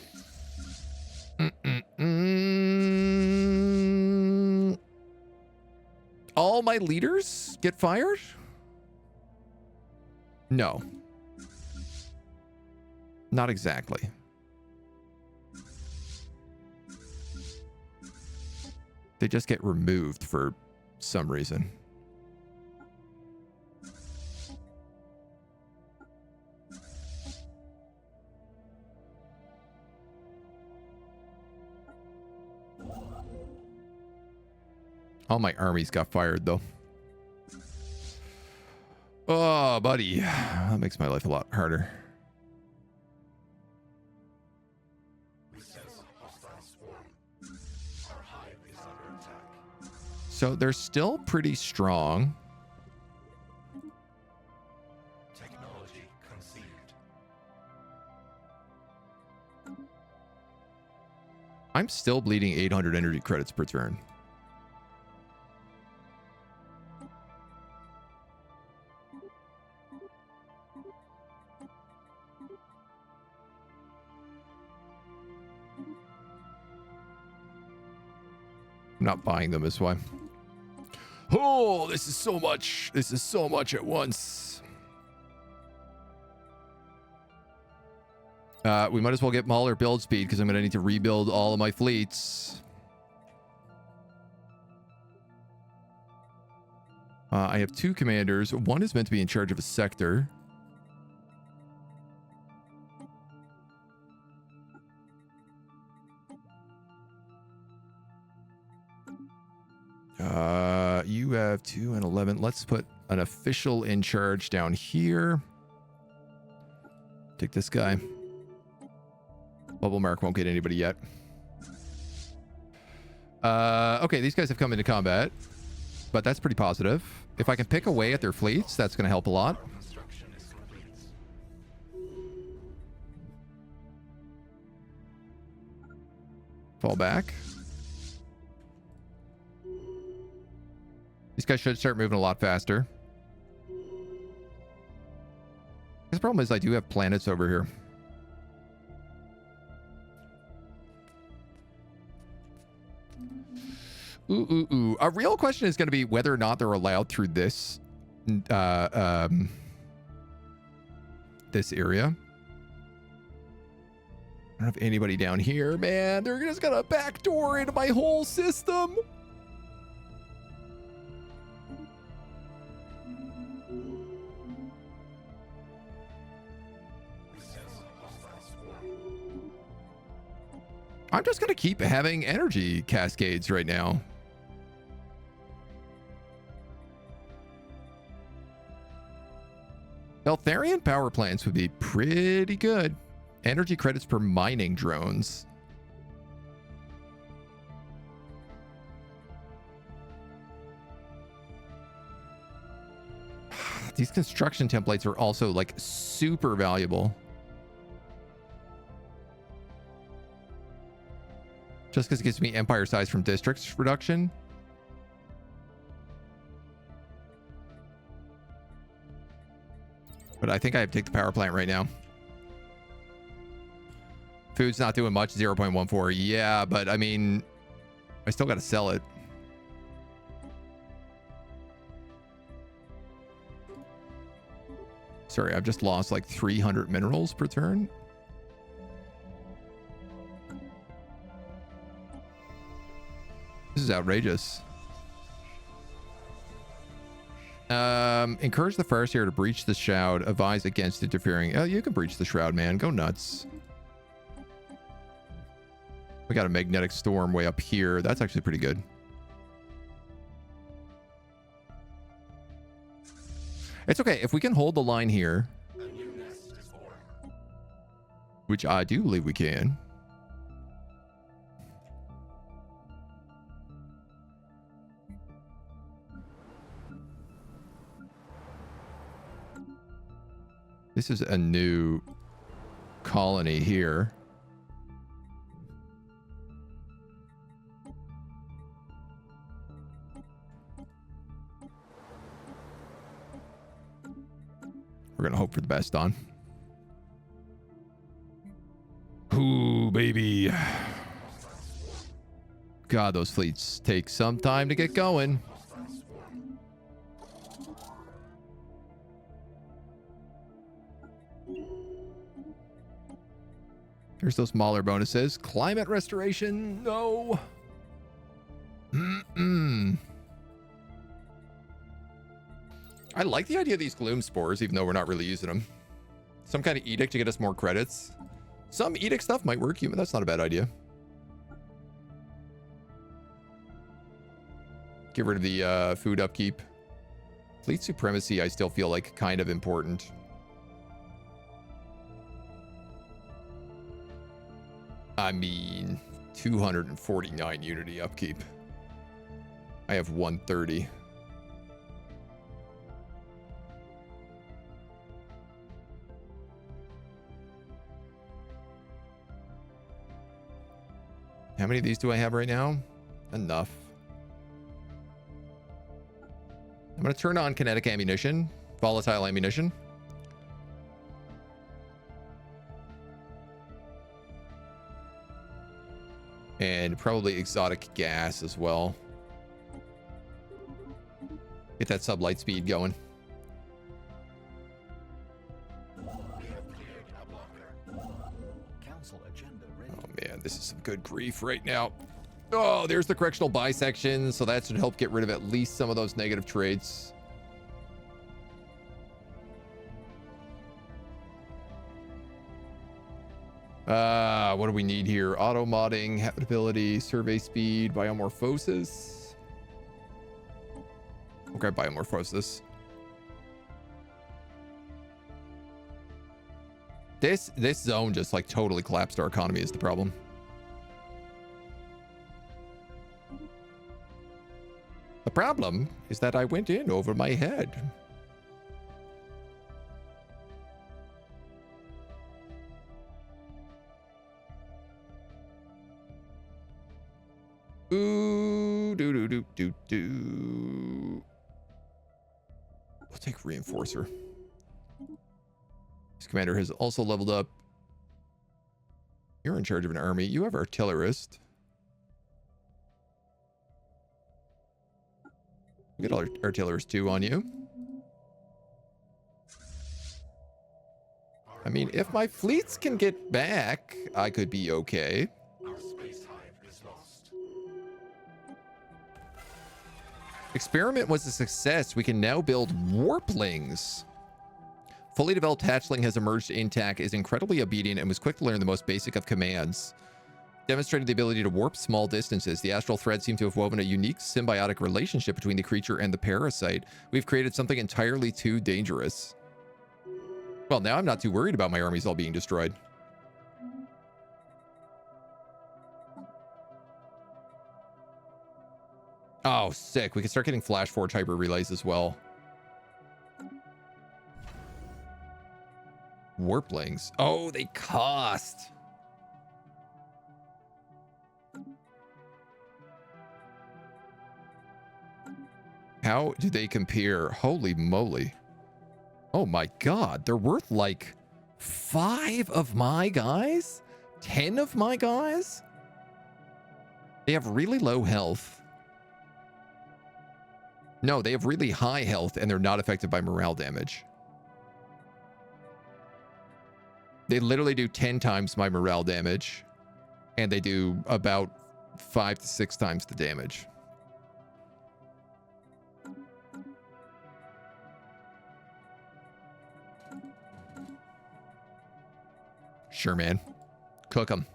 All my leaders get fired? No. Not exactly. They just get removed for some reason. All my armies got fired, though. Oh, buddy. That makes my life a lot harder. We sense a hostile swarm. Our hive is under attack. So they're still pretty strong. Technology conceived. I'm still bleeding 800 energy credits per turn. I'm not buying them this way. Oh, this is so much. This is so much at once. We might as well get Mauler build speed because I'm going to need to rebuild all of my fleets. I have 2 commanders. One is meant to be in charge of a sector. You have 2 and 11. Let's put an official in charge down here. Take this guy. Bubble Mark won't get anybody yet. Okay, these guys have come into combat, but that's pretty positive. If I can pick away at their fleets, that's going to help a lot. Our construction is complete. Fall back. These guys should start moving a lot faster. The problem is I do have planets over here. Ooh. A real question is going to be whether or not they're allowed through this this area. I don't have anybody down here, man. They're just gonna backdoor into my whole system. We sense a hostile swarm. I'm just gonna keep having energy cascades right now. Eltharian power plants would be pretty good. Energy credits per mining drones. These construction templates are also like super valuable. Just because it gives me empire size from districts reduction. But I think I have to take the power plant right now. Food's not doing much, 0.14. Yeah, but I mean, I still got to sell it. Sorry, I've just lost like 300 minerals per turn. This is outrageous. Encourage the Farseer to breach the shroud. Advise against interfering. Oh, you can breach the shroud, man. Go nuts. We got a magnetic storm way up here. That's actually pretty good. It's okay. If we can hold the line here, A new nest is formed. which I do believe we can. This is a new colony here. We're gonna hope for the best on. Ooh, baby. God, those fleets take some time to get going. Here's those smaller bonuses. Climate restoration. No. I like the idea of these gloom spores, even though we're not really using them. Some kind of edict to get us more credits. Some edict stuff might work, but that's not a bad idea. Get rid of the food upkeep. Fleet supremacy, I still feel like kind of important. I mean, 249 unity upkeep. I have 130. How many of these do I have right now? Enough. I'm going to turn on kinetic ammunition, volatile ammunition. And probably exotic gas as well. Get that sublight speed going. Oh man, this is some good grief right now. Oh, there's the correctional bisection, so that should help get rid of at least some of those negative traits. What do we need here? Auto modding, habitability, survey speed, biomorphosis. Okay, biomorphosis. This zone just like totally collapsed our economy is the problem. The problem is that I went in over my head. Ooh, do. We'll take Reinforcer. This commander has also leveled up. You're in charge of an army. You have artillerist. Get all artillerist 2 on you. I mean, if my fleets can get back, I could be okay. Our space hive is lost. Experiment was a success. We can now build warplings. Fully developed hatchling has emerged intact, is incredibly obedient, and was quick to learn the most basic of commands. Demonstrated the ability to warp small distances. The astral thread seemed to have woven a unique symbiotic relationship between the creature and the parasite. We've created something entirely too dangerous. Well, now I'm not too worried about my armies all being destroyed. Oh, sick. We can start getting Flash Forge hyper relays as well. Warplings. Oh, they cost. How do they compare? Holy moly. Oh my god. They're worth like 5 of my guys? 10 of my guys? They have really low health. No, they have really high health and they're not affected by morale damage. They literally do 10 times my morale damage, and they do about 5 to 6 times the damage. Sure, man. Cook them.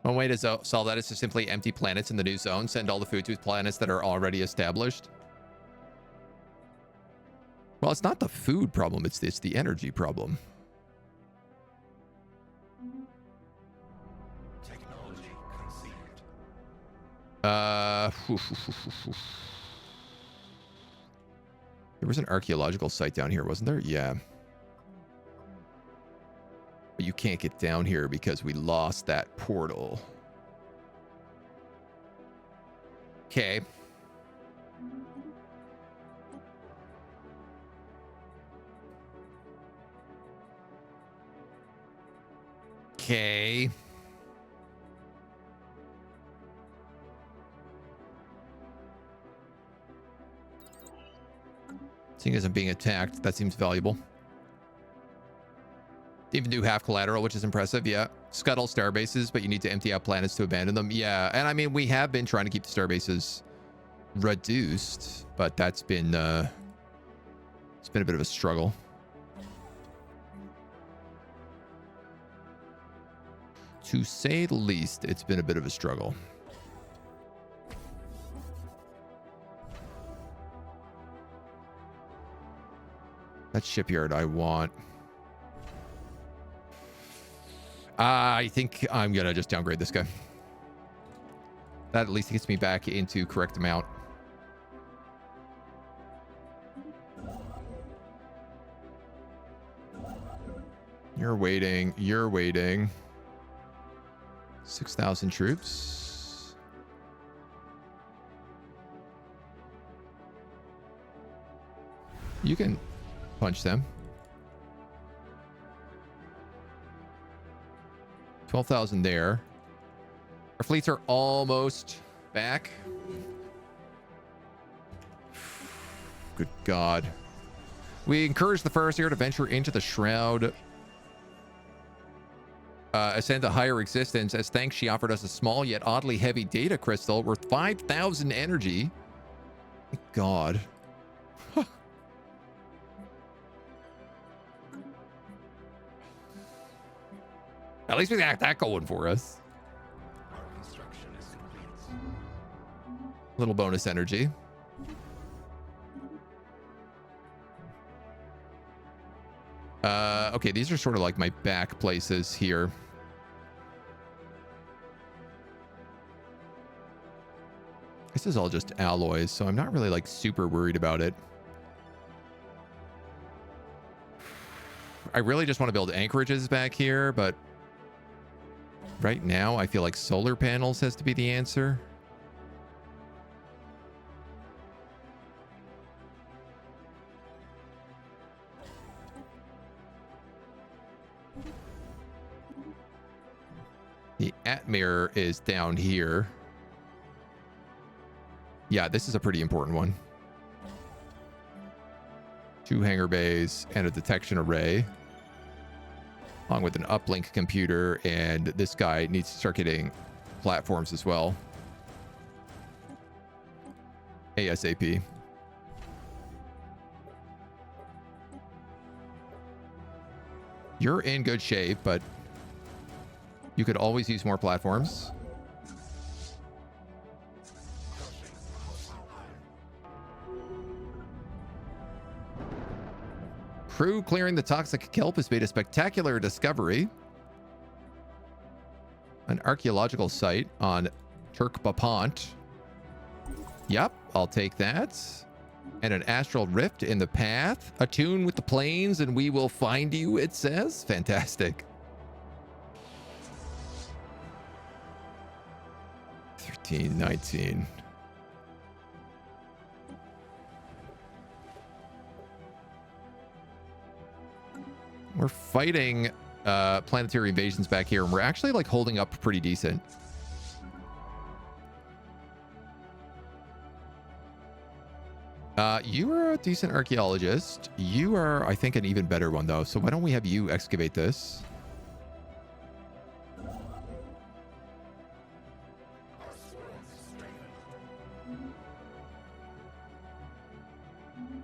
One way to solve that is to simply empty planets in the new zone, send all the food to planets that are already established. Well, it's not the food problem, it's the energy problem. Technology conceived. There was an archaeological site down here, wasn't there? Yeah. But you can't get down here because we lost that portal. Okay. Okay. Seeing as I'm being attacked, that seems valuable. Even do half collateral, which is impressive. Yeah. Scuttle star bases, but you need to empty out planets to abandon them. Yeah. And I mean, we have been trying to keep the star bases reduced, but that's been it's been a bit of a struggle. To say the least, it's been a bit of a struggle. That shipyard I want. I think I'm gonna just downgrade this guy. That at least gets me back into correct amount. You're waiting. You're waiting. 6,000 troops. You can punch them. 12,000 there. Our fleets are almost back. Good God. We encourage the Farseer to venture into the Shroud. Ascend to higher existence. As thanks, she offered us a small yet oddly heavy data crystal worth 5,000 energy. Thank God. At least we got that going for us. Our construction is complete. Little bonus energy. Okay, these are sort of like my back places here. This is all just alloys, so I'm not really like super worried about it. I really just want to build anchorages back here, but right now I feel like solar panels has to be the answer. The Atmir is down here. Yeah, this is a pretty important one. 2 hangar bays and a detection array, along with an uplink computer, and this guy needs to start getting platforms as well. ASAP. You're in good shape, but you could always use more platforms. Crew clearing the toxic kelp has made a spectacular discovery. An archaeological site on Turkbapont. Yep, I'll take that. And an astral rift in the path. Attune with the planes and we will find you, it says. Fantastic. 13, 19. We're fighting planetary invasions back here, and we're actually like holding up pretty decent. You are a decent archaeologist. You are, I think, an even better one though. So why don't we have you excavate this?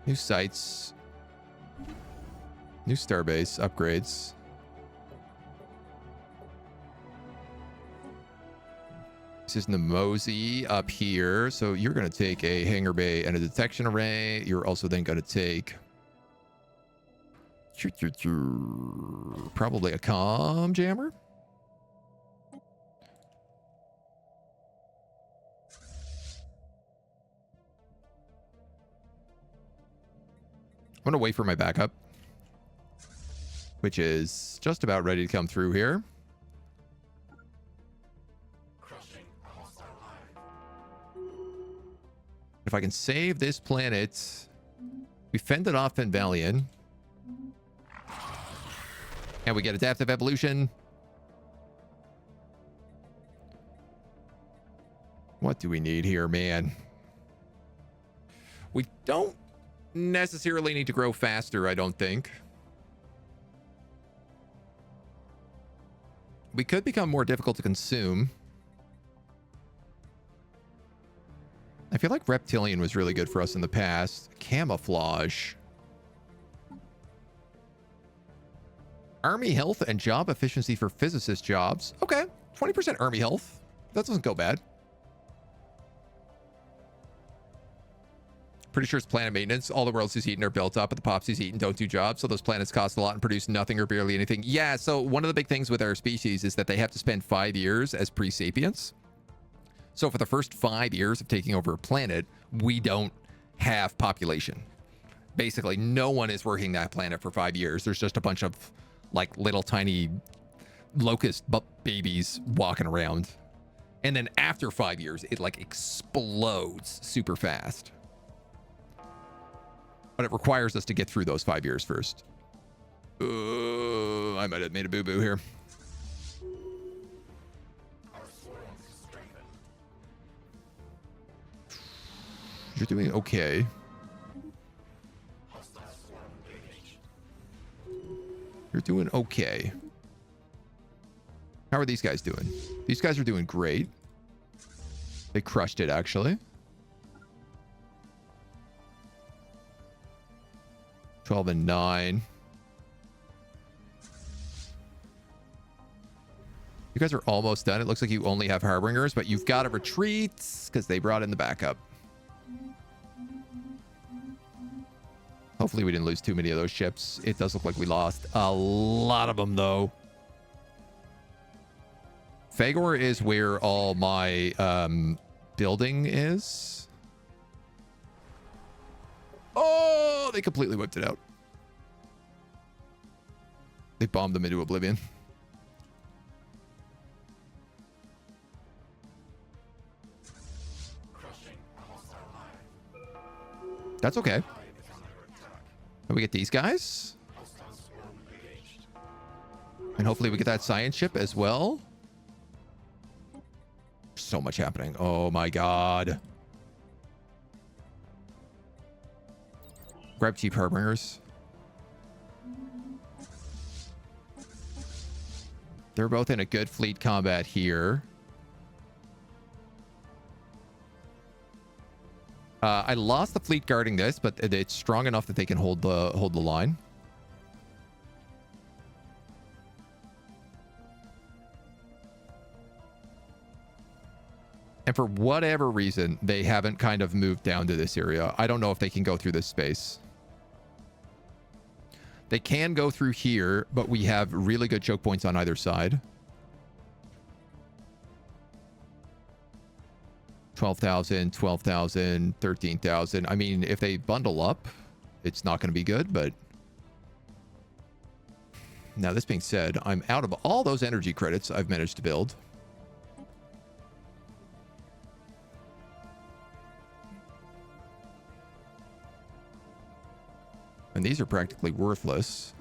New sites. New starbase upgrades. This is Nemosi up here. So you're going to take a hangar bay and a detection array. You're also then going to take probably a comm jammer. I'm going to wait for my backup, which is just about ready to come through here. Crushing a hostile hive. If I can save this planet, we fended off Fenvalian. And we get adaptive evolution. What do we need here, man? We don't necessarily need to grow faster, I don't think. We could become more difficult to consume. I feel like reptilian was really good for us in the past. Camouflage. Army health and job efficiency for physicist jobs. Okay, 20% army health. That doesn't go bad. Pretty sure it's planet maintenance. All the worlds he's eaten are built up, but the pops he's eaten don't do jobs. So those planets cost a lot and produce nothing or barely anything. Yeah, so one of the big things with our species is that they have to spend 5 years as pre-sapients. So for the first 5 years of taking over a planet, we don't have population. Basically, no one is working that planet for 5 years. There's just a bunch of like little tiny locust babies walking around. And then after 5 years, it like explodes super fast. But it requires us to get through those 5 years first. I might have made a boo-boo here. You're doing okay. You're doing okay. How are these guys doing? These guys are doing great. They crushed it, actually. 12 and 9. You guys are almost done. It looks like you only have harbingers, but you've got to retreat because they brought in the backup. Hopefully we didn't lose too many of those ships. It does look like we lost a lot of them, though. Fagor is where all my building is. Oh, they completely whipped it out. They bombed them into oblivion. That's okay. And we get these guys. And hopefully we get that science ship as well. So much happening. Oh my god. Grab cheap harbingers. They're both in a good fleet combat here. I lost the fleet guarding this, but it's strong enough that they can hold the line. And for whatever reason, they haven't kind of moved down to this area. I don't know if they can go through this space. They can go through here, but we have really good choke points on either side. 12,000, 12,000, 13,000. I mean, if they bundle up, it's not going to be good, but... Now, this being said, I'm out of all those energy credits I've managed to build. And these are practically worthless.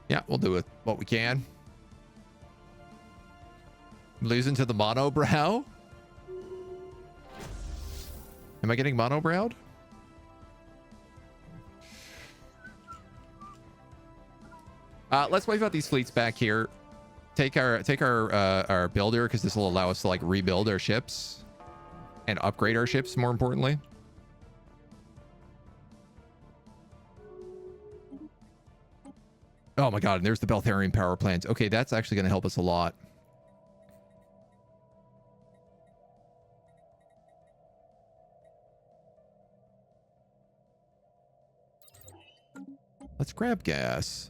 Yeah, we'll do it what we can. Losing to the monobrow? Am I getting monobrowed? Let's wave out these fleets back here. Take our builder, because this will allow us to like rebuild our ships and upgrade our ships, more importantly. Oh my god, and there's the Beltharian power plant. Okay, that's actually going to help us a lot. Let's grab gas.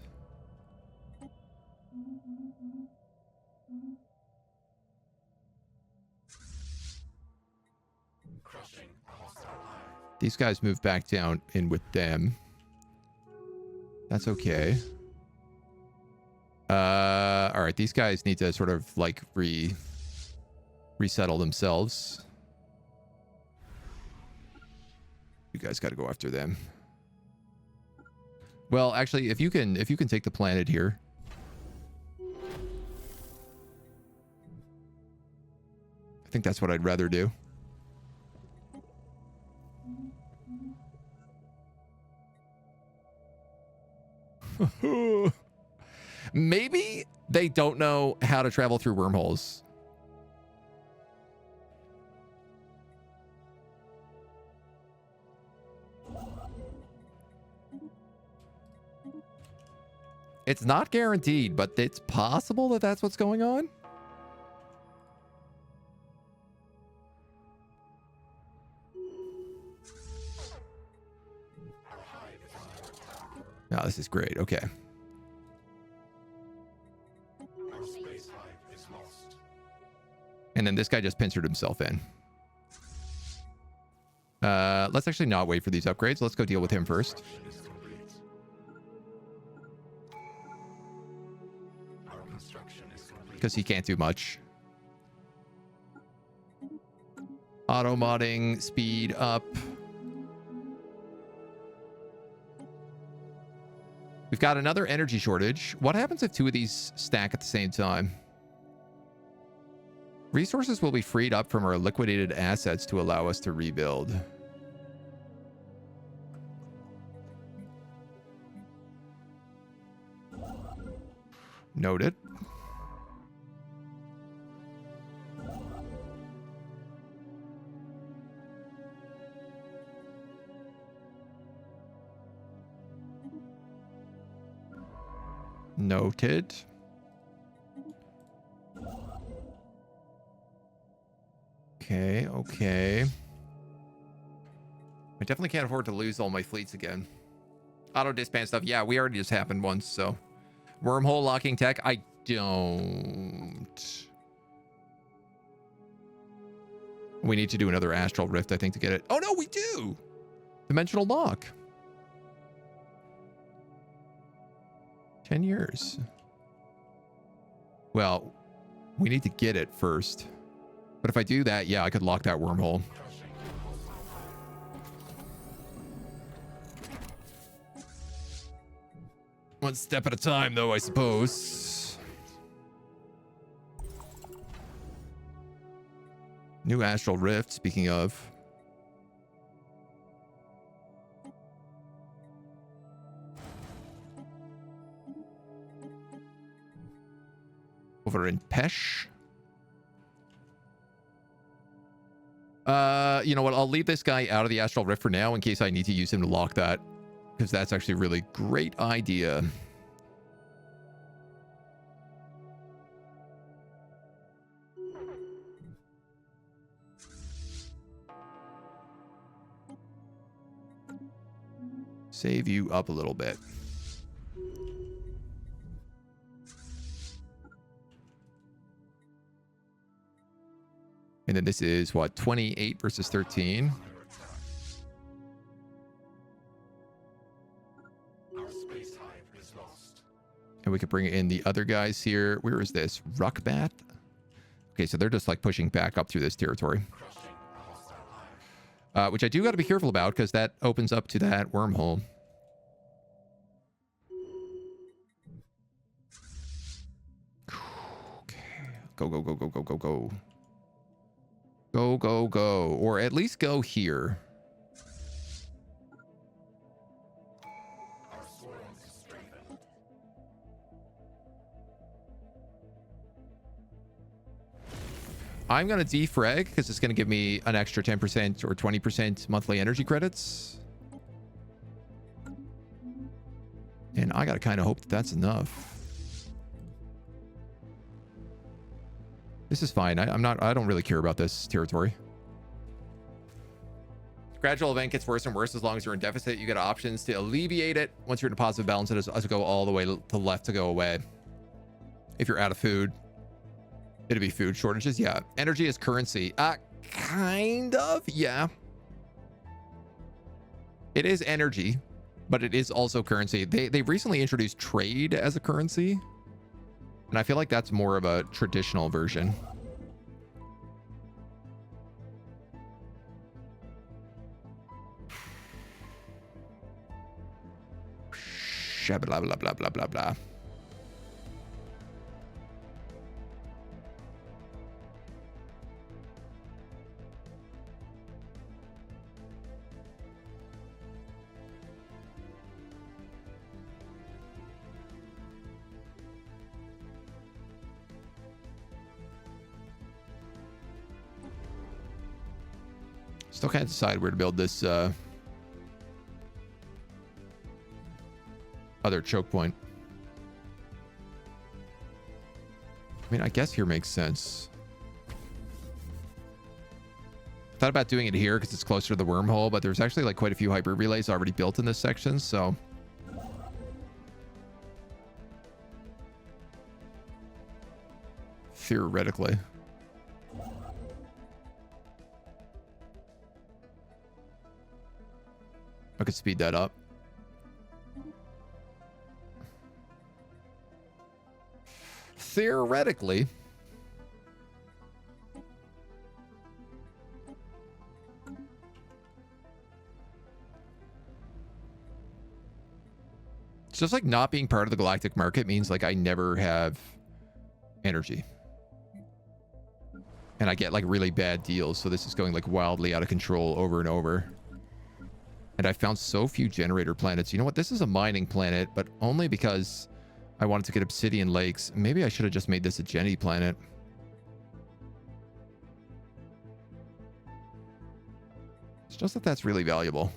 These guys move back down in with them. That's okay. All right, these guys need to sort of like resettle themselves. You guys got to go after them. Well, actually, if you can take the planet here. I think that's what I'd rather do. Maybe they don't know how to travel through wormholes. It's not guaranteed, but it's possible that that's what's going on. No, this is great. Okay. Our space hive is lost. And then this guy just pincered himself in. Let's actually not wait for these upgrades. Let's go deal with him first. Construction is complete. Our construction is complete. Because he can't do much. Auto modding, speed up. We've got another energy shortage. What happens if two of these stack at the same time? Resources will be freed up from our liquidated assets to allow us to rebuild. Noted. Noted. Okay, okay. I definitely can't afford to lose all my fleets again. Auto disband stuff. Yeah, we already just happened once, so. Wormhole locking tech. I don't. We need to do another astral rift, I think, to get it. Oh, no, we do. Dimensional lock. 10 years. Well, we need to get it first. But if I do that, yeah, I could lock that wormhole. One step at a time, though, I suppose. New astral rift, speaking of. Over in Pesh. You know what? I'll leave this guy out of the astral rift for now in case I need to use him to lock that. Because that's actually a really great idea. Save you up a little bit. And then this is what, 28 versus 13. Our space hive is lost. And we could bring in the other guys here. Where is this? Ruckbat? Okay, so they're just like pushing back up through this territory. Crushing a hostile hive. Which I do got to be careful about because that opens up to that wormhole. Okay. Go, go, go, go, go, go, go. Go, go, go. Or at least go here. Our swarm is strengthened. I'm going to defrag because it's going to give me an extra 10% or 20% monthly energy credits. And I got to kind of hope that that's enough. This is fine. I don't really care about this territory. Gradual event gets worse and worse as long as you're in deficit. You get options to alleviate it. Once you're in a positive balance, it has to go all the way to the left to go away. If you're out of food, it'd be food shortages. Yeah. Energy is currency. Kind of. Yeah. It is energy, but it is also currency. They recently introduced trade as a currency. And I feel like that's more of a traditional version. Blah, blah, blah, blah, blah, blah. Still can't decide where to build this other choke point. I mean, I guess here makes sense. Thought about doing it here because it's closer to the wormhole, but there's actually like quite a few hyper relays already built in this section, so theoretically. I could speed that up. Theoretically. It's just like not being part of the galactic market means like I never have energy. And I get like really bad deals. So this is going like wildly out of control over and over. And I found so few generator planets. You know what? This is a mining planet, but only because I wanted to get obsidian lakes. Maybe I should have just made this a Jenny planet. It's just that that's really valuable.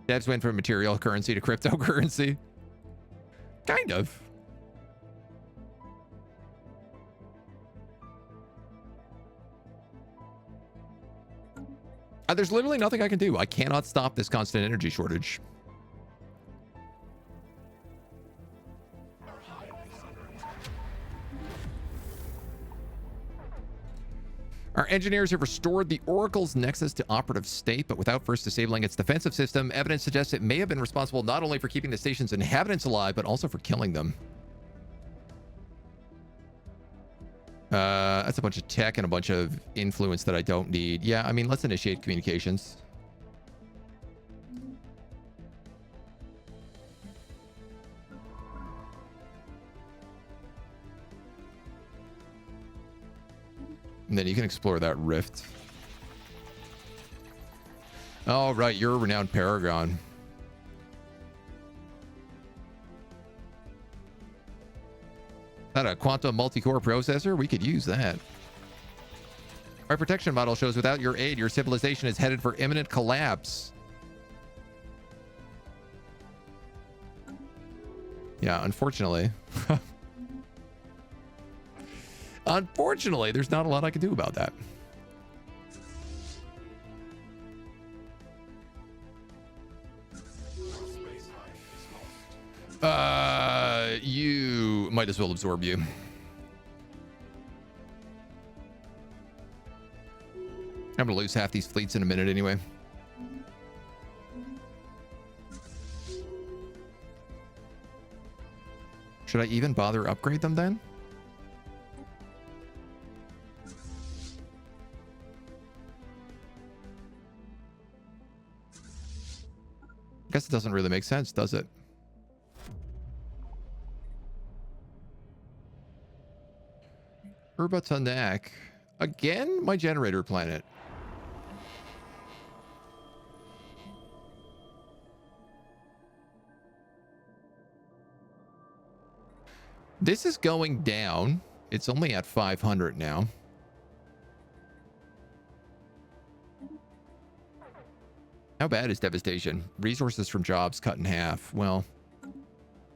Devs went from material currency to cryptocurrency. Kind of. There's literally nothing I can do. I cannot stop this constant energy shortage. Our engineers have restored the Oracle's Nexus to operative state, but without first disabling its defensive system. Evidence suggests it may have been responsible not only for keeping the station's inhabitants alive, but also for killing them. That's a bunch of tech and a bunch of influence that I don't need. Yeah, I mean, let's initiate communications. And then you can explore that rift. Oh, right. You're a renowned paragon. That a quantum multi-core processor? We could use that. Our protection model shows without your aid, your civilization is headed for imminent collapse. Yeah, unfortunately. Unfortunately, there's not a lot I can do about that. You might as well absorb you. I'm gonna lose half these fleets in a minute anyway. Should I even bother upgrade them then? I guess it doesn't really make sense, does it? Urbatanak. Again, my generator planet. This is going down. It's only at 500 now. How bad is devastation? Resources from jobs cut in half. Well,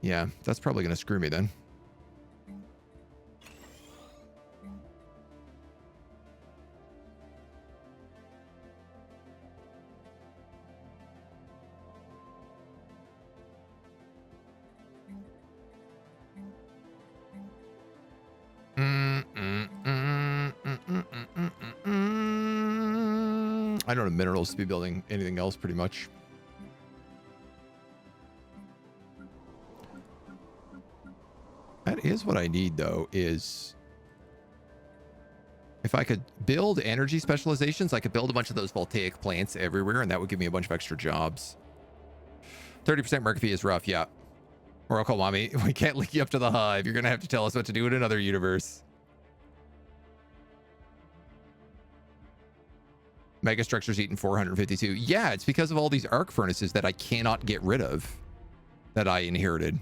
yeah, that's probably going to screw me then. I don't have minerals to be building anything else pretty much. That is what I need though, is if I could build energy specializations, I could build a bunch of those voltaic plants everywhere and that would give me a bunch of extra jobs. 30% market fee is rough, yeah. Oracle Mommy, we can't link you up to the hive. You're going to have to tell us what to do in another universe. Megastructure's eaten 452. Yeah, it's because of all these arc furnaces that I cannot get rid of that I inherited.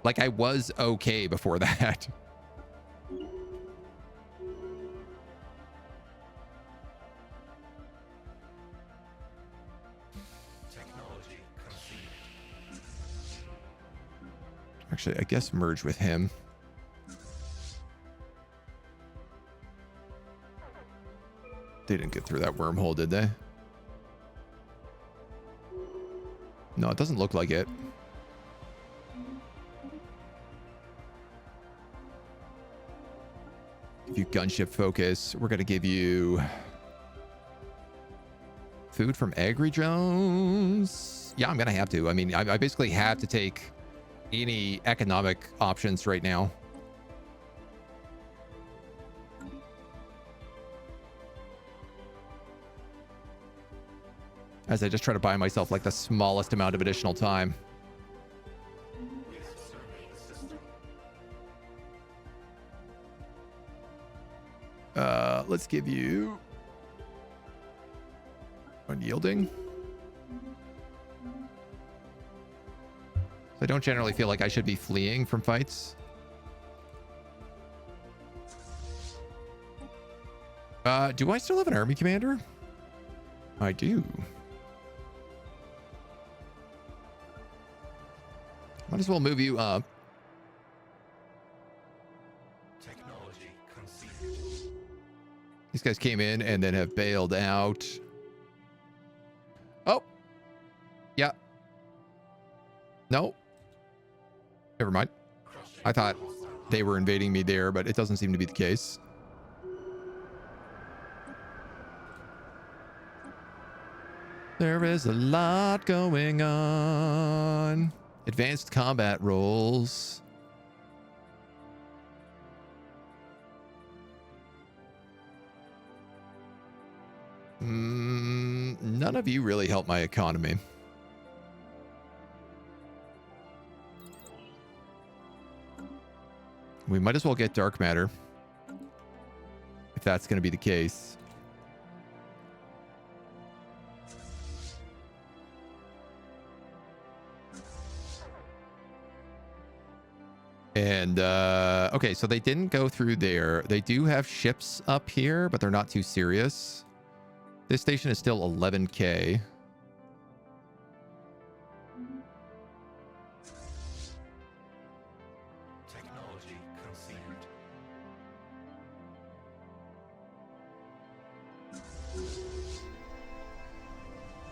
Like, I was okay before that. Technology conceded. Actually, I guess merge with him. They didn't get through that wormhole, did they? No, it doesn't look like it. Give you gunship focus. We're going to give you food from Agri Jones. Yeah, I'm going to have to. I mean, I basically have to take any economic options right now. As I just try to buy myself like the smallest amount of additional time. We have surveyed the system. Let's give you unyielding. I don't generally feel like I should be fleeing from fights. Do I still have an army commander? I do. Might as well move you up. Technology conceded. These guys came in and then have bailed out. Oh. Yeah. No. Never mind. I thought they were invading me there, but it doesn't seem to be the case. There is a lot going on. Advanced combat roles. None of you really help my economy. We might as well get dark matter, if that's going to be the case. And, okay, so they didn't go through there. They do have ships up here, but they're not too serious. This station is still 11K. Technology conceded.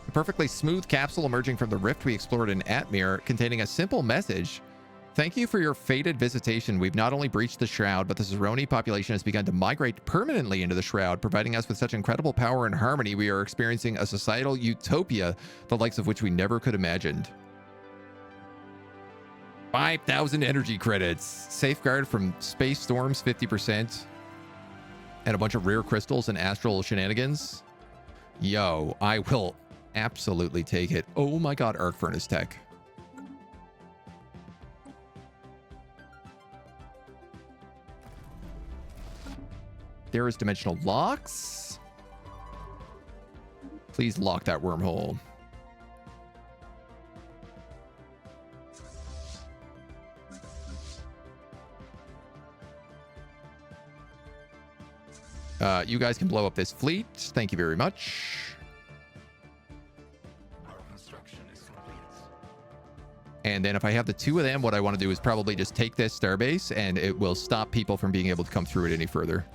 A perfectly smooth capsule emerging from the rift we explored in Atmir, containing a simple message. Thank you for your fated visitation. We've not only breached the Shroud, but the Zeroni population has begun to migrate permanently into the Shroud, providing us with such incredible power and harmony. We are experiencing a societal utopia, the likes of which we never could imagined. 5,000 energy credits. Safeguard from space storms, 50%. And a bunch of rare crystals and astral shenanigans. Yo, I will absolutely take it. Oh my god, Arc Furnace Tech. There is dimensional locks. Please lock that wormhole. You guys can blow up this fleet. Thank you very much. Our construction is complete. And then if I have the two of them, what I want to do is probably just take this starbase, and it will stop people from being able to come through it any further.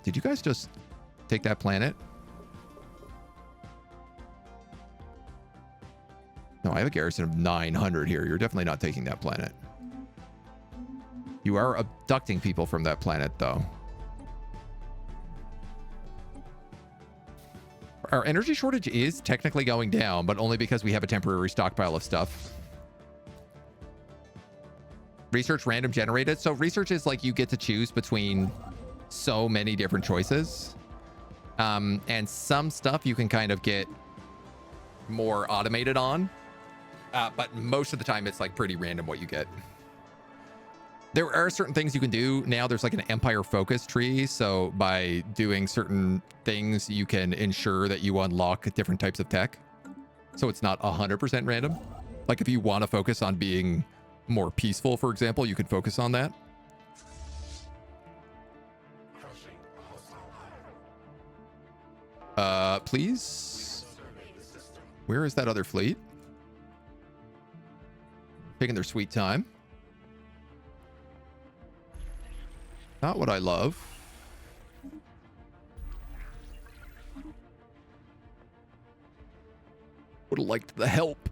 Did you guys just take that planet? No, I have a garrison of 900 here. You're definitely not taking that planet. You are abducting people from that planet, though. Our energy shortage is technically going down, but only because we have a temporary stockpile of stuff. Research random generated. So research is like you get to choose between so many different choices. And some stuff you can kind of get more automated on. But most of the time it's like pretty random what you get. There are certain things you can do. Now there's like an empire focus tree. So by doing certain things, you can ensure that you unlock different types of tech. So it's not 100% random. Like if you want to focus on being more peaceful, for example, you can focus on that. Crushing a hostile hive. Please. Survey the system. Where is that other fleet? Taking their sweet time. Not what I love. Would have liked the help.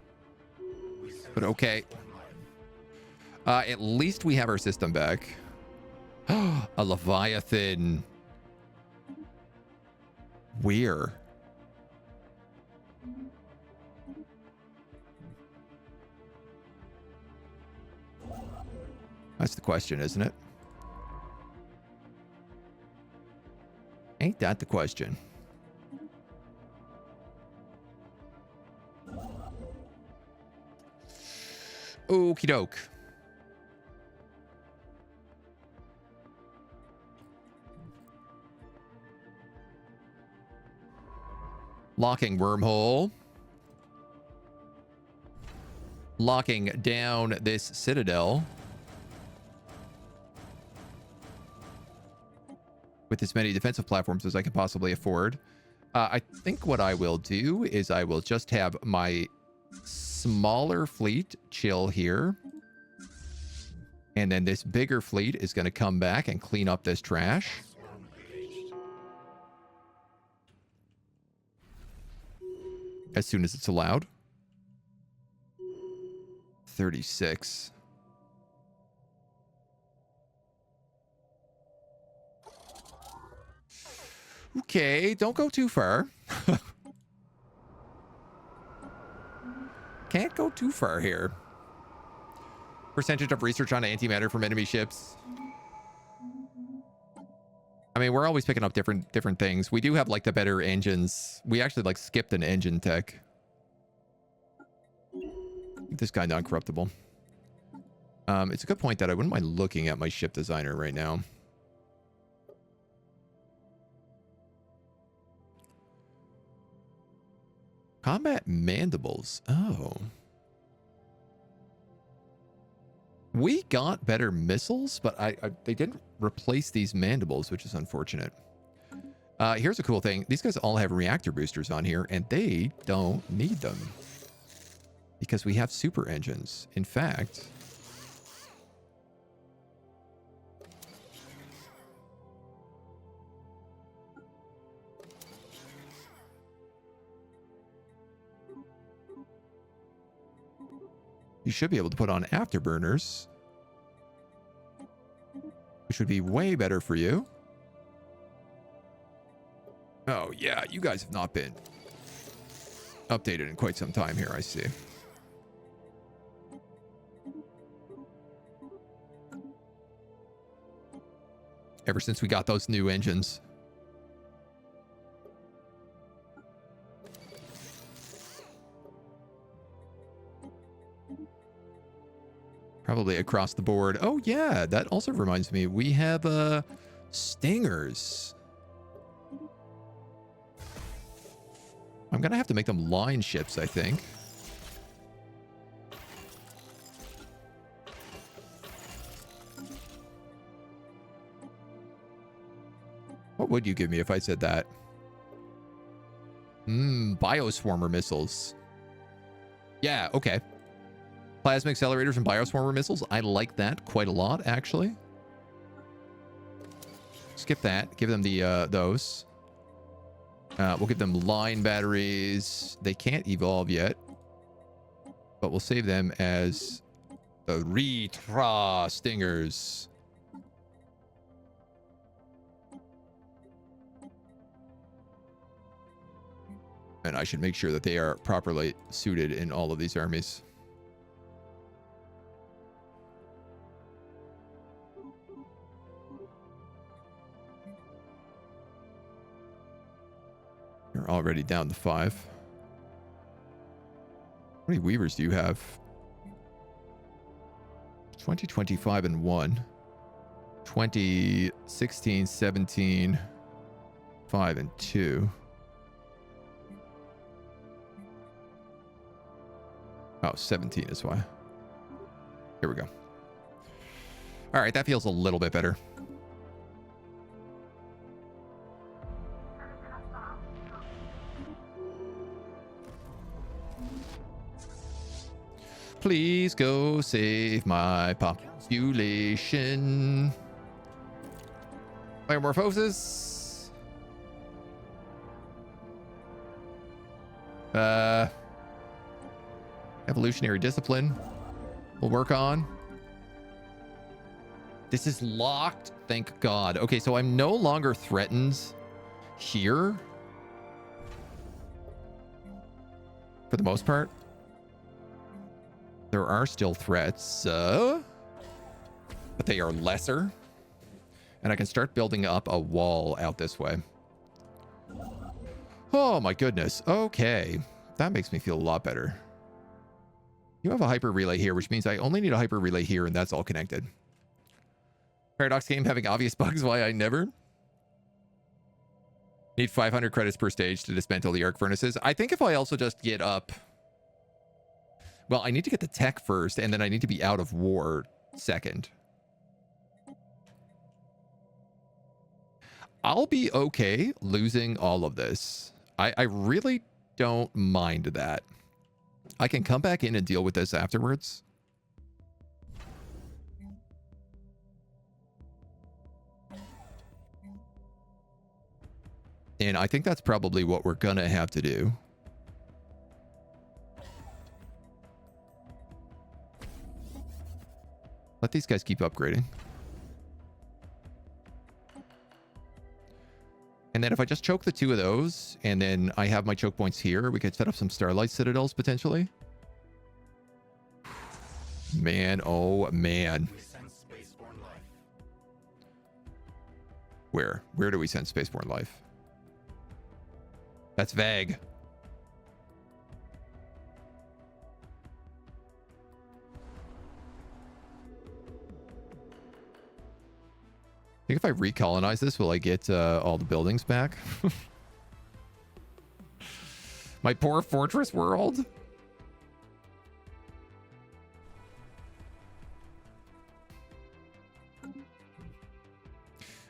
But okay. At least we have our system back. A Leviathan. Where? That's the question, isn't it? Ain't that the question? Okie doke. Locking wormhole. Locking down this citadel. With as many defensive platforms as I can possibly afford. I think what I will do is I will just have my smaller fleet chill here. And then this bigger fleet is going to come back and clean up this trash. Swarm engaged. As soon as it's allowed. 36. Okay, don't go too far. Can't go too far here. Percentage of research on antimatter from enemy ships. I mean, we're always picking up different things. We do have like the better engines. We actually like skipped an engine tech. This guy non-corruptible. It's a good point that I wouldn't mind looking at my ship designer right now. Combat mandibles. Oh. We got better missiles, but they didn't replace these mandibles, which is unfortunate. Here's a cool thing. These guys all have reactor boosters on here, and they don't need them. Because we have super engines. In fact... you should be able to put on afterburners, which would be way better for you. Oh, yeah, you guys have not been updated in quite some time here, I see. Ever since we got those new engines. Probably across the board. Oh, yeah. That also reminds me. We have stingers. I'm going to have to make them line ships, I think. What would you give me if I said that? Bioswarmer missiles. Yeah, okay. Plasma accelerators and bioswarmer missiles. I like that quite a lot, actually. Skip that. Give them the those. We'll give them line batteries. They can't evolve yet. But we'll save them as the Retra Stingers. And I should make sure that they are properly suited in all of these armies. You're already down to 5. How many weavers do you have? 20, 25, and 1. 20, 16, 17, 5, and 2. Oh, 17 is why. Here we go. All right, that feels a little bit better. Please go save my population. Biomorphosis. Evolutionary discipline. We'll work on. This is locked. Thank God. Okay, so I'm no longer threatened here. For the most part. There are still threats, but they are lesser. And I can start building up a wall out this way. Oh my goodness. Okay. That makes me feel a lot better. You have a hyper relay here, which means I only need a hyper relay here, and that's all connected. Paradox game having obvious bugs. Why I never need 500 credits per stage to dismantle the arc furnaces. I think if I also just get up... Well, I need to get the tech first, and then I need to be out of war second. I'll be okay losing all of this. I really don't mind that. I can come back in and deal with this afterwards. And I think that's probably what we're gonna have to do. Let these guys keep upgrading. And then if I just choke the 2 of those, and then I have my choke points here, we could set up some Starlight Citadels potentially. Man, oh man. We sense spaceborne life. Where do we send spaceborne life? That's vague. I think if I recolonize this, will I get all the buildings back? My poor fortress world.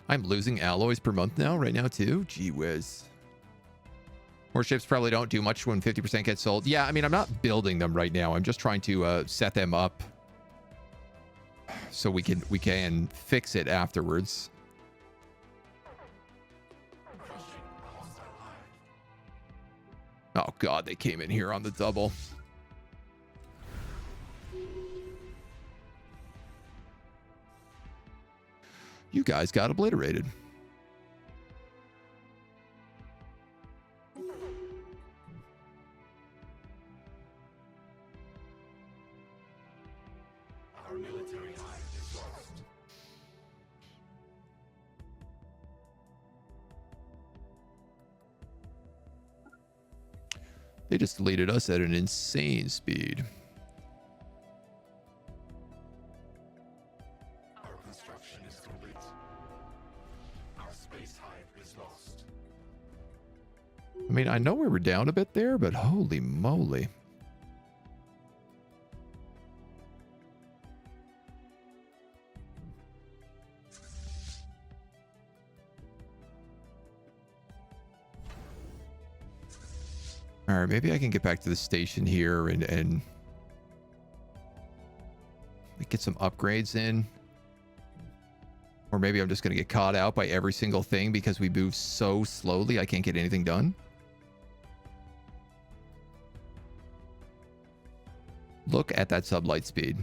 I'm losing alloys per month now, right now too. Gee whiz. More ships probably don't do much when 50% gets sold. Yeah, I mean, I'm not building them right now. I'm just trying to set them up so we can fix it afterwards. Oh God, they came in here on the double. You guys got obliterated. Our military hive is lost. They just deleted us at an insane speed. Our construction is complete. Our space hive is lost. I mean, I know we were down a bit there, but holy moly. All right, maybe I can get back to the station here and get some upgrades in. Or maybe I'm just going to get caught out by every single thing because we move so slowly I can't get anything done. Look at that sublight speed.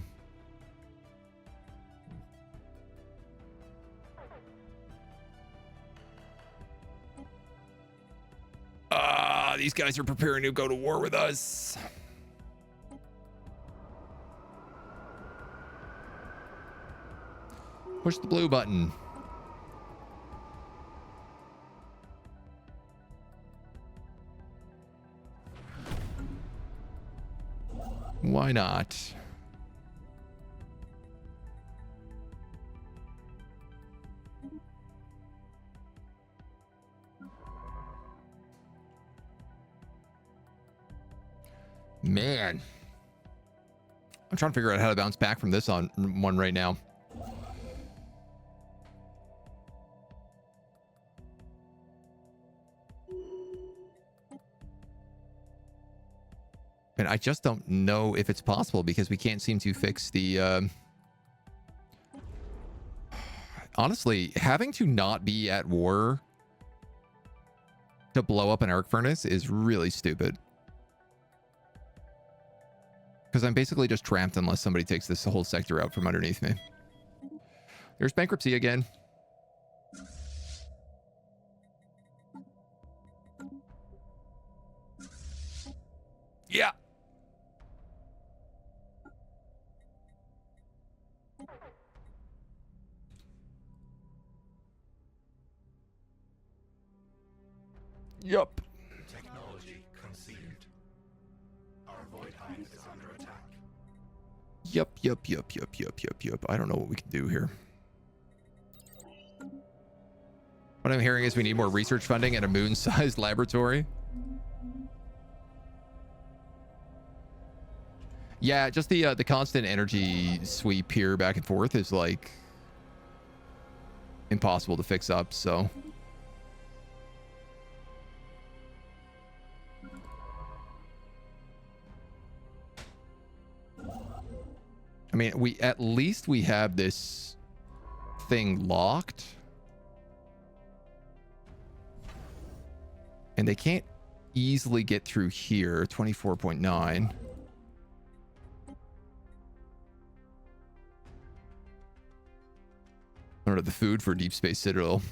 These guys are preparing to go to war with us. Push the blue button. Why not? Man. I'm trying to figure out how to bounce back from this on one right now. And I just don't know if it's possible because we can't seem to fix the... Honestly, having to not be at war to blow up an arc furnace is really stupid. Because I'm basically just trapped unless somebody takes this whole sector out from underneath me. There's bankruptcy again. Yeah. Yup. Technology conceived. Our void hive is under attack. Yup. I don't know what we can do here. What I'm hearing is we need more research funding and a moon-sized laboratory. Yeah, just the constant energy sweep here back and forth is like impossible to fix up, so... I mean, at least we have this thing locked. And they can't easily get through here. 24.9. Or the food for Deep Space Citadel.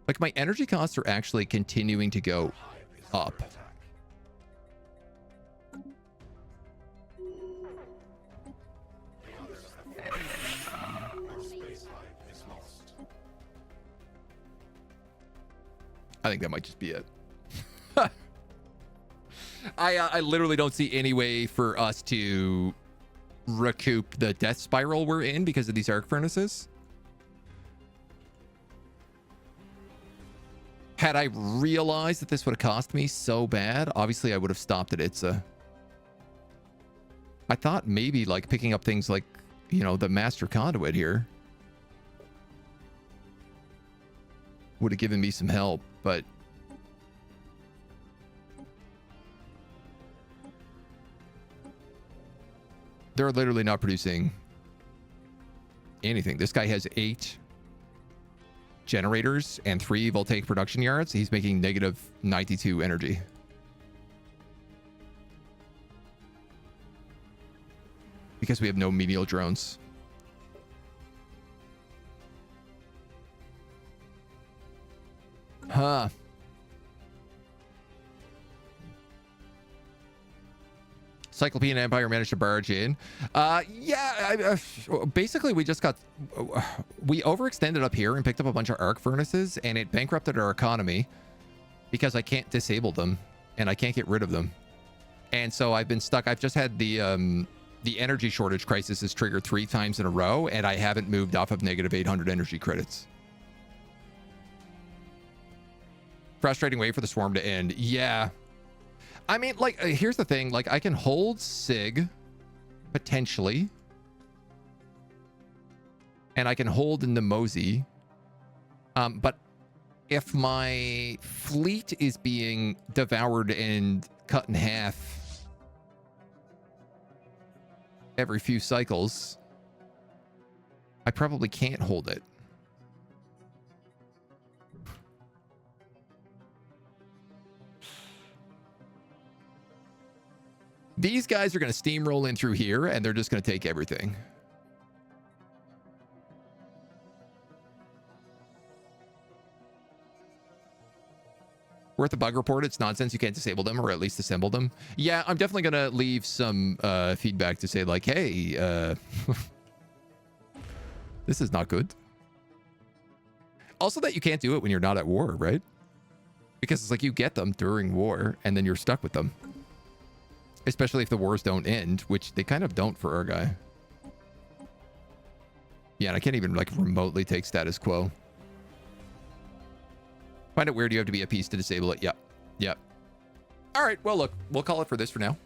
Like, my energy costs are actually continuing to go up. I think that might just be it. I literally don't see any way for us to recoup the death spiral we're in because of these arc furnaces. Had I realized that this would have cost me so bad, obviously I would have stopped at I thought maybe like picking up things like, you know, the master conduit here would have given me some help, but they're literally not producing anything. This guy has 8 generators and 3 voltaic production yards. He's making negative 92 energy. Because we have no menial drones. Huh. Cyclopean Empire managed to barge in. Basically we just got... we overextended up here and picked up a bunch of arc furnaces, and it bankrupted our economy because I can't disable them and I can't get rid of them. And so I've been stuck. I've just had the energy shortage crisis is triggered 3 times in a row, and I haven't moved off of negative 800 energy credits. Frustrating way for the swarm to end. Yeah. I mean, like, here's the thing. Like, I can hold Sig, potentially. And I can hold Nemosi. But if my fleet is being devoured and cut in half every few cycles, I probably can't hold it. These guys are going to steamroll in through here, and they're just going to take everything. We're at the bug report. It's nonsense. You can't disable them, or at least assemble them. Yeah, I'm definitely going to leave some feedback to say, like, hey, this is not good. Also that you can't do it when you're not at war, right? Because it's like you get them during war and then you're stuck with them. Especially if the wars don't end, which they kind of don't for our guy. Yeah, and I can't even like remotely take status quo. Find it weird you have to be at peace to disable it. Yep. Yep. All right. Well, look, we'll call it for this for now.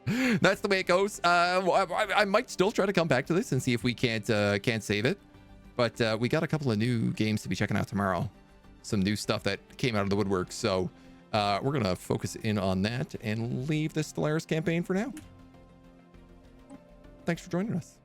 That's the way it goes. I might still try to come back to this and see if we can't save it. But we got a couple of new games to be checking out tomorrow. Some new stuff that came out of the woodwork. So we're going to focus in on that and leave the Stellaris campaign for now. Thanks for joining us.